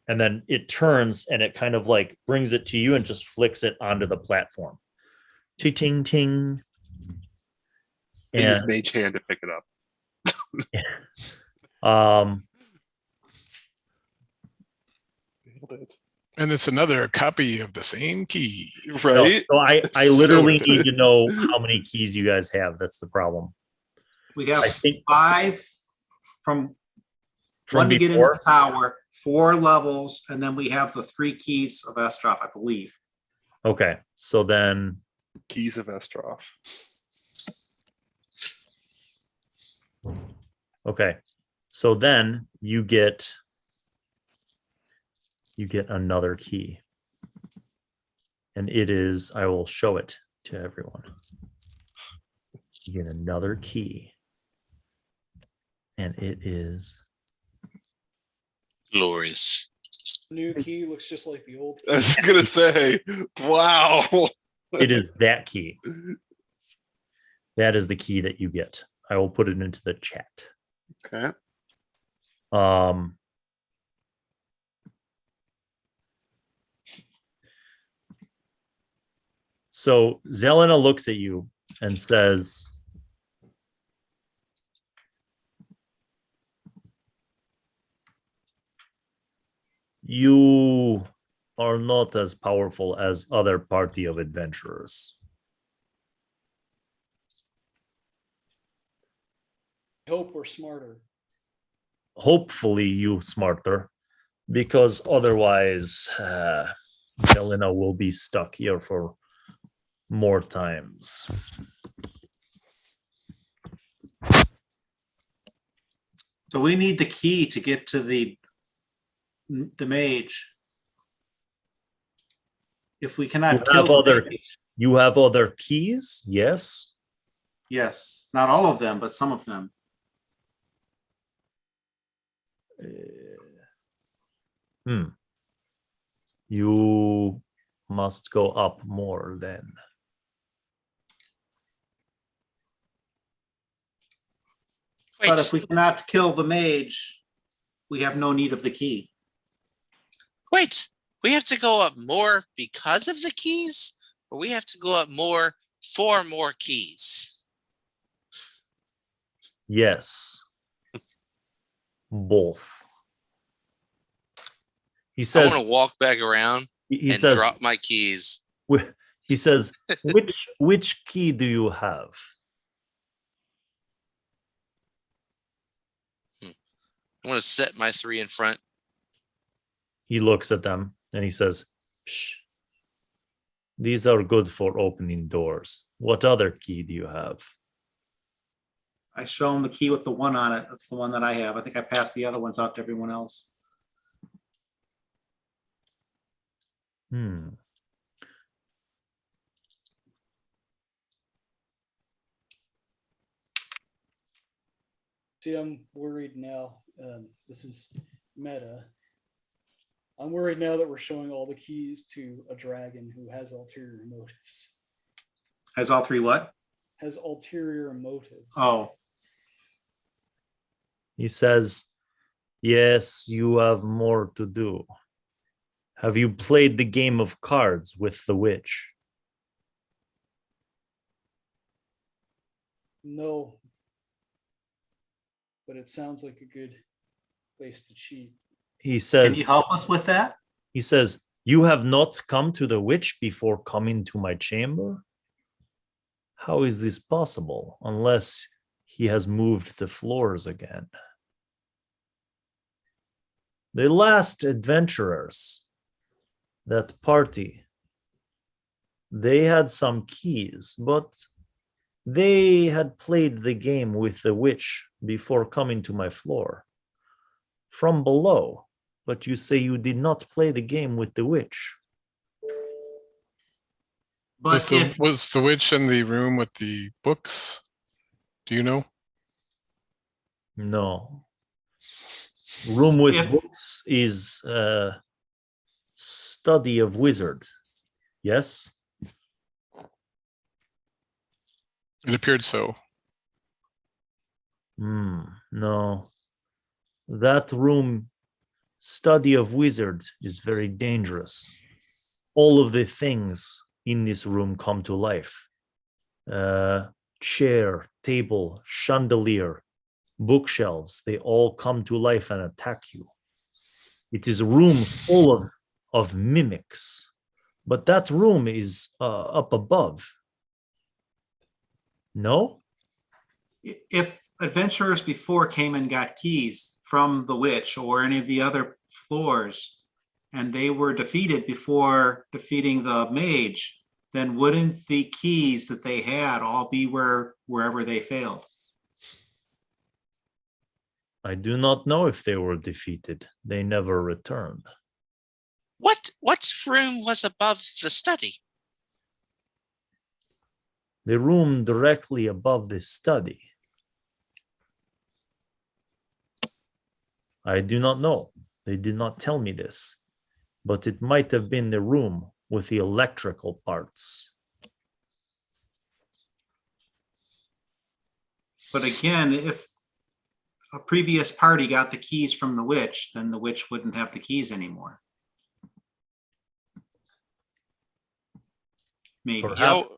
[SPEAKER 2] And then it turns and it kind of like brings it to you and just flicks it onto the platform. Ting, ting.
[SPEAKER 3] And use mage hand to pick it up.
[SPEAKER 7] And it's another copy of the same key.
[SPEAKER 3] Right?
[SPEAKER 2] So I literally need to know how many keys you guys have. That's the problem.
[SPEAKER 6] We have 5 from one to get into the tower, 4 levels, and then we have the 3 keys of Estroff, I believe.
[SPEAKER 2] Okay, so then
[SPEAKER 3] keys of Estroff.
[SPEAKER 2] Okay, so then you get another key, and it is, I will show it to everyone. You get another key, and it is
[SPEAKER 5] glorious.
[SPEAKER 4] New key looks just like the old key.
[SPEAKER 3] I was gonna say, wow.
[SPEAKER 2] It is that key. That is the key that you get. I will put it into the chat.
[SPEAKER 3] Okay.
[SPEAKER 2] So Zelena looks at you and says, you are not as powerful as other party of adventurers.
[SPEAKER 4] I hope we're smarter.
[SPEAKER 2] Hopefully you smarter, because otherwise Zelena will be stuck here for more times.
[SPEAKER 6] So we need the key to get to the mage. If we cannot kill the mage,
[SPEAKER 2] you have other keys? Yes.
[SPEAKER 6] Yes, not all of them, but some of them.
[SPEAKER 2] You must go up more then.
[SPEAKER 5] Wait,
[SPEAKER 6] But if we cannot kill the mage, we have no need of the key.
[SPEAKER 5] wait, we have to go up more because of the keys, or we have to go up more for more keys?
[SPEAKER 2] Yes. Both. He
[SPEAKER 5] I
[SPEAKER 2] says,
[SPEAKER 5] want to walk back around
[SPEAKER 2] he
[SPEAKER 5] and
[SPEAKER 2] says,
[SPEAKER 5] drop my keys.
[SPEAKER 2] he says, which key do you have?
[SPEAKER 5] I want to set my 3 in front.
[SPEAKER 2] He looks at them and he says, "Psh, these are good for opening doors. What other key do you have?"
[SPEAKER 6] I show him the key with the 1 on it. That's the one that I have. I think I passed the other ones out to everyone else.
[SPEAKER 4] See, I'm worried now. This is meta. I'm worried now that we're showing all the keys to a dragon who has ulterior motives.
[SPEAKER 6] Has all 3 what?
[SPEAKER 4] Has ulterior motives.
[SPEAKER 6] Oh,
[SPEAKER 2] He says, "Yes, you have more to do. Have you played the game of cards with the witch?"
[SPEAKER 4] No. But it sounds like a good place to cheat.
[SPEAKER 2] He
[SPEAKER 6] can
[SPEAKER 2] says,
[SPEAKER 6] you help us with that?
[SPEAKER 2] he says, "You have not come to the witch before coming to my chamber? How is this possible unless he has moved the floors again? The last adventurers, that party, they had some keys, but they had played the game with the witch before coming to my floor from below. But you say you did not play the game with the witch."
[SPEAKER 6] But if
[SPEAKER 7] Was the witch in the room with the books? Do you know?
[SPEAKER 2] No. Room with
[SPEAKER 6] If-
[SPEAKER 2] books is study of wizard. Yes?
[SPEAKER 7] It appeared so.
[SPEAKER 2] No. That room, study of wizard, is very dangerous. All of the things in this room come to life. Chair, table, chandelier, bookshelves, they all come to life and attack you. It is a room full of mimics, but that room is up above. No?
[SPEAKER 6] if adventurers before came and got keys from the witch or any of the other floors, and they were defeated before defeating the mage, then wouldn't the keys that they had all be wherever they failed?
[SPEAKER 2] I do not know if they were defeated. They never returned.
[SPEAKER 5] What room was above the study?
[SPEAKER 2] The room directly above the study. I do not know. They did not tell me this, but it might have been the room with the electrical parts.
[SPEAKER 6] But again, if a previous party got the keys from the witch, then the witch wouldn't have the keys anymore. Maybe.
[SPEAKER 2] Perhaps.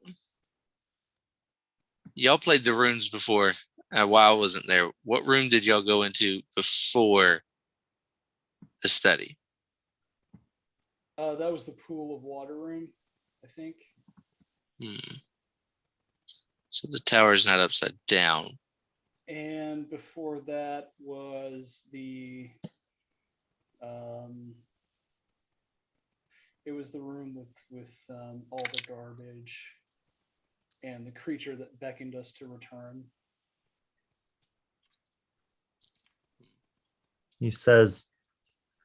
[SPEAKER 5] Y'all played the rooms before. While I wasn't there. What room did y'all go into before the study?
[SPEAKER 4] That was the pool of water room, I think.
[SPEAKER 5] So the tower is not upside down.
[SPEAKER 4] And before that was the it was the room with all the garbage and the creature that beckoned us to return.
[SPEAKER 2] He says,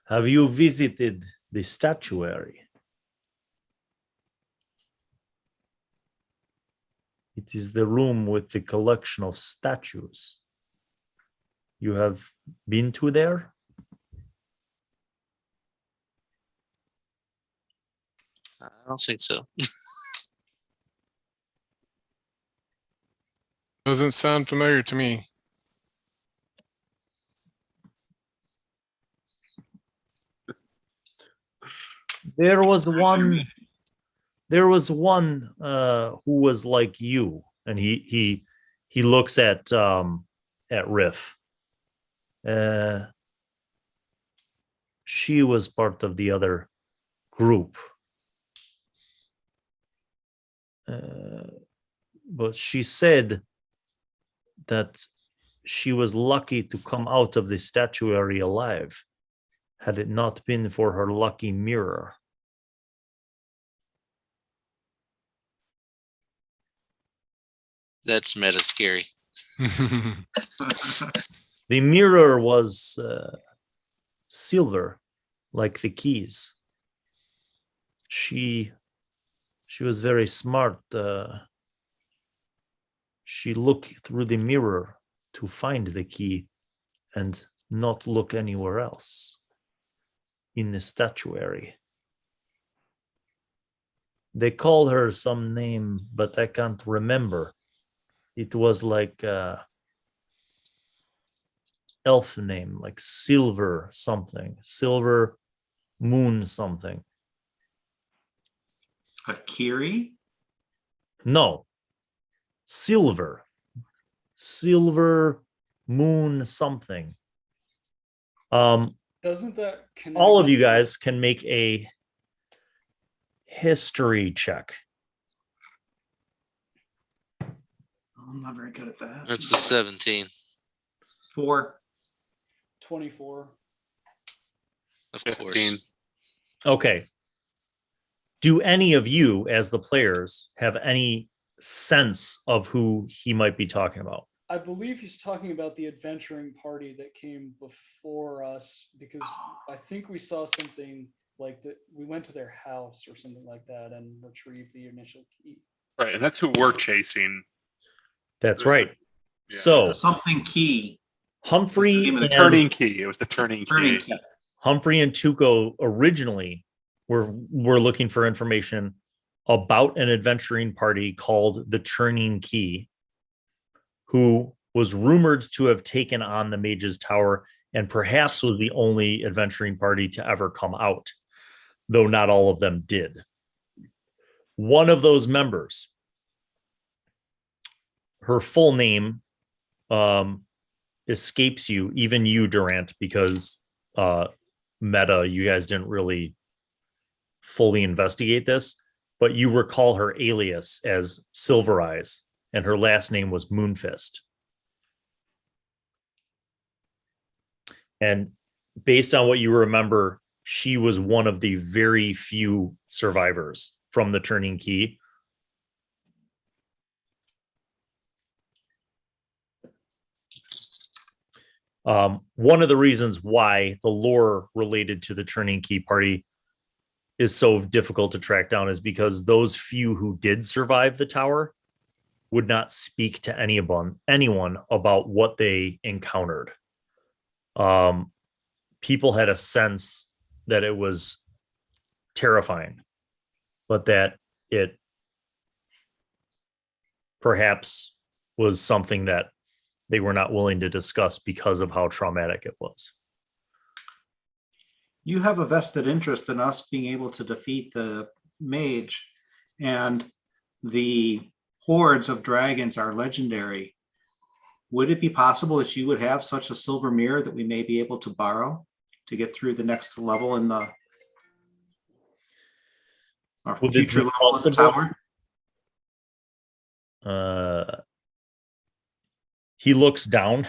[SPEAKER 2] "Have you visited the statuary?" It is the room with the collection of statues. You have been to there?
[SPEAKER 5] I don't think so.
[SPEAKER 7] Doesn't sound familiar to me.
[SPEAKER 2] There was one who was like you, and he looks at Riff. She was part of the other group, but she said that she was lucky to come out of the statuary alive, had it not been for her lucky mirror.
[SPEAKER 5] That's meta scary.
[SPEAKER 2] The mirror was silver, like the keys. She was very smart. She looked through the mirror to find the key and not look anywhere else in the statuary. They call her some name, but I can't remember. It was like elf name, like Silver something, Silver Moon something.
[SPEAKER 6] Akiri?
[SPEAKER 2] No, Silver Moon something.
[SPEAKER 4] Doesn't that connect?
[SPEAKER 2] All of you guys can make a history check.
[SPEAKER 6] I'm not very good at that.
[SPEAKER 5] That's the 17.
[SPEAKER 6] 4.
[SPEAKER 4] 24.
[SPEAKER 5] Of
[SPEAKER 3] 15.
[SPEAKER 5] course.
[SPEAKER 2] Okay. Do any of you, as the players, have any sense of who he might be talking about?
[SPEAKER 4] I believe he's talking about the adventuring party that came before us, because I think we saw something like that. We went to their house or something like that and retrieved the initial key.
[SPEAKER 3] Right, and that's who we're chasing.
[SPEAKER 2] That's right.
[SPEAKER 3] Yeah.
[SPEAKER 2] So
[SPEAKER 6] The something key.
[SPEAKER 2] Humphrey
[SPEAKER 6] What's the name of
[SPEAKER 3] The
[SPEAKER 6] And-
[SPEAKER 3] turning key. It was the turning
[SPEAKER 6] Turning
[SPEAKER 3] key.
[SPEAKER 6] key.
[SPEAKER 2] Humphrey and Tuco originally were looking for information about an adventuring party called the Turning Key, who was rumored to have taken on the Mage's Tower and perhaps was the only adventuring party to ever come out, though not all of them did. One of those members, her full name escapes you, even you, Durant, because meta, you guys didn't really fully investigate this, but you recall her alias as Silver Eyes, and her last name was Moonfist. And based on what you remember, she was one of the very few survivors from the Turning Key. One of the reasons why the lore related to the Turning Key party is so difficult to track down is because those few who did survive the tower would not speak to anyone about what they encountered. People had a sense that it was terrifying, but that it perhaps was something that they were not willing to discuss because of how traumatic it was.
[SPEAKER 6] You have a vested interest in us being able to defeat the mage, and the hordes of dragons are legendary. Would it be possible that you would have such a silver mirror that we may be able to borrow to get through the next level in the or
[SPEAKER 2] Would it
[SPEAKER 6] future
[SPEAKER 2] be
[SPEAKER 6] level in the
[SPEAKER 2] possible?
[SPEAKER 6] tower?
[SPEAKER 2] He looks down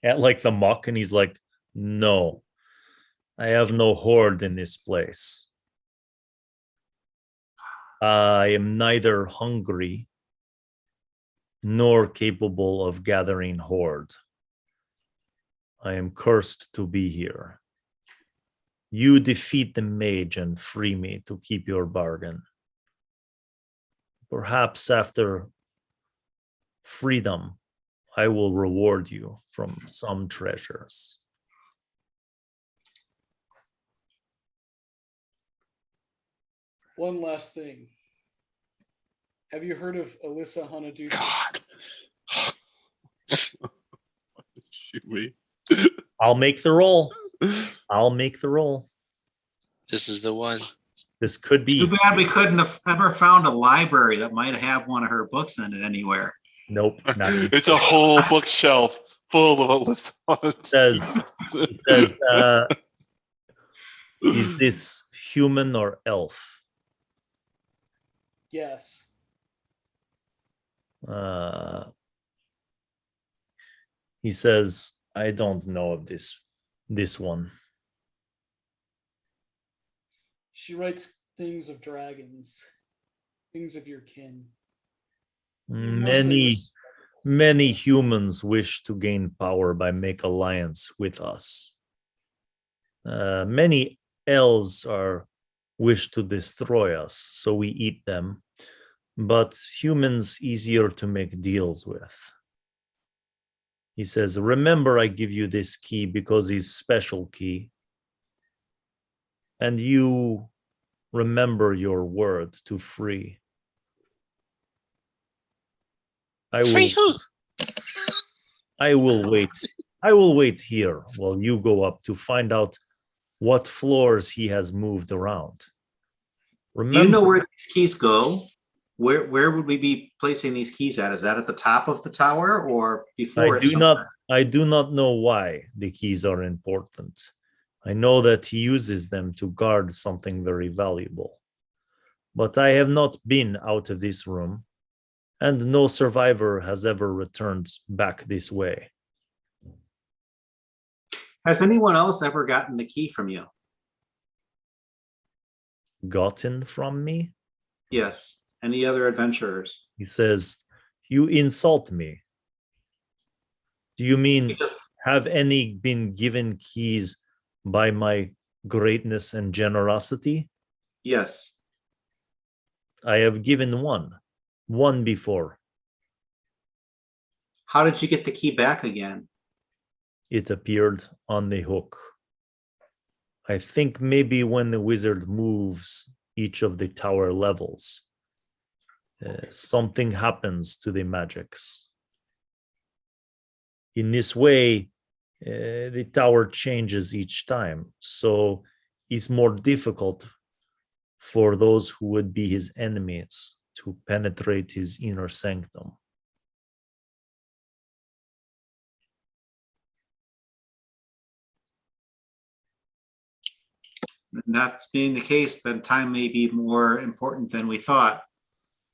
[SPEAKER 2] at like the muck and he's like, no, I have no horde in this place. I am neither hungry nor capable of gathering horde. I am cursed to be here. You defeat the mage and free me to keep your bargain. Perhaps after freedom, I will reward you from some treasures.
[SPEAKER 4] One last thing. Have you heard of Alyssa Hanadu?
[SPEAKER 3] God. Should we?
[SPEAKER 2] I'll make the roll. I'll make the roll.
[SPEAKER 5] This is the one.
[SPEAKER 2] This could be.
[SPEAKER 6] Too bad we couldn't have ever found a library that might have one of her books in it anywhere.
[SPEAKER 2] Nope. Not even.
[SPEAKER 3] It's a whole bookshelf full of Alyssa.
[SPEAKER 2] It says, is this human or elf?
[SPEAKER 4] Yes.
[SPEAKER 2] He says, I don't know of this one.
[SPEAKER 4] She writes things of dragons, things of your kin.
[SPEAKER 2] Many humans wish to gain power by make alliance with us. Many elves wish to destroy us, so we eat them. But humans easier to make deals with. He says, remember I give you this key because it's special key. And you remember your word to free.
[SPEAKER 5] Free who?
[SPEAKER 2] I will wait. I will wait here while you go up to find out what floors he has moved around. Remember,
[SPEAKER 6] Do you know where these keys go? Where would we be placing these keys at? Is that at the top of the tower or before?
[SPEAKER 2] I do not know why the keys are important. I know that he uses them to guard something very valuable. But I have not been out of this room, and no survivor has ever returned back this way.
[SPEAKER 6] Has anyone else ever gotten the key from you?
[SPEAKER 2] Gotten from me?
[SPEAKER 6] Yes. Any other adventurers?
[SPEAKER 2] He says, you insult me. Do you mean have any been given keys by my greatness and generosity?
[SPEAKER 6] Yes.
[SPEAKER 2] I have given one before.
[SPEAKER 6] How did you get the key back again?
[SPEAKER 2] It appeared on the hook. I think maybe when the wizard moves each of the tower levels, something happens to the magics. In this way, the tower changes each time, so it's more difficult for those who would be his enemies to penetrate his inner sanctum.
[SPEAKER 6] And that's being the case, then time may be more important than we thought.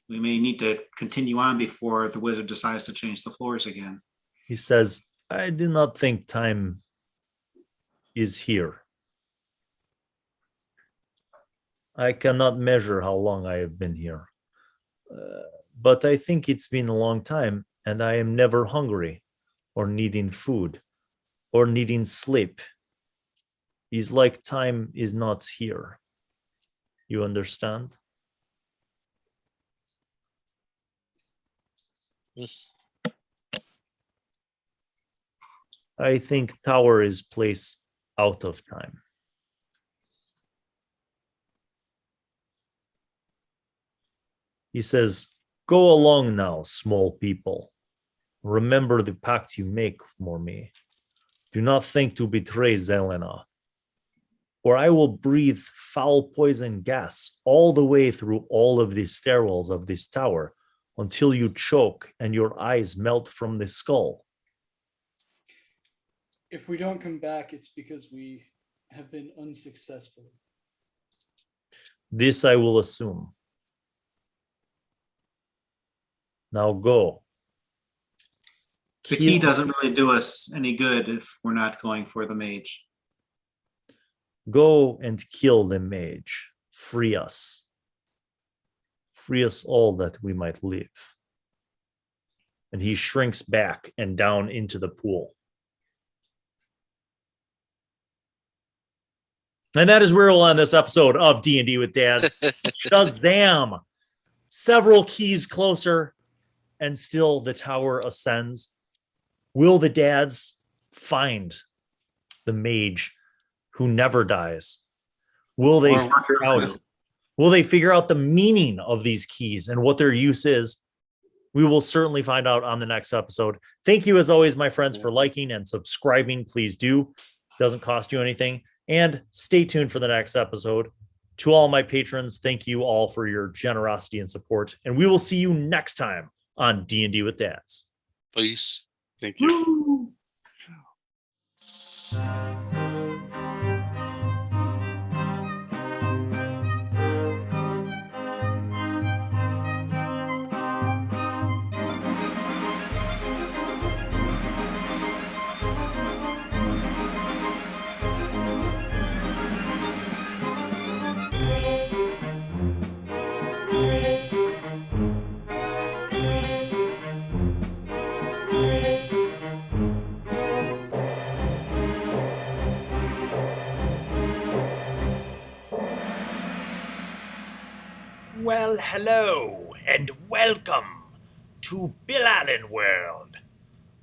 [SPEAKER 6] We may need to continue on before the wizard decides to change the floors again.
[SPEAKER 2] He says, I do not think time is here. I cannot measure how long I have been here. But I think it's been a long time, and I am never hungry or needing food or needing sleep. It's like time is not here. You understand?
[SPEAKER 5] Yes.
[SPEAKER 2] I think tower is place out of time. He says, go along now, small people. Remember the pact you make for me. Do not think to betray Zelena, or I will breathe foul poison gas all the way through all of the stairwells of this tower until you choke and your eyes melt from the skull.
[SPEAKER 4] If we don't come back, it's because we have been unsuccessful.
[SPEAKER 2] This I will assume. Now go.
[SPEAKER 6] The key doesn't really do us any good if we're not going for the mage.
[SPEAKER 2] Go and kill the mage. Free us. Free us all that we might live. And he shrinks back and down into the pool. And that is where we'll end this episode of D&D with Dads. Shazam! Several keys closer, and still the tower ascends. Will the dads find the mage who never dies? Will they figure out the meaning of these keys and what their use is? We will certainly find out on the next episode. Thank you, as always, my friends, for liking and subscribing. Please do. It doesn't cost you anything. And stay tuned for the next episode. To all my patrons, thank you all for your generosity and support. And we will see you next time on D&D with Dads.
[SPEAKER 5] Peace.
[SPEAKER 3] Thank you.
[SPEAKER 8] Well, hello, and welcome to Bill Allan World.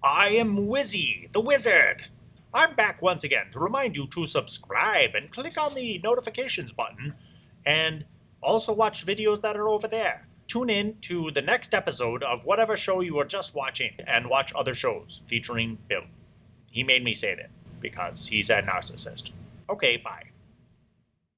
[SPEAKER 8] I am Wizzy, the Wizard. I'm back once again to remind you to subscribe and click on the notifications button, and also watch videos that are over there. Tune in to the next episode of whatever show you were just watching, and watch other shows featuring Bill. He made me say that because he's a narcissist. Okay, bye.